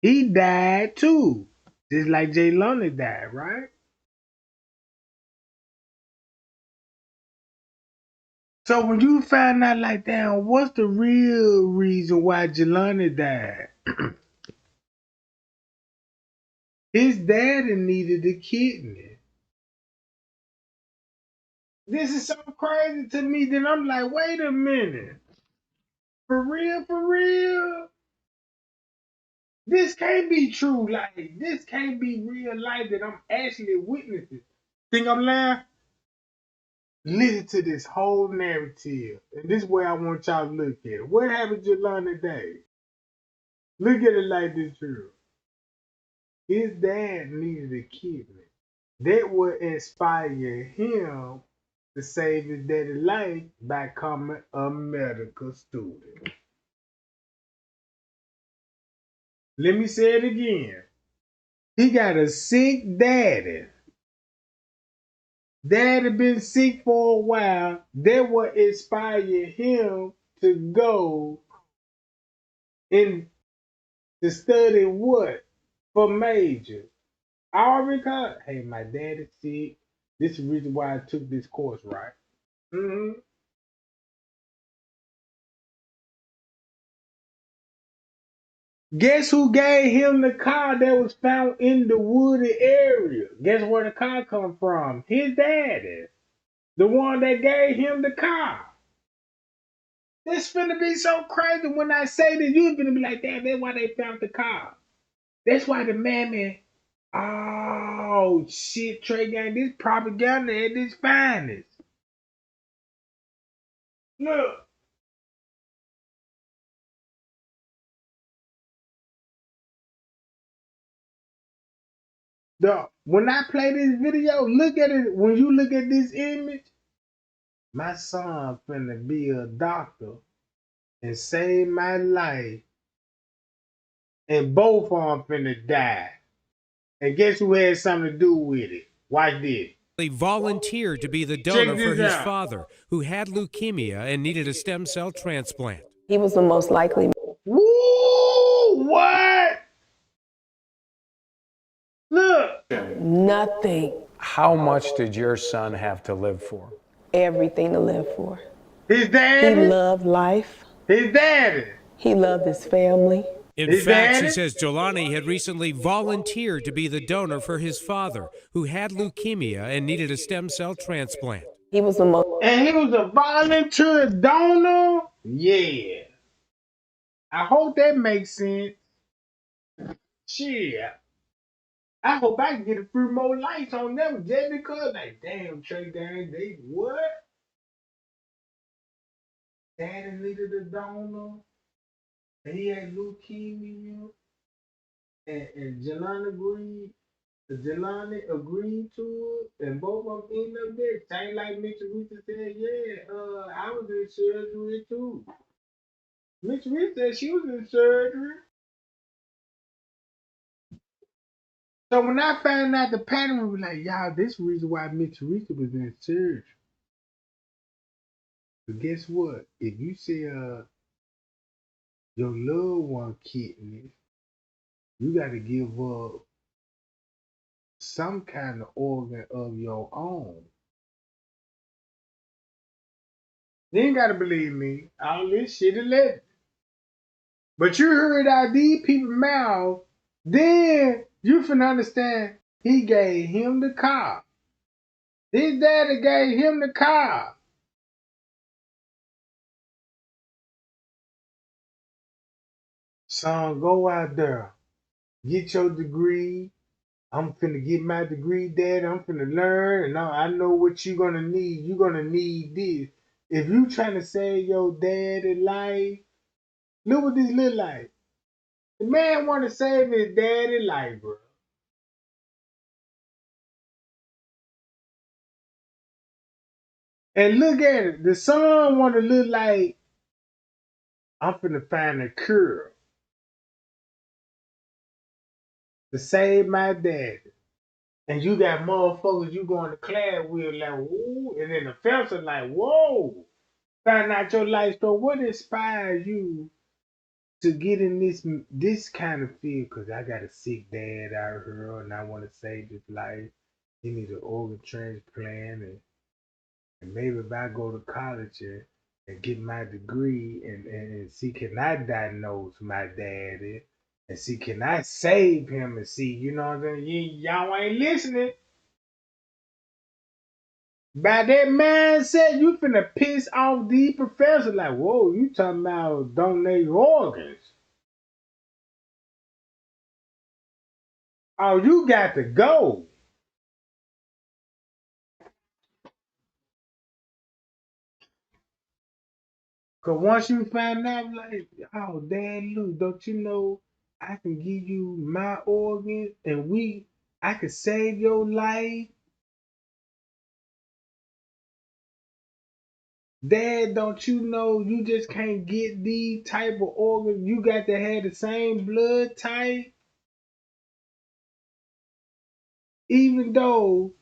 He died too, just like Jelana died, right? So when you find out like, damn, what's the real reason why Jelani died? His daddy needed a kidney. This is so crazy to me that I'm like, wait a minute. For real, for real? This can't be true. Like, this can't be real life that I'm actually witnessing. Think I'm lying? Listen to this whole narrative. And this is where I want y'all to look at it. What happened to Jelani Day? Look at it like this here. His dad needed a kidney. That would inspire him to save his daddy's life by becoming a medical student. Let me say it again. He got a sick daddy. Daddy been sick for a while. That will inspire him to go and to study what? For major. I already got, hey, my daddy's sick. This is the reason why I took this course, right? Mm-hmm. Guess who gave him the car that was found in the wooded area? Guess where the car come from? His daddy. The one that gave him the car. This finna be so crazy when I say this. You finna be like, damn, that's why they found the car. That's why the man, oh, shit, Trey Gang, this propaganda at its finest. Look. When I play this video, look at it. When you look at this image, my son finna be a doctor and save my life, and both of them finna die. And guess who had something to do with it? Watch this. He volunteered to be the donor for his father, who had leukemia and needed a stem cell transplant. He was the most likely. Woo! What? Look. Nothing. How much did your son have to live for? Everything to live for. His daddy? He loved life. His daddy? He loved his family. In fact, she says Jelani had recently volunteered to be the donor for his father, who had leukemia and needed a stem cell transplant. He was the most. And he was a volunteer donor? Yeah. I hope that makes sense. Shit. I hope I can get a few more lights on them just because, like, damn, Trey Gang, they what? Daddy needed a donor? and he had leukemia, and Jelani agreed to it, and both of them ended up dead. Same like Mitch Reese said, yeah, I was in surgery too. Mitch Reese said she was in surgery. So when I found out the pattern, we were like, y'all, this is the reason why Mitch Reese was in surgery. But guess what? If you see your loved one kidney, you got to give up some kind of organ of your own. You ain't got to believe me. All this shit is legend. But you heard out these people's mouth, then you finna understand he gave him the car. His daddy gave him the car. Son, go out there. Get your degree. I'm finna get my degree, Dad. I'm finna learn, and I know what you're gonna need. You're gonna need this. If you trying to save your daddy life, look what this look like. The man want to save his daddy life, bro. And look at it. The son want to look like, I'm finna find a cure to save my daddy. And you got motherfuckers you going to class with like, woo, and then the fella like, whoa. Find out your life story. What inspires you to get in this kind of field? Because I got a sick dad out here and I want to save his life. He needs an organ transplant, and maybe if I go to college and get my degree and see, can I diagnose my daddy and see, can I save him and see, you know what I'm saying? Y'all ain't listening. By that mindset, you finna piss off the professor. Like, whoa, you talking about donate organs. Oh, you got to go. Cause once you find out, like, oh, Dad, look, don't you know I can give you my organs and I can save your life. Dad, don't you know you just can't get these type of organs? You got to have the same blood type. Even though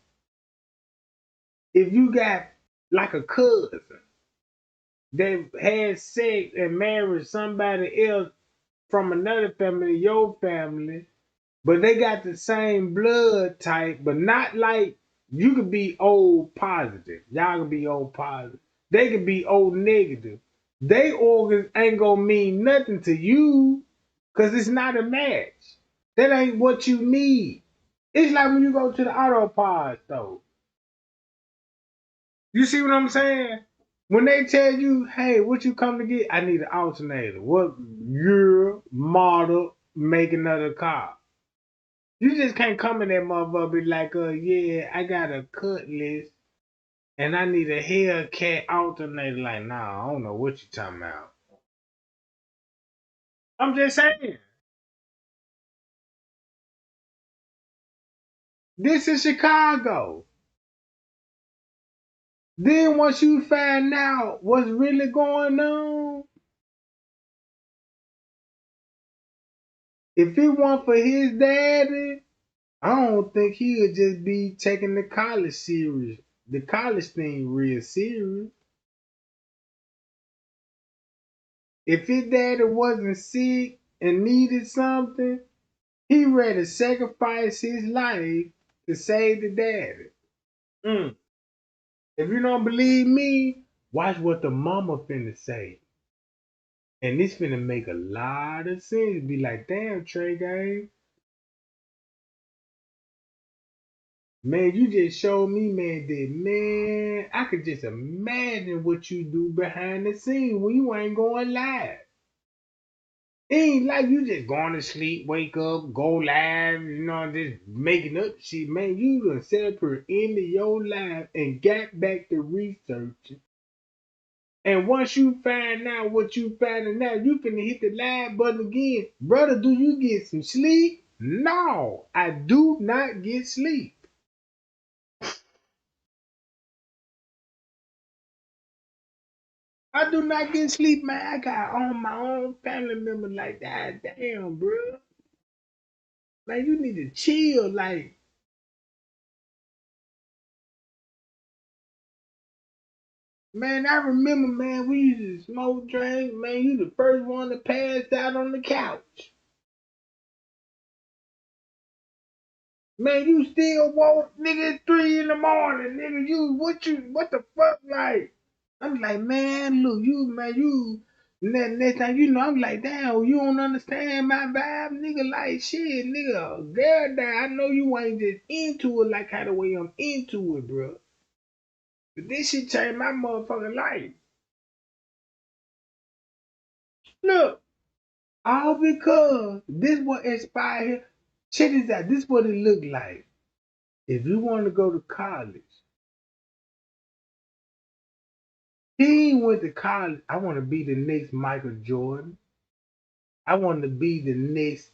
if you got like a cousin that had sex and married somebody else from another family, your family, but they got the same blood type, but not like you could be O positive. Y'all could be O positive. They could be O negative. They organs ain't gonna mean nothing to you because it's not a match. That ain't what you need. It's like when you go to the auto parts though. You see what I'm saying? When they tell you, hey, what you come to get? I need an alternator. What year, model, make another car? You just can't come in that motherfucker be like, yeah, I got a cutlass and I need a Hellcat alternator. Like, nah, I don't know what you talking about. I'm just saying. This is Chicago. Then once you find out what's really going on, if it weren't for his daddy, I don't think he would just be taking the college thing real serious. If his daddy wasn't sick and needed something, he ready to sacrifice his life to save the daddy. If you don't believe me, watch what the mama finna say. And this finna make a lot of sense. Be like, damn, Trey Gang. Man, you just showed me, man, that, man, I could just imagine what you do behind the scenes when you ain't going live. It ain't like you just going to sleep, wake up, go live, you know, just making up shit. Man, you done set up her into your life and got back to researching And once you find out what you finding out, you finna hit the live button again. Brother, do you get some sleep? No, I do not get sleep. I do not get sleep, man. I got all my own family members like that. Damn, bro. Man, you need to chill. Like, man, I remember, man, we used to smoke, drink. Man, you the first one to pass out on the couch. Man, you still woke, nigga, at 3 in the morning, nigga. What the fuck, like? I'm like, man, look, next time you know, I'm like, damn, you don't understand my vibe, nigga. Like, shit, nigga, girl, I know you ain't just into it like how the way I'm into it, bro. But this shit changed my motherfucking life. Look, all because this what inspired him. Check this out. This what it looked like. If you want to go to college, he went to college. I want to be the next Michael Jordan. I want to be the next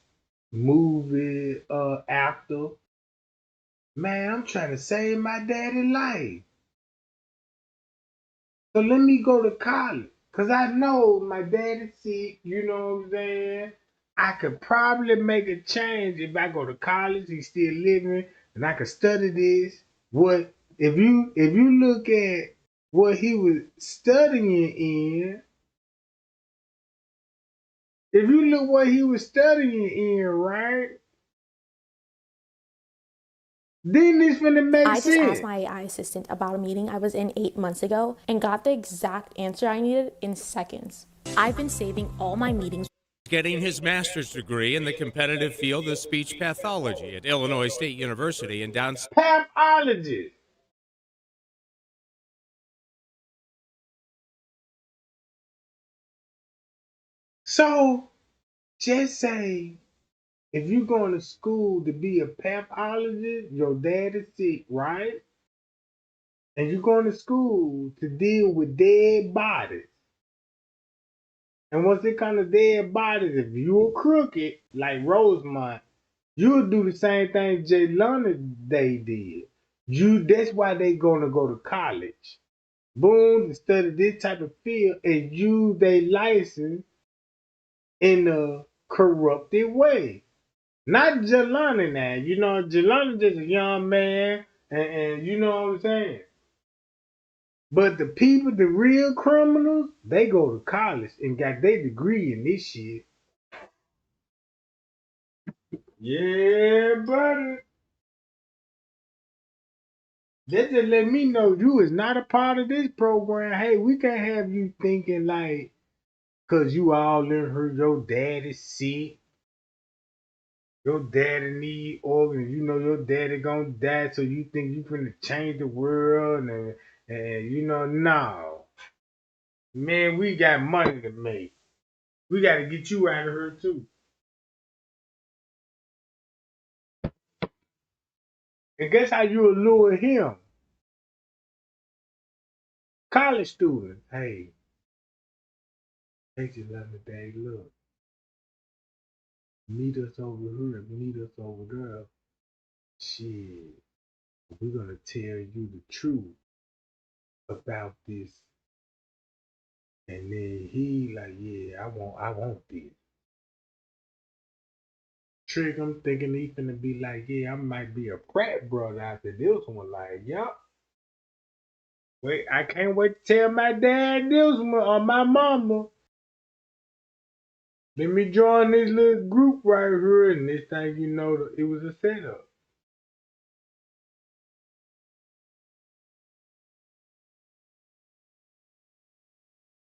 movie actor. Man, I'm trying to save my daddy's life. So let me go to college. Because I know my daddy's sick, you know what I'm saying? I could probably make a change if I go to college, he's still living, and I could study this. What if you look at what he was studying in, if you look what he was studying in, right? Then this finna make sense. I just asked my AI assistant about a meeting I was in 8 months ago and got the exact answer I needed in seconds. I've been saving all my meetings. Getting his master's degree in the competitive field of speech pathology at Illinois State University in downstate. Pathology. So, just say, if you're going to school to be a pathologist, your dad is sick, right? And you're going to school to deal with dead bodies. And once it comes to dead bodies, if you're crooked, like Rosemont, you'll do the same thing Jelani they did. That's why they gonna go to college. Boom, to study this type of field and use their license in a corrupted way. Not Jelani now. You know, Jelani just a young man, and you know what I'm saying? But the people, the real criminals, they go to college and got their degree in this shit. Yeah, buddy. That just let me know you is not a part of this program. Hey, we can't have you thinking like, cause you all in her, your daddy sick. Your daddy need organs. You know your daddy gonna die, so you think you finna change the world and you know, no. Man, we got money to make. We gotta get you out of her too. And guess how you allure him? College students. Hey, just let me day look. Meet us over here, meet us over there. Shit. We're gonna tell you the truth about this. And then he like, yeah, I want this. Trick him thinking he finna be like, yeah, I might be a frat brother after this one. Like, yup. Wait, I can't wait to tell my dad this one or my mama. Let me join this little group right here, and this thing you know, it was a setup.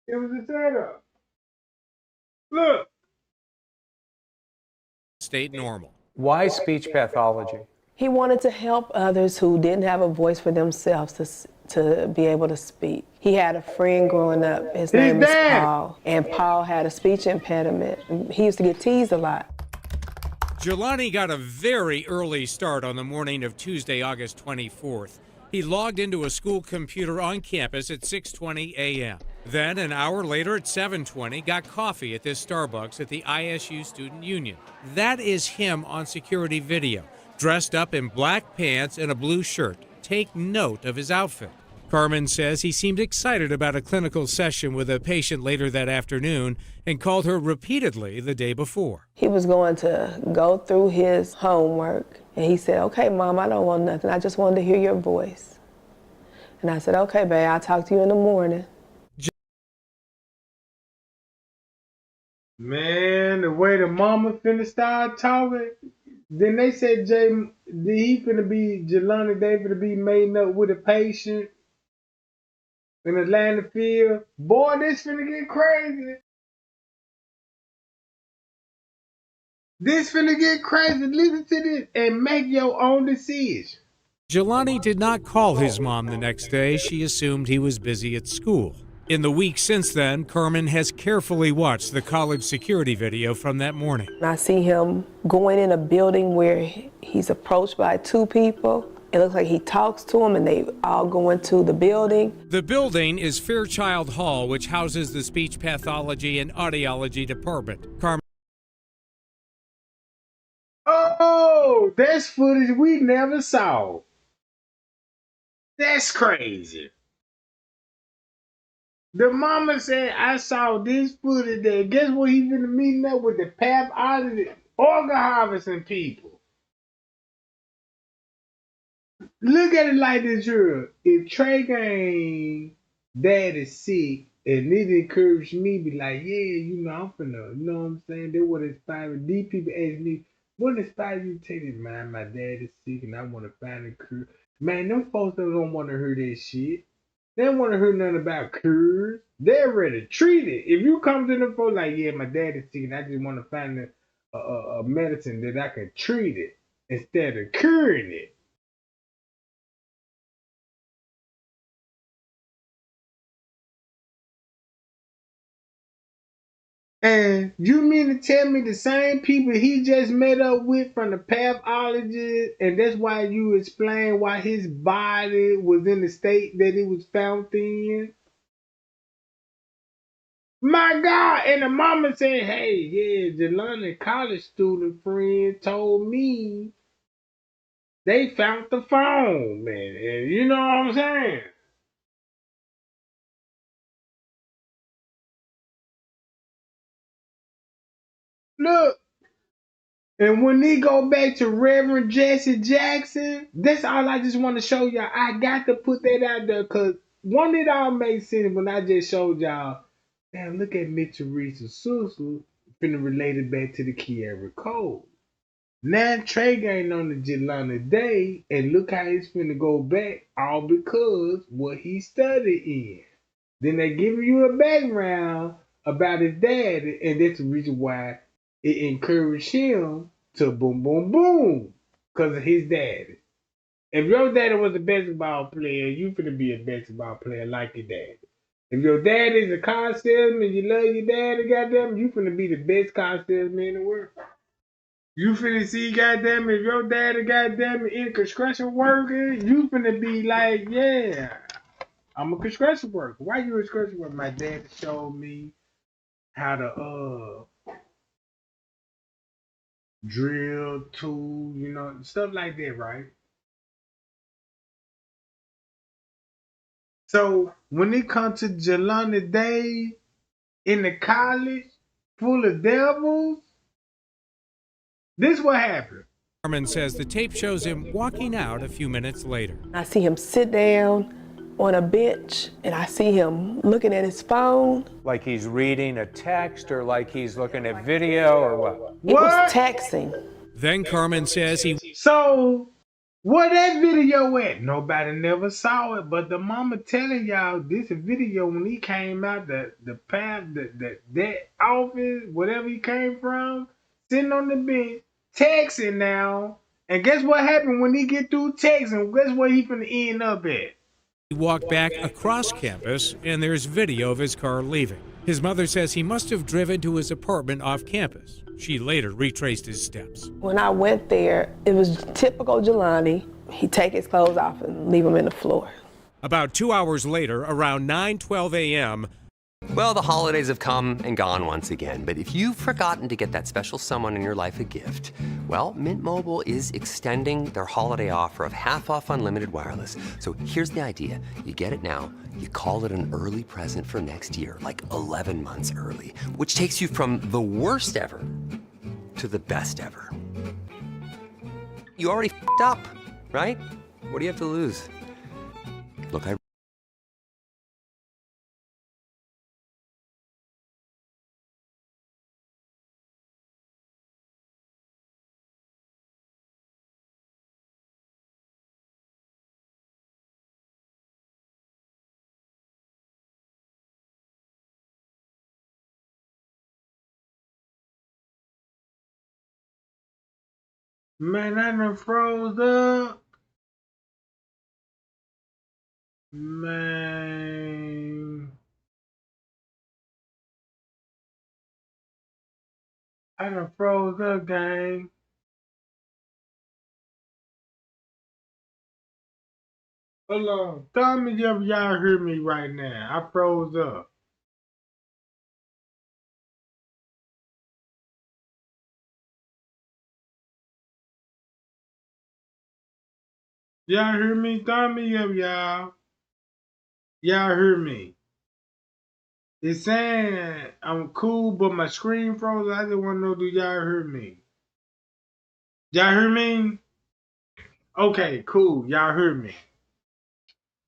It was a setup. Look. State normal. Why speech pathology? He wanted to help others who didn't have a voice for themselves to be able to speak. He had a friend growing up. His name was Paul, and Paul had a speech impediment. He used to get teased a lot. Jelani got a very early start on the morning of Tuesday, August 24th. He logged into a school computer on campus at 6:20 a.m. Then, an hour later at 7:20, got coffee at this Starbucks at the ISU Student Union. That is him on security video, dressed up in black pants and a blue shirt. Take note of his outfit. Carmen says he seemed excited about a clinical session with a patient later that afternoon and called her repeatedly the day before. He was going to go through his homework, and he said, "Okay, Mom, I don't want nothing. I just wanted to hear your voice." And I said, "Okay, babe, I'll talk to you in the morning." Man, the way the mama finna start talking, then they said Jelani Day finna be mating up with a patient in Atlanta field. Boy, this finna get crazy. This finna get crazy. Listen to this and make your own decision. Jelani did not call his mom the next day. She assumed he was busy at school. In the week since then, Carmen has carefully watched the college security video from that morning. I see him going in a building where he's approached by two people. It looks like he talks to them and they all go into the building. The building is Fairchild Hall, which houses the speech pathology and audiology department. Carmen. Oh, that's footage we never saw. That's crazy. The mama said, I saw this footage there. Guess what? He's been meeting up with the pathology, organ harvesting people. Look at it like this here. If Trey Gang dad is sick, and it encouraged me, be like, yeah, I'm finna, you know what I'm saying? They would inspire me. These people ask me, what inspired you to take it? Man, my dad is sick and I want to find a cure. Man, them folks don't want to hear that shit. They don't want to hear nothing about cures. They're ready to treat it. If you come to them folks like, yeah, my dad is sick and I just want to find a medicine that I can treat it instead of curing it. And you mean to tell me the same people he just met up with from the pathologist, and that's why you explain why his body was in the state that it was found in? My God! And the mama said, hey, yeah, Jelani college student friend told me they found the phone, man. And you know what I'm saying? Look. And when they go back to Reverend Jesse Jackson, that's all I just want to show y'all. I got to put that out there because one, it all makes sense when I just showed y'all. Damn, look at Mitchell Reese's sister finna relate it back to the Kiara Cole. Now Trey Gang on the Jelani Day, and look how it's finna go back, all because what he studied in. Then they give you a background about his dad, and that's the reason why it encouraged him to boom, boom, boom, because of his daddy. If your daddy was a basketball player, you finna be a basketball player like your daddy. If your dad is a car salesman, you love your daddy, goddamn, you finna be the best car salesman in the world. You finna see, goddamn, if your daddy, goddamn, in construction working, you finna be like, yeah, I'm a construction worker. Why you a construction worker? My dad showed me how to drill, tool, stuff like that, right? So when it comes to Jelani Day in the college full of devils, this what happened. Carmen says the tape shows him walking out a few minutes later. I see him sit down on a bench, and I see him looking at his phone. Like he's reading a text, or like he's looking at video, or what? It was texting. Then Carmen says he... So, where that video at? Nobody never saw it, but the mama telling y'all this video when he came out, that office, whatever he came from, sitting on the bench, texting now. And guess what happened when he get through texting? Guess where he finna end up at? He walked back across campus, and there's video of his car leaving. His mother says he must have driven to his apartment off campus. She later retraced his steps. When I went there, it was typical Jelani. He'd take his clothes off and leave them in the floor. About 2 hours later, around 9:12 a.m., Well, the holidays have come and gone once again, but if you've forgotten to get that special someone in your life a gift, well, Mint Mobile is extending their holiday offer of half off unlimited wireless. So here's the idea. You get it now, you call it an early present for next year, like 11 months early, which takes you from the worst ever to the best ever. You already f***ed up, right? What do you have to lose? Look, Man, I done froze up. Man. I done froze up, gang. Hold on. Tell me if y'all hear me right now. I froze up. Y'all hear me? Tell me if y'all hear me. It's saying I'm cool, but my screen froze. I just want to know, do y'all hear me? Y'all hear me? Okay, cool. Y'all hear me.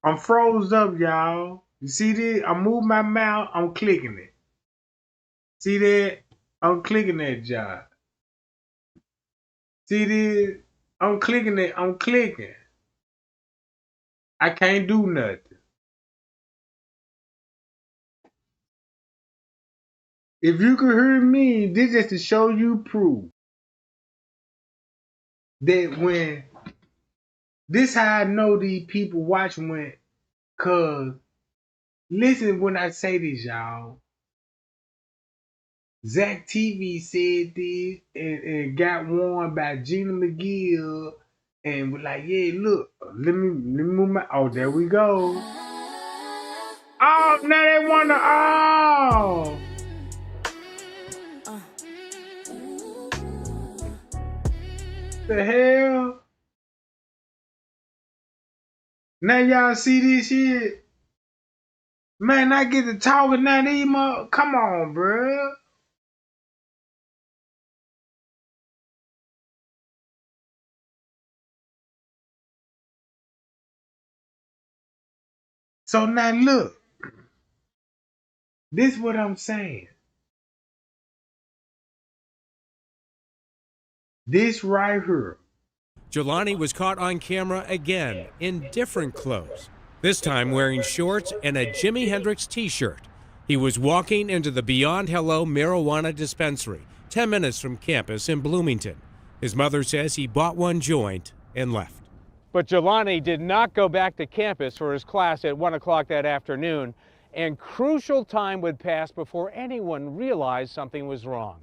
I'm froze up, y'all. You see this? I move my mouth. I'm clicking it. See that? I'm clicking that job. See this? I'm clicking it. I'm clicking. I can't do nothing. If you can hear me, this is to show you proof that when this how I know these people watching when, cause listen when I say this, y'all. Zach TV said this and got warned by Gina McGill and was like, yeah, look, let me move my, oh, there we go. Oh, now they want to, oh. The hell? Now y'all see this shit? Man, I get to talking now, these come on, bruh. So now look, this what I'm saying. This right here. Jelani was caught on camera again in different clothes, this time wearing shorts and a Jimi Hendrix t-shirt. He was walking into the Beyond Hello marijuana dispensary, 10 minutes from campus in Bloomington. His mother says he bought one joint and left. But Jelani did not go back to campus for his class at 1 o'clock that afternoon, and crucial time would pass before anyone realized something was wrong.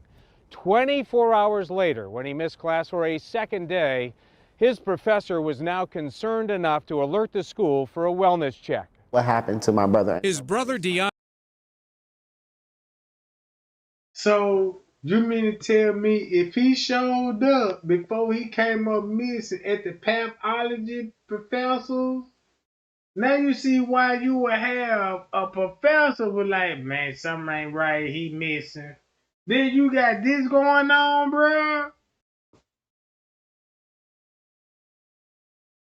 24 hours later, when he missed class for a second day, his professor was now concerned enough to alert the school for a wellness check. What happened to my brother? His brother Dion. So you mean to tell me if he showed up before he came up missing at the pathology professors, now you see why you would have a professor with like, man, something ain't right, he missing. Then you got this going on, bro.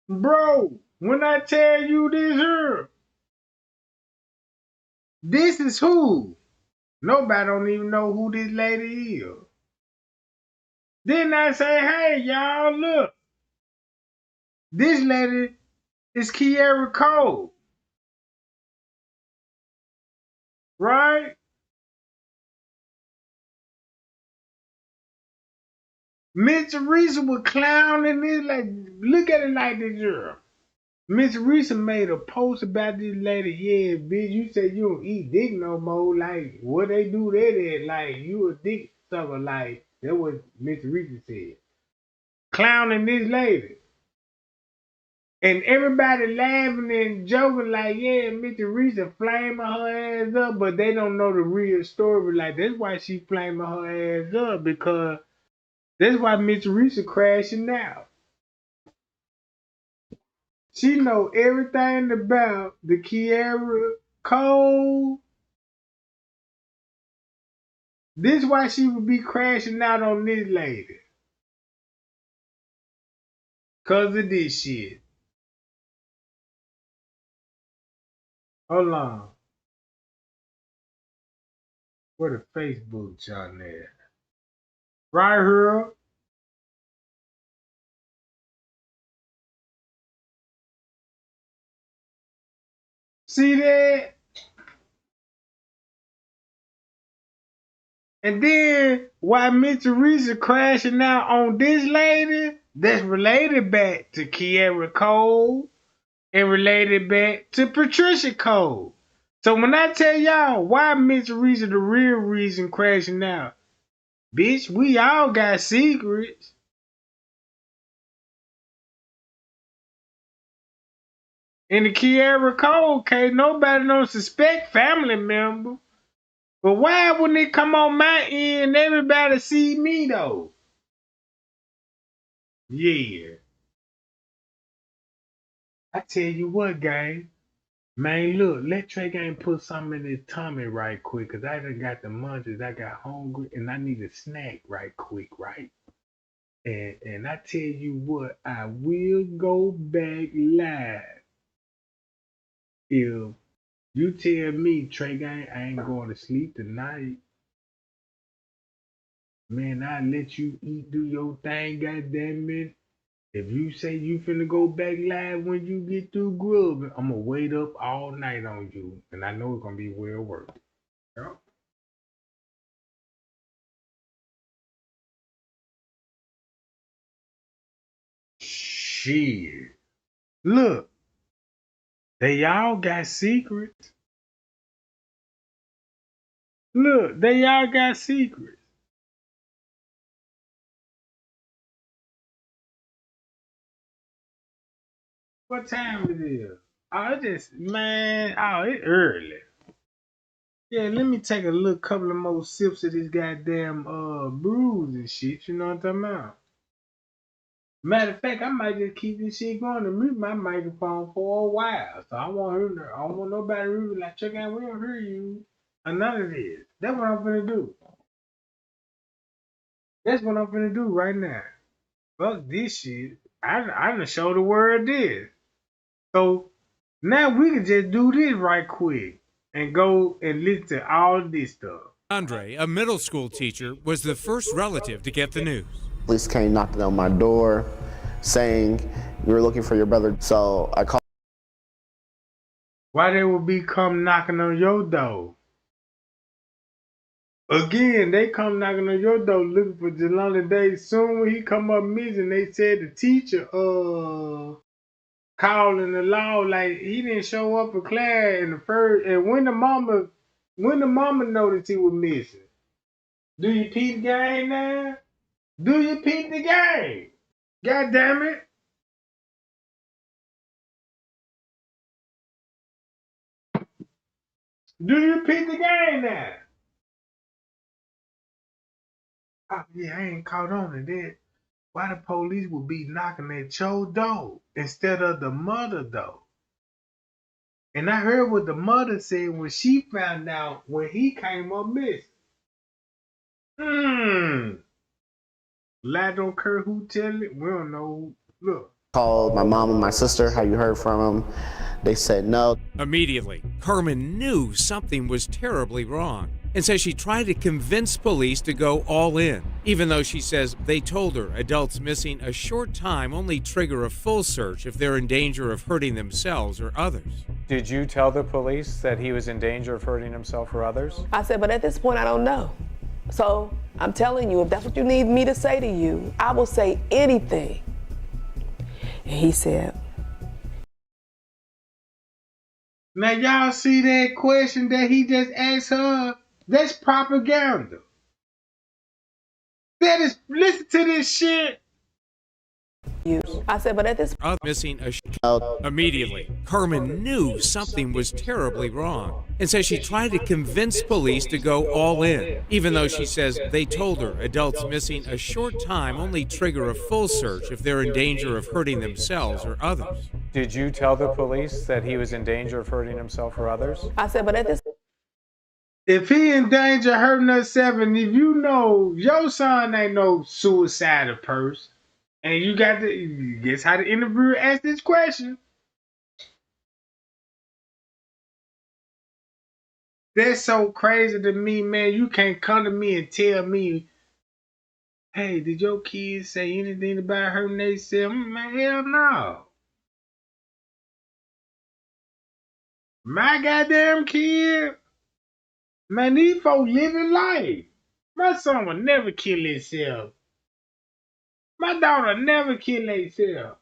Bro, when I tell you this here, this is who. Nobody don't even know who this lady is. Then I say, hey, y'all, look. This lady is Kiara Cole. Right? Miss Teresa was clowning this, like, look at it like this girl. Miss Teresa made a post about this lady. Yeah, bitch, you said you don't eat dick no more. Like, what they do that at? Like, you a dick sucker. Like, that what Miss Teresa said. Clowning this lady. And everybody laughing and joking like, yeah, Miss Teresa flaming her ass up, but they don't know the real story. Like, that's why she flaming her ass up, because that's why Miss Teresa crashing out. She know everything about the Kiara Cole. This is why she would be crashing out on this lady. Cause of this shit. Hold on. Where the Facebook John there? Right here. See that? And then why Miss Teresa crashing out on this lady that's related back to Kiara Cole and related back to Patricia Cole. So when I tell y'all why Miss Teresa the real reason crashing out, bitch, we all got secrets. In the Kiara Cole case, nobody don't suspect family member. But why when they come on my end, everybody see me though? Yeah. I tell you what, gang. Man, look, let Trey Gang put something in his tummy right quick, cause I done got the munchies, I got hungry, and I need a snack right quick, right? And I tell you what, I will go back live if you tell me, Trey Gang, I ain't going to sleep tonight. Man, I let you eat, do your thing, goddamn it. If you say you finna go back live when you get through grubbing, I'm gonna wait up all night on you, and I know it's gonna be well worth it. Yeah. Shit. Look, they all got secrets. Look, they all got secrets. What time it is? Oh, it just, man, oh, it's early. Yeah, let me take a little couple of more sips of this goddamn brews and shit, you know what I'm talking about? Matter of fact, I might just keep this shit going and mute my microphone for a while. So I don't want nobody to be like, check out, we don't hear you. Or none of this. That's what I'm finna do. That's what I'm finna do right now. Fuck this shit. I done show the world this. So now we can just do this right quick and go and listen to all this stuff. Andre, a middle school teacher, was the first relative to get the news. Police came knocking on my door saying, we were looking for your brother. So I called. Why they would be come knocking on your door? Again, they come knocking on your door looking for Jelani Days. Soon when he come up missing, they said the teacher calling the law like he didn't show up for class in the first. And when the mama noticed he was missing, do you peep the game now? Do you peep the game? God damn it! Do you peep the game now? Oh yeah, I ain't caught on to that. Why the police would be knocking at your door instead of the mother door? And I heard what the mother said when she found out when he came up missing. Lie don't care who tell it. We don't know. Look. Called my mom and my sister. Have you heard from them? They said no. Immediately, Carmen knew something was terribly wrong and says she tried to convince police to go all in, even though she says they told her adults missing a short time only trigger a full search if they're in danger of hurting themselves or others. Did you tell the police that he was in danger of hurting himself or others? I said, but at this point, I don't know. So I'm telling you, if that's what you need me to say to you, I will say anything. And he said, now y'all see that question that he just asked her? That's propaganda. That is, listen to this shit. you. I said, but at this missing immediately. Carmen knew something was terribly wrong and says she tried to convince police to go all in, even though she says they told her adults missing a short time only trigger a full search if they're in danger of hurting themselves or others. Did you tell the police that he was in danger of hurting himself or others? I said, but at this If he in danger of hurting himself, and if you know your son ain't no suicidal person, and you got to guess how the interviewer asked this question. That's so crazy to me, man. You can't come to me and tell me, hey, did your kids say anything about hurting themselves? Man, hell no. My goddamn kid, man, these folks living life. My son will never kill himself. My daughter never kill herself.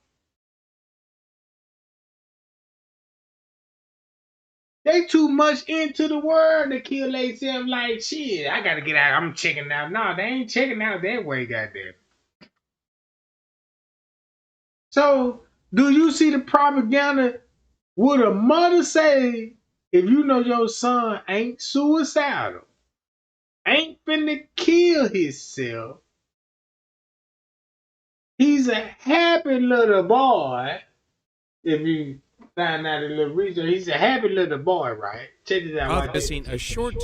They too much into the world to kill themselves like shit. I gotta get out. I'm checking out. No, they ain't checking out that way, goddamn. So, do you see the propaganda? Would a mother say, if you know your son ain't suicidal, ain't finna kill himself, he's a happy little boy, if you find out a little research, he's a happy little boy, right? Check this out. Right Missing a short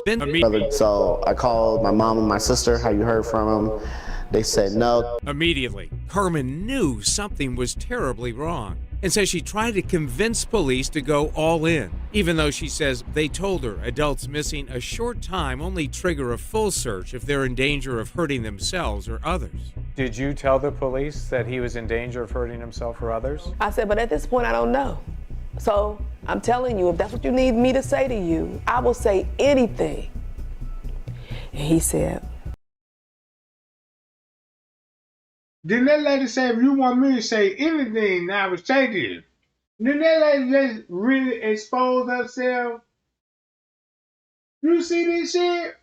So I called my mom and my sister. How you heard from them? They said no. Immediately, Carmen knew something was terribly wrong and says she tried to convince police to go all in, even though she says they told her adults missing a short time only trigger a full search if they're in danger of hurting themselves or others. Did you tell the police that he was in danger of hurting himself or others? I said, but at this point, I don't know. So I'm telling you, if that's what you need me to say to you, I will say anything. And he said, Then that lady said, if you want me to say anything, I would say this. Then that lady just really exposed herself. You see this shit?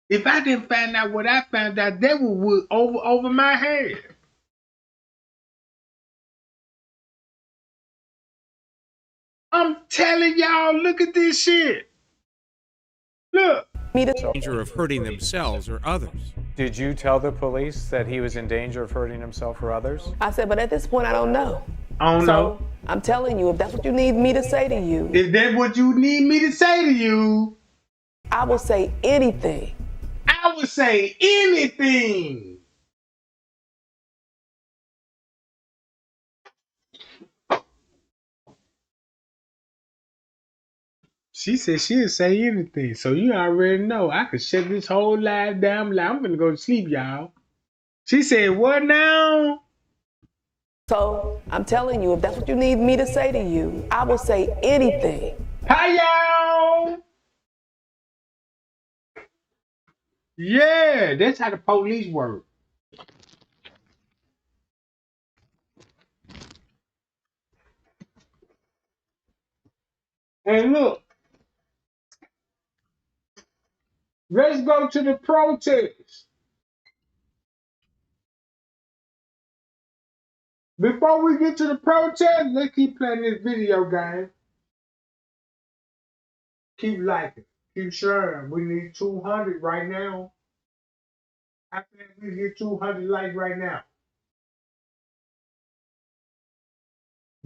If I didn't find out what I found out, that would over my head. I'm telling y'all, look at this shit. Look. Danger of hurting themselves or others. Did you tell the police that he was in danger of hurting himself or others? I said, but at this point, I don't know. I don't know. I'm telling you, if that's what you need me to say to you. If that's what you need me to say to you. I will say anything. I would say anything. She said she'll say anything. So you already know. I could shut this whole live down. I'm gonna go to sleep, y'all. She said, what now? So I'm telling you, if that's what you need me to say to you, I will say anything. Hi, y'all. Yeah, that's how the police work. And look, let's go to the protest. Before we get to the protest, let's keep playing this video game. Keep liking, keep sharing. We need 200 right now. I think we get 200 likes right now.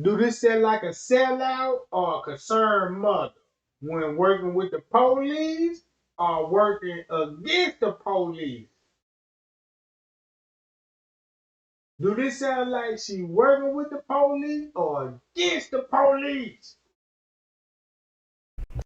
Do this sound like a sellout or a concerned mother when working with the police or working against the police? Do this sound like she working with the police or against the police?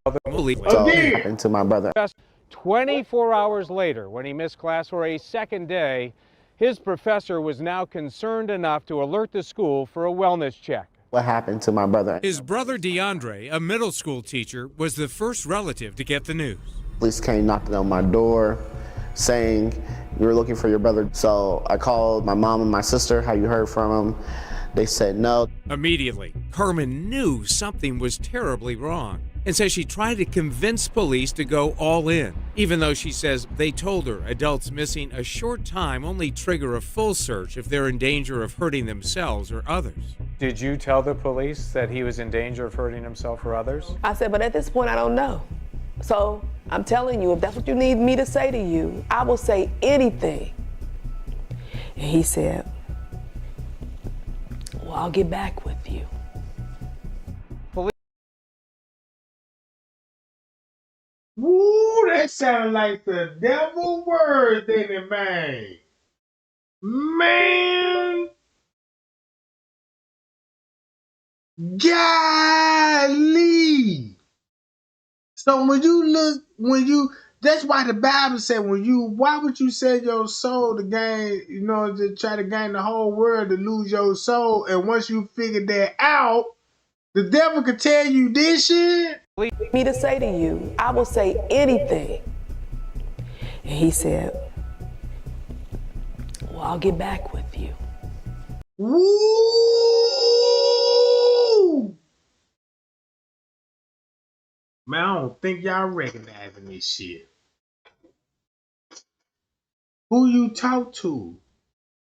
Again. To my brother. Just 24 hours later, when he missed class for a second day, his professor was now concerned enough to alert the school for a wellness check. What happened to my brother? His brother DeAndre, a middle school teacher, was the first relative to get the news. Police came knocking on my door saying, we were looking for your brother. So I called my mom and my sister. How you heard from them? They said no. Immediately, Carmen knew something was terribly wrong and says she tried to convince police to go all in, even though she says they told her adults missing a short time only trigger a full search if they're in danger of hurting themselves or others. Did you tell the police that he was in danger of hurting himself or others? I said, but at this point, I don't know. So I'm telling you, if that's what you need me to say to you, I will say anything. And he said, well, I'll get back with you. Woo, that sounds like the devil word, didn't it, man? Man. Golly. So that's why the Bible said why would you sell your soul to gain, to try to gain the whole world to lose your soul? And once you figure that out, the devil could tell you this shit. Me to say to you, I will say anything. And he said, well, I'll get back with you. Woo! Man, I don't think y'all recognizing this shit. Who you talk to?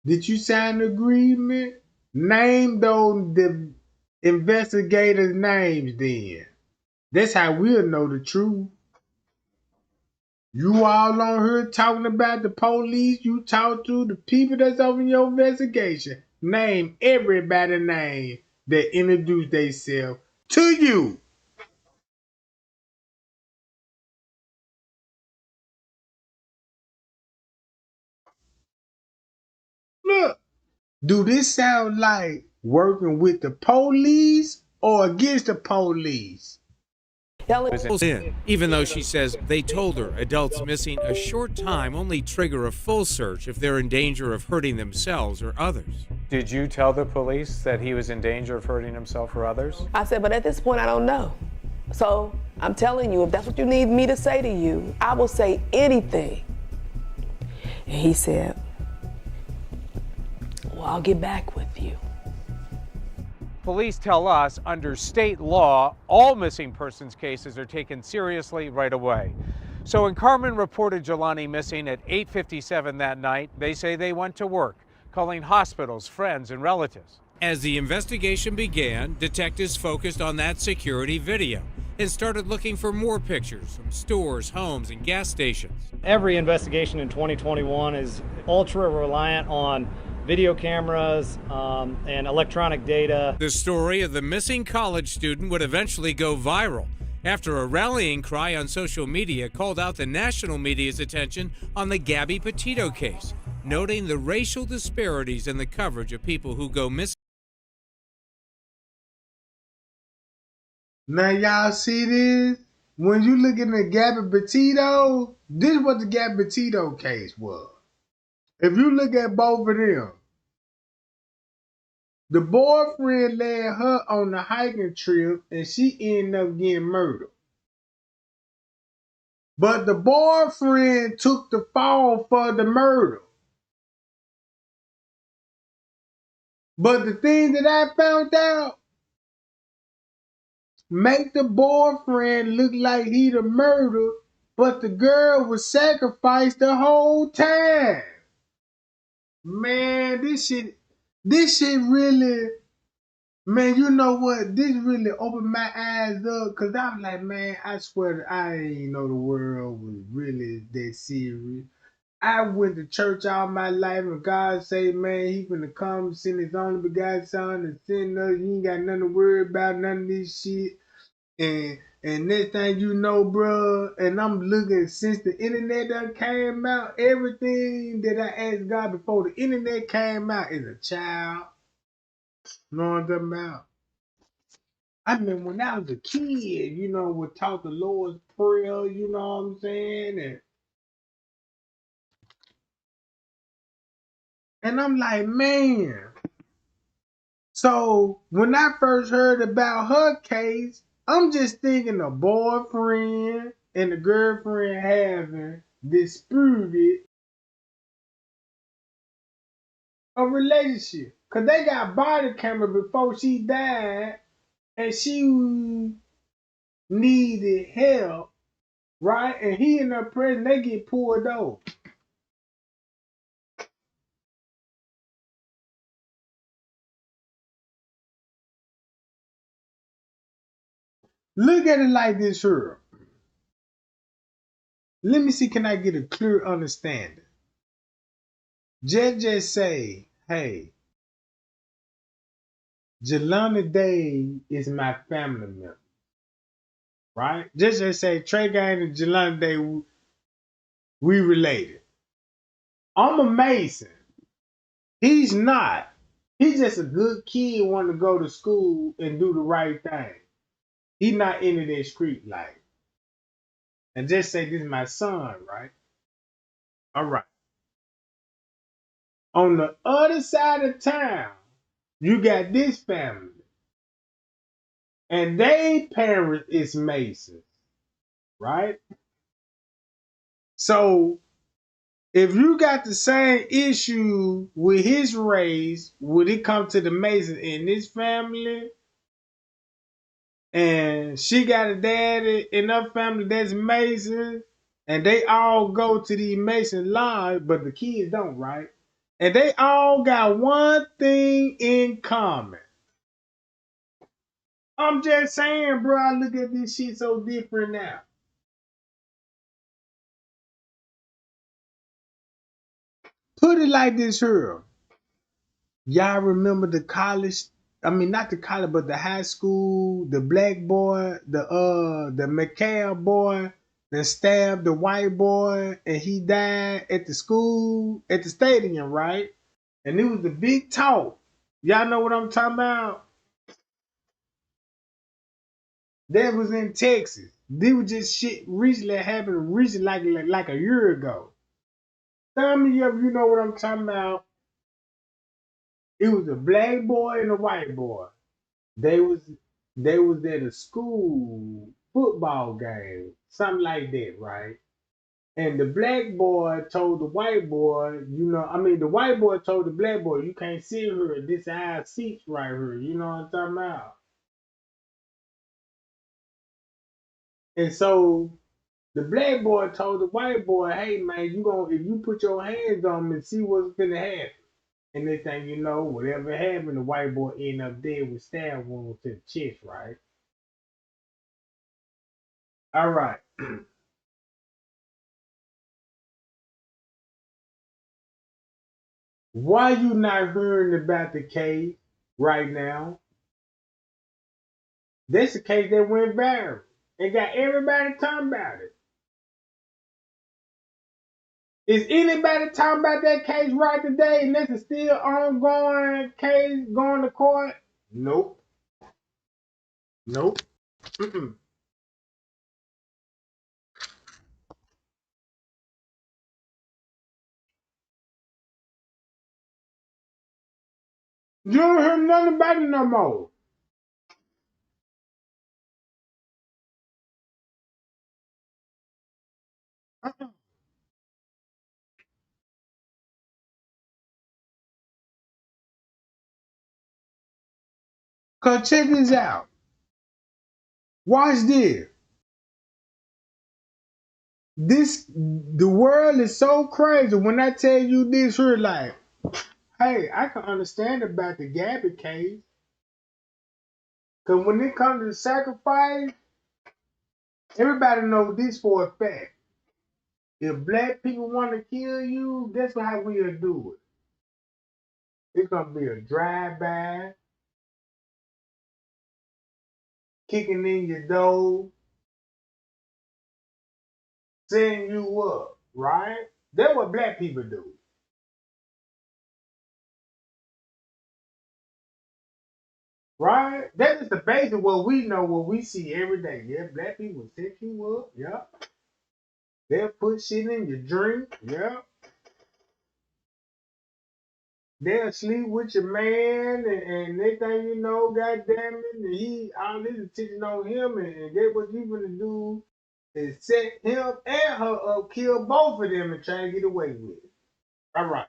Did you sign an agreement? Name the investigators' names then. That's how we'll know the truth. You all on here talking about the police you talk to, the people that's over your investigation. Name everybody's name that introduced themselves to you. Look, do this sound like working with the police or against the police? In, even though she says they told her adults missing a short time only trigger a full search if they're in danger of hurting themselves or others. Did you tell the police that he was in danger of hurting himself or others? I said, but at this point, I don't know. So I'm telling you, if that's what you need me to say to you, I will say anything. And he said, well, I'll get back with you. Police tell us under state law, all missing persons cases are taken seriously right away. So when Carmen reported Jelani missing at 8:57 that night, they say they went to work, calling hospitals, friends, and relatives. As the investigation began, detectives focused on that security video and started looking for more pictures from stores, homes, and gas stations. Every investigation in 2021 is ultra reliant on video cameras and electronic data. The story of the missing college student would eventually go viral after a rallying cry on social media called out the national media's attention on the Gabby Petito case, noting the racial disparities in the coverage of people who go missing. Now y'all see this? When you look at the Gabby Petito, this is what the Gabby Petito case was. If you look at both of them, the boyfriend led her on the hiking trip and she ended up getting murdered. But the boyfriend took the fall for the murder. But the thing that I found out, make the boyfriend look like he the murderer, but the girl was sacrificed the whole time. Man, this shit really, man, you know what? This really opened my eyes up because I was like, man, I swear I didn't know the world was really that serious. I went to church all my life and God say, man, he finna come, send his only begotten son and send us. You ain't got nothing to worry about, none of this shit. And next thing you know, bro, and I'm looking since the internet done came out, everything that I asked God before the internet came out is a child. You know what I'm talking about? I mean, when I was a kid, would talk the Lord's Prayer, you know what I'm saying? And I'm like, man. So when I first heard about her case, I'm just thinking a boyfriend and the girlfriend having disputed a relationship. Because they got body camera before she died. And she needed help, right? And he in their prison, they get pulled over. Look at it like this here. Let me see, can I get a clear understanding? Just say, hey, Jelani Day is my family member, right? Just say Trey Gang and Jelani Day, we related. I'm a Mason. He's not. He's just a good kid wanting to go to school and do the right thing. He's not into that street life. And just say this is my son, right? All right. On the other side of town, you got this family. And they parent is Mason, right? So if you got the same issue with his race, when it comes to the Mason in this family, and she got a daddy in her family that's Mason, and they all go to the Mason line, but the kids don't, right? And they all got one thing in common. I'm just saying, bro, I look at this shit so different now. Put it like this here. Y'all remember the college, I mean not the college, but the high school, the black boy, the McCall boy that stabbed the white boy and he died at the school, at the stadium, right? And it was the big talk. Y'all know what I'm talking about? That was in Texas. This was just shit recently happened recently like a year ago. Tell me if you know what I'm talking about. It was a black boy and a white boy. They was at a school football game, something like that, right? And the black boy told the white boy, the white boy told the black boy, you can't sit here, this our seats right here, you know what I'm talking about? And so the black boy told the white boy, hey man, if you put your hands on me and see what's gonna happen. And next thing you know, whatever happened, the white boy ended up dead with stab wounds to the chest, right? All right. Why you not hearing about the case right now? That's the case that went viral and got everybody talking about it. Is anybody talking about that case right today and this is still ongoing case going to court? Nope. Nope. Mm-mm. You don't hear nothing about it no more. Cause check this out. Watch this. The world is so crazy when I tell you this here, like, hey, I can understand about the Gabby case. Cause when it comes to sacrifice, everybody knows this for a fact. If black people want to kill you, that's how we'll do it. It's gonna be a drive-by, kicking in your door, setting you up, right? That's what black people do. Right? That is the base of what we know, what we see every day. Yeah, black people set you up, yeah. They'll put shit in your drink, yeah. They'll sleep with your man, and next thing you know, goddamn it, all this attention on him, and get what you gonna do is set him and her up, kill both of them, and try to get away with it. All right.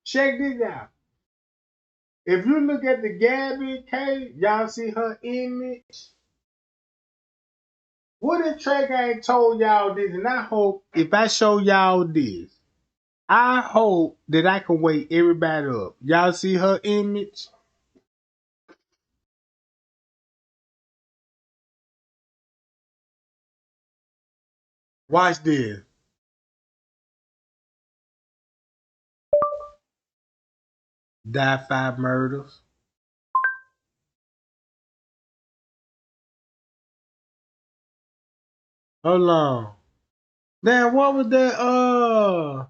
Check this out. If you look at the Gabby case, y'all see her image. What if Trey ain't told y'all this? And I hope if I show y'all this, I hope that I can wake everybody up. Y'all see her image? Watch this. Die 5 murders. Hold on. Damn, what was that?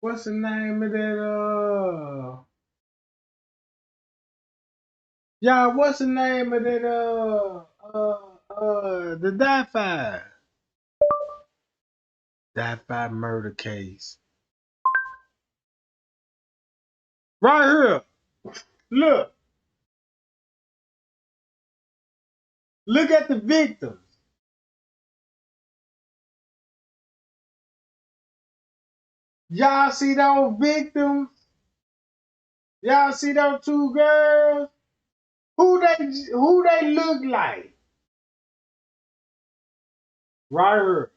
What's the name of that? Y'all, what's the name of that? The Die 5. Die 5 murder case. Right here. Look. Look at the victims. Y'all see those victims? Y'all see those 2 girls? Who they look like? Right here.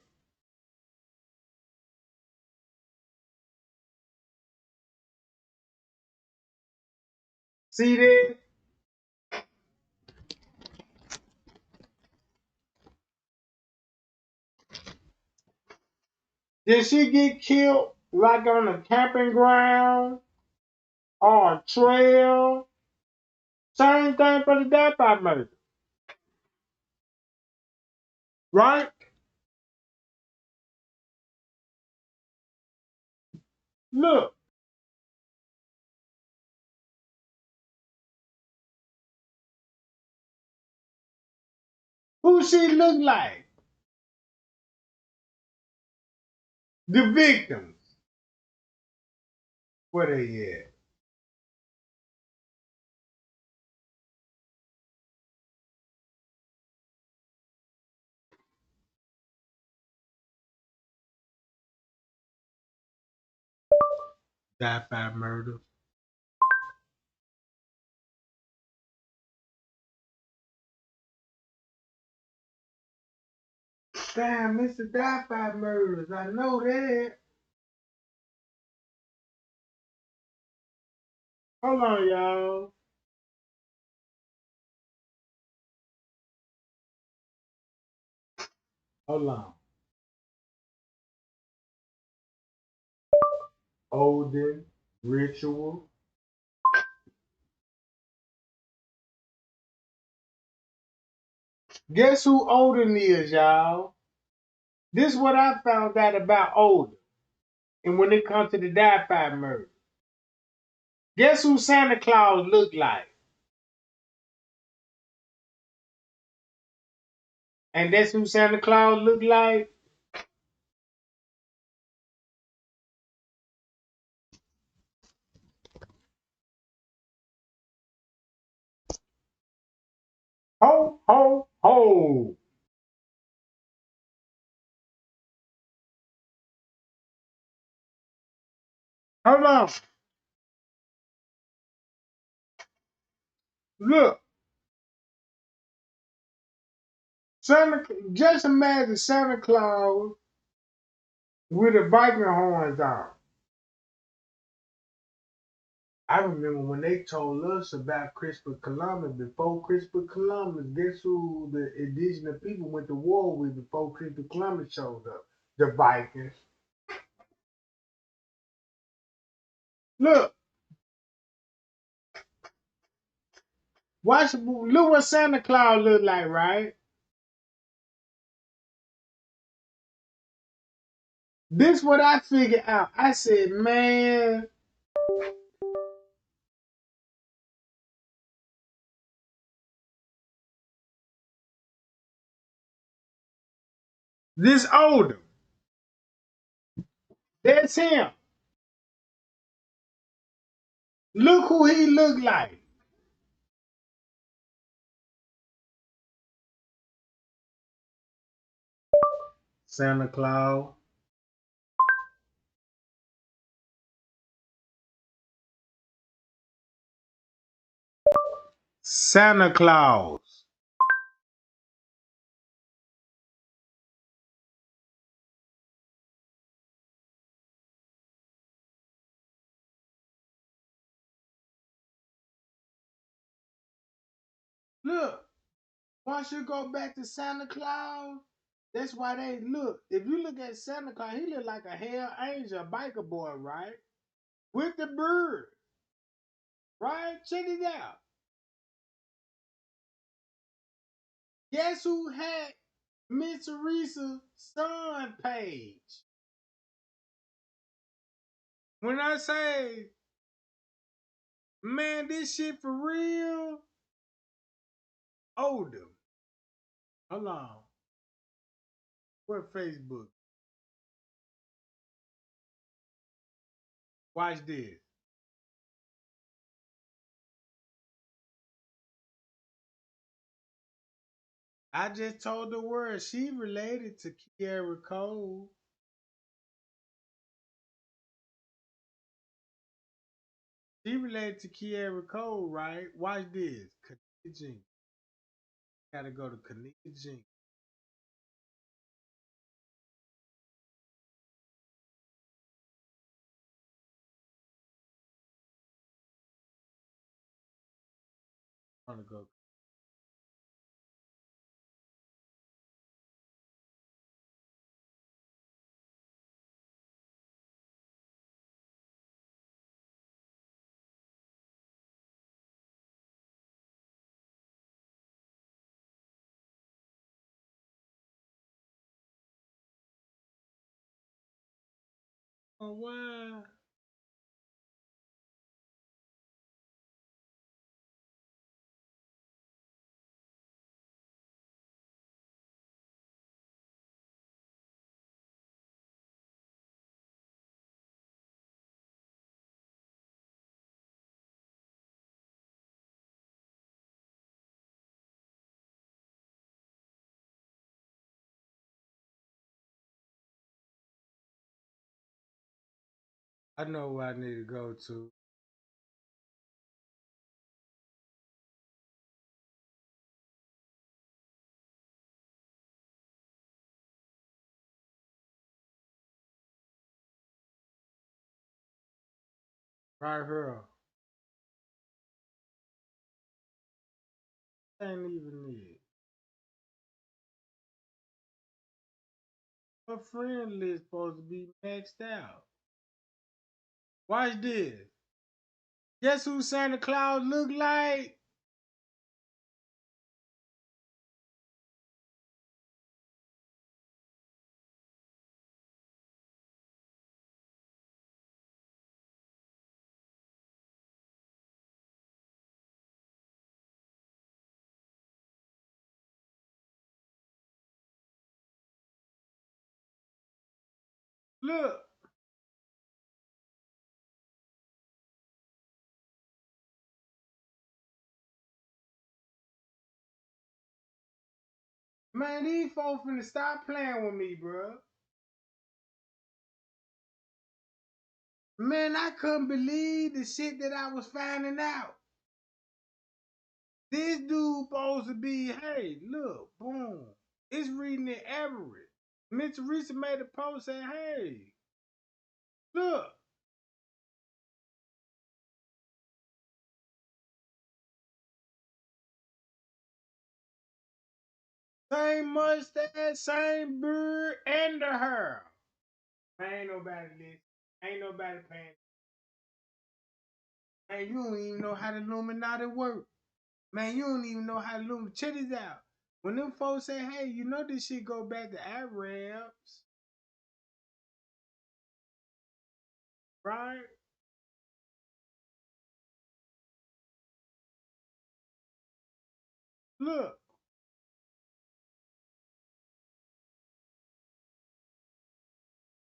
See this? Did she get killed like on a camping ground or a trail? Same thing for the Dapper murder. Right? Look. Who she look like? The victims. Where they at? Dapper murder. Damn, Mr. Dapper murders. I know that. Hold on, y'all. Hold on. Olden ritual. Guess who Olden is, y'all? This is what I found out about Olden. And when it comes to the Dapper murder. Guess who Santa Claus looked like? And that's who Santa Claus looked like? Ho, ho, ho. Hold on. Look. Just imagine Santa Claus with the Viking horns on. I remember when they told us about Christopher Columbus. Before Christopher Columbus, guess who the indigenous people went to war with before Christopher Columbus showed up? The Vikings. Look. Look what Santa Claus looked like, right? This what I figured out. I said, man, this older. That's him. Look who he looked like. Santa Claus. Santa Claus. Look, once you go back to Santa Claus, that's why they look. If you look at Santa Claus, he look like a hell angel, a biker boy, right? With the bird, right? Check it out. Guess who had Miss Teresa's son page? When I say, man, this shit for real, older. Hold on. What Facebook? Watch this. I just told the world she related to Kiara Cole. She related to Kiara Cole, right? Watch this. Kenneka Jenkins. Gotta go to Kenneka Jenkins. I'm gonna go. Oh, wow. I know where I need to go to. Right here. Ain't even it. My friend list supposed to be maxed out. Watch this. Guess who Santa Claus look like? Look. Man, these folks finna stop playing with me, bro. Man, I couldn't believe the shit that I was finding out. This dude supposed to be, hey, look, boom. It's reading the average. Miss Teresa made a post saying, hey, look. Same mustache, same beard, and the hair. Man, ain't nobody listening. Ain't nobody paying. Man, you don't even know how the Illuminati work. Man, you don't even know how the Illuminati. Check this out. When them folks say, hey, you know this shit go back to Arabs, right? Look.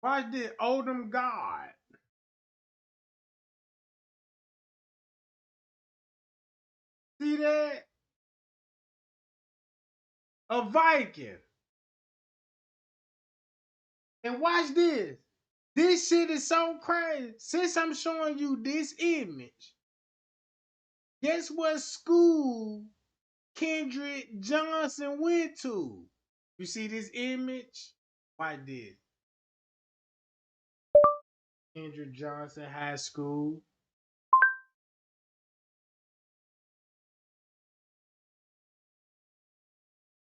Watch this. Oldham God. See that? A Viking. And watch this. This shit is so crazy. Since I'm showing you this image, Guess what school Kendrick Johnson went to? You see this image? Why this? Kendrick Johnson High School.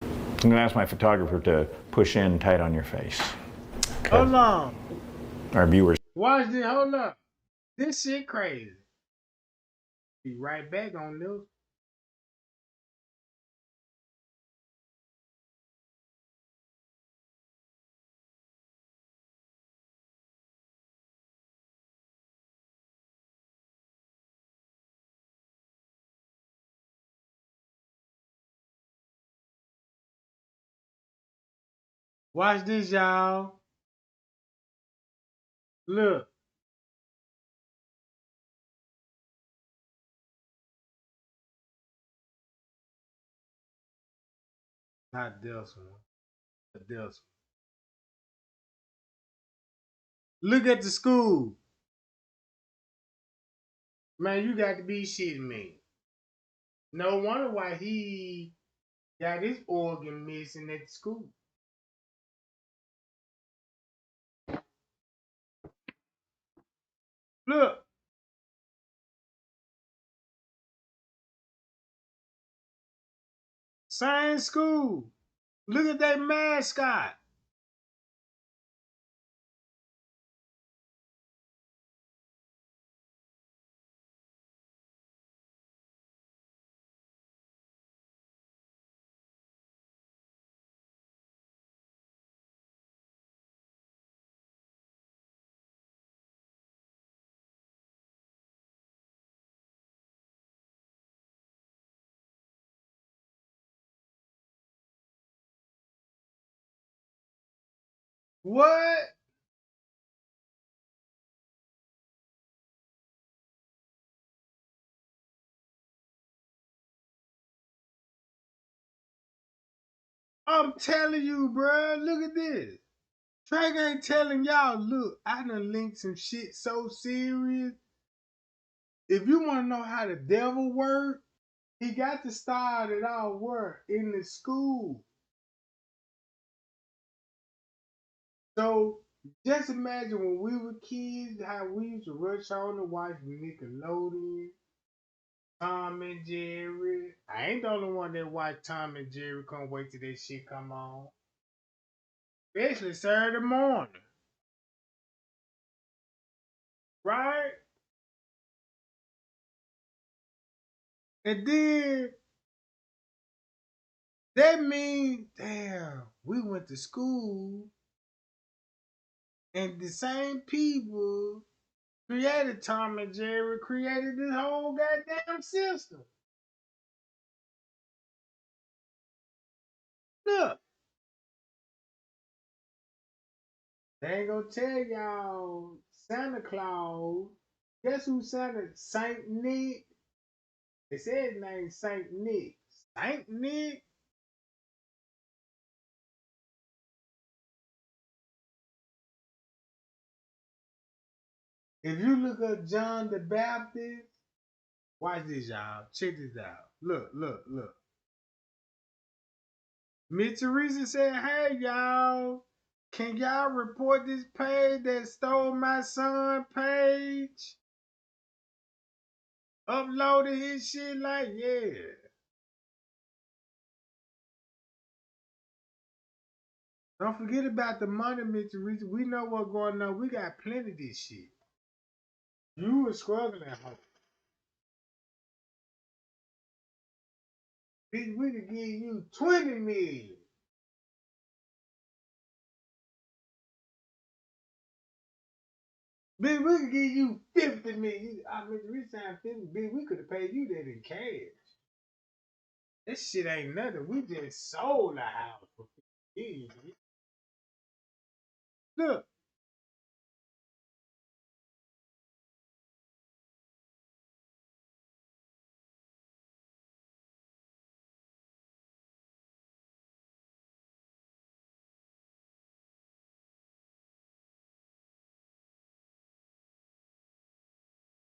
I'm going to ask my photographer to push in tight on your face. Hold on. Our viewers. Watch this. Hold up. This shit crazy. Be right back on this. Watch this, y'all. Look. Not this one. But this one. Look at the school. Man, you got to be shitting me. No wonder why he got his organ missing at the school. Look. Same school. Look at that mascot. What? I'm telling you, bro. Look at this. Drake ain't telling y'all, look, I done linked some shit so serious. If you want to know how the devil work, he got to start it all work in the school. So just imagine when we were kids, how we used to rush on to watch Nickelodeon, Tom and Jerry. I ain't the only one that watched Tom and Jerry. Can't wait till that shit come on. Especially Saturday morning. Right? And then that means, damn, we went to school and the same people created Tom and Jerry, created this whole goddamn system. Look, they ain't gonna tell y'all Santa Claus. Guess who Santa? Saint Nick. They said his name Saint Nick. Saint Nick? If you look up John the Baptist, watch this, y'all. Check this out. Look, look, look. Miss Teresa said, hey, y'all. Can y'all report this page that stole my son page? Uploaded his shit like, yeah. Don't forget about the money, Miss Teresa. We know what's going on. We got plenty of this shit. You were struggling, huh? Bitch, we could give you 20 million. Bitch, we could give you 50 million. I mean, we signed 50. Bitch, we could have paid you that in cash. This shit ain't nothing. We just sold a house for 50 million. Look.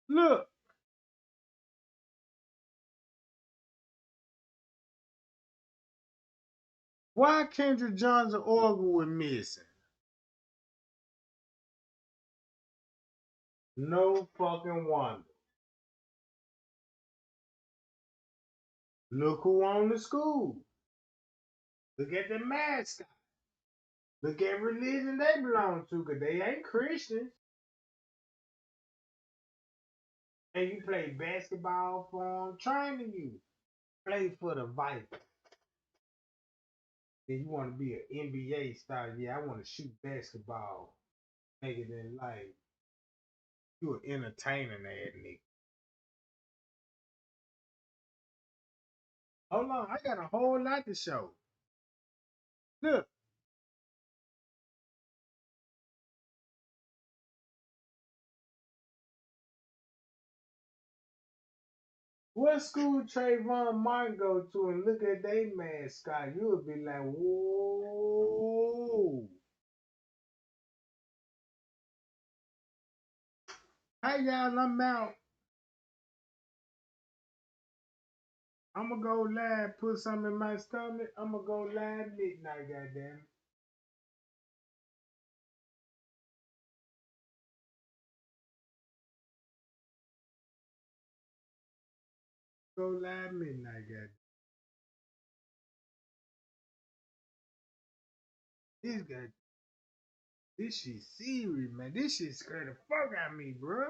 Look. Why Kendrick Johnson organ was missing? No fucking wonder. Look who owned the school. Look at the mascot. Look at religion they belong to, because they ain't Christians. And you play basketball for them, training you. Play for the Vikings. Then you want to be an NBA star. Yeah, I want to shoot basketball. Make it in life. You an entertainer, that nigga. Hold on, I got a whole lot to show. Look. What school Trayvon Martin go to and look at their mascot? You would be like, whoa. Hey y'all, I'm out. I'm gonna go live, put something in my stomach. I'm gonna go live midnight, goddamn it. Go live midnight, goddamn. This shit serious, man. This shit scared the fuck out of me, bro.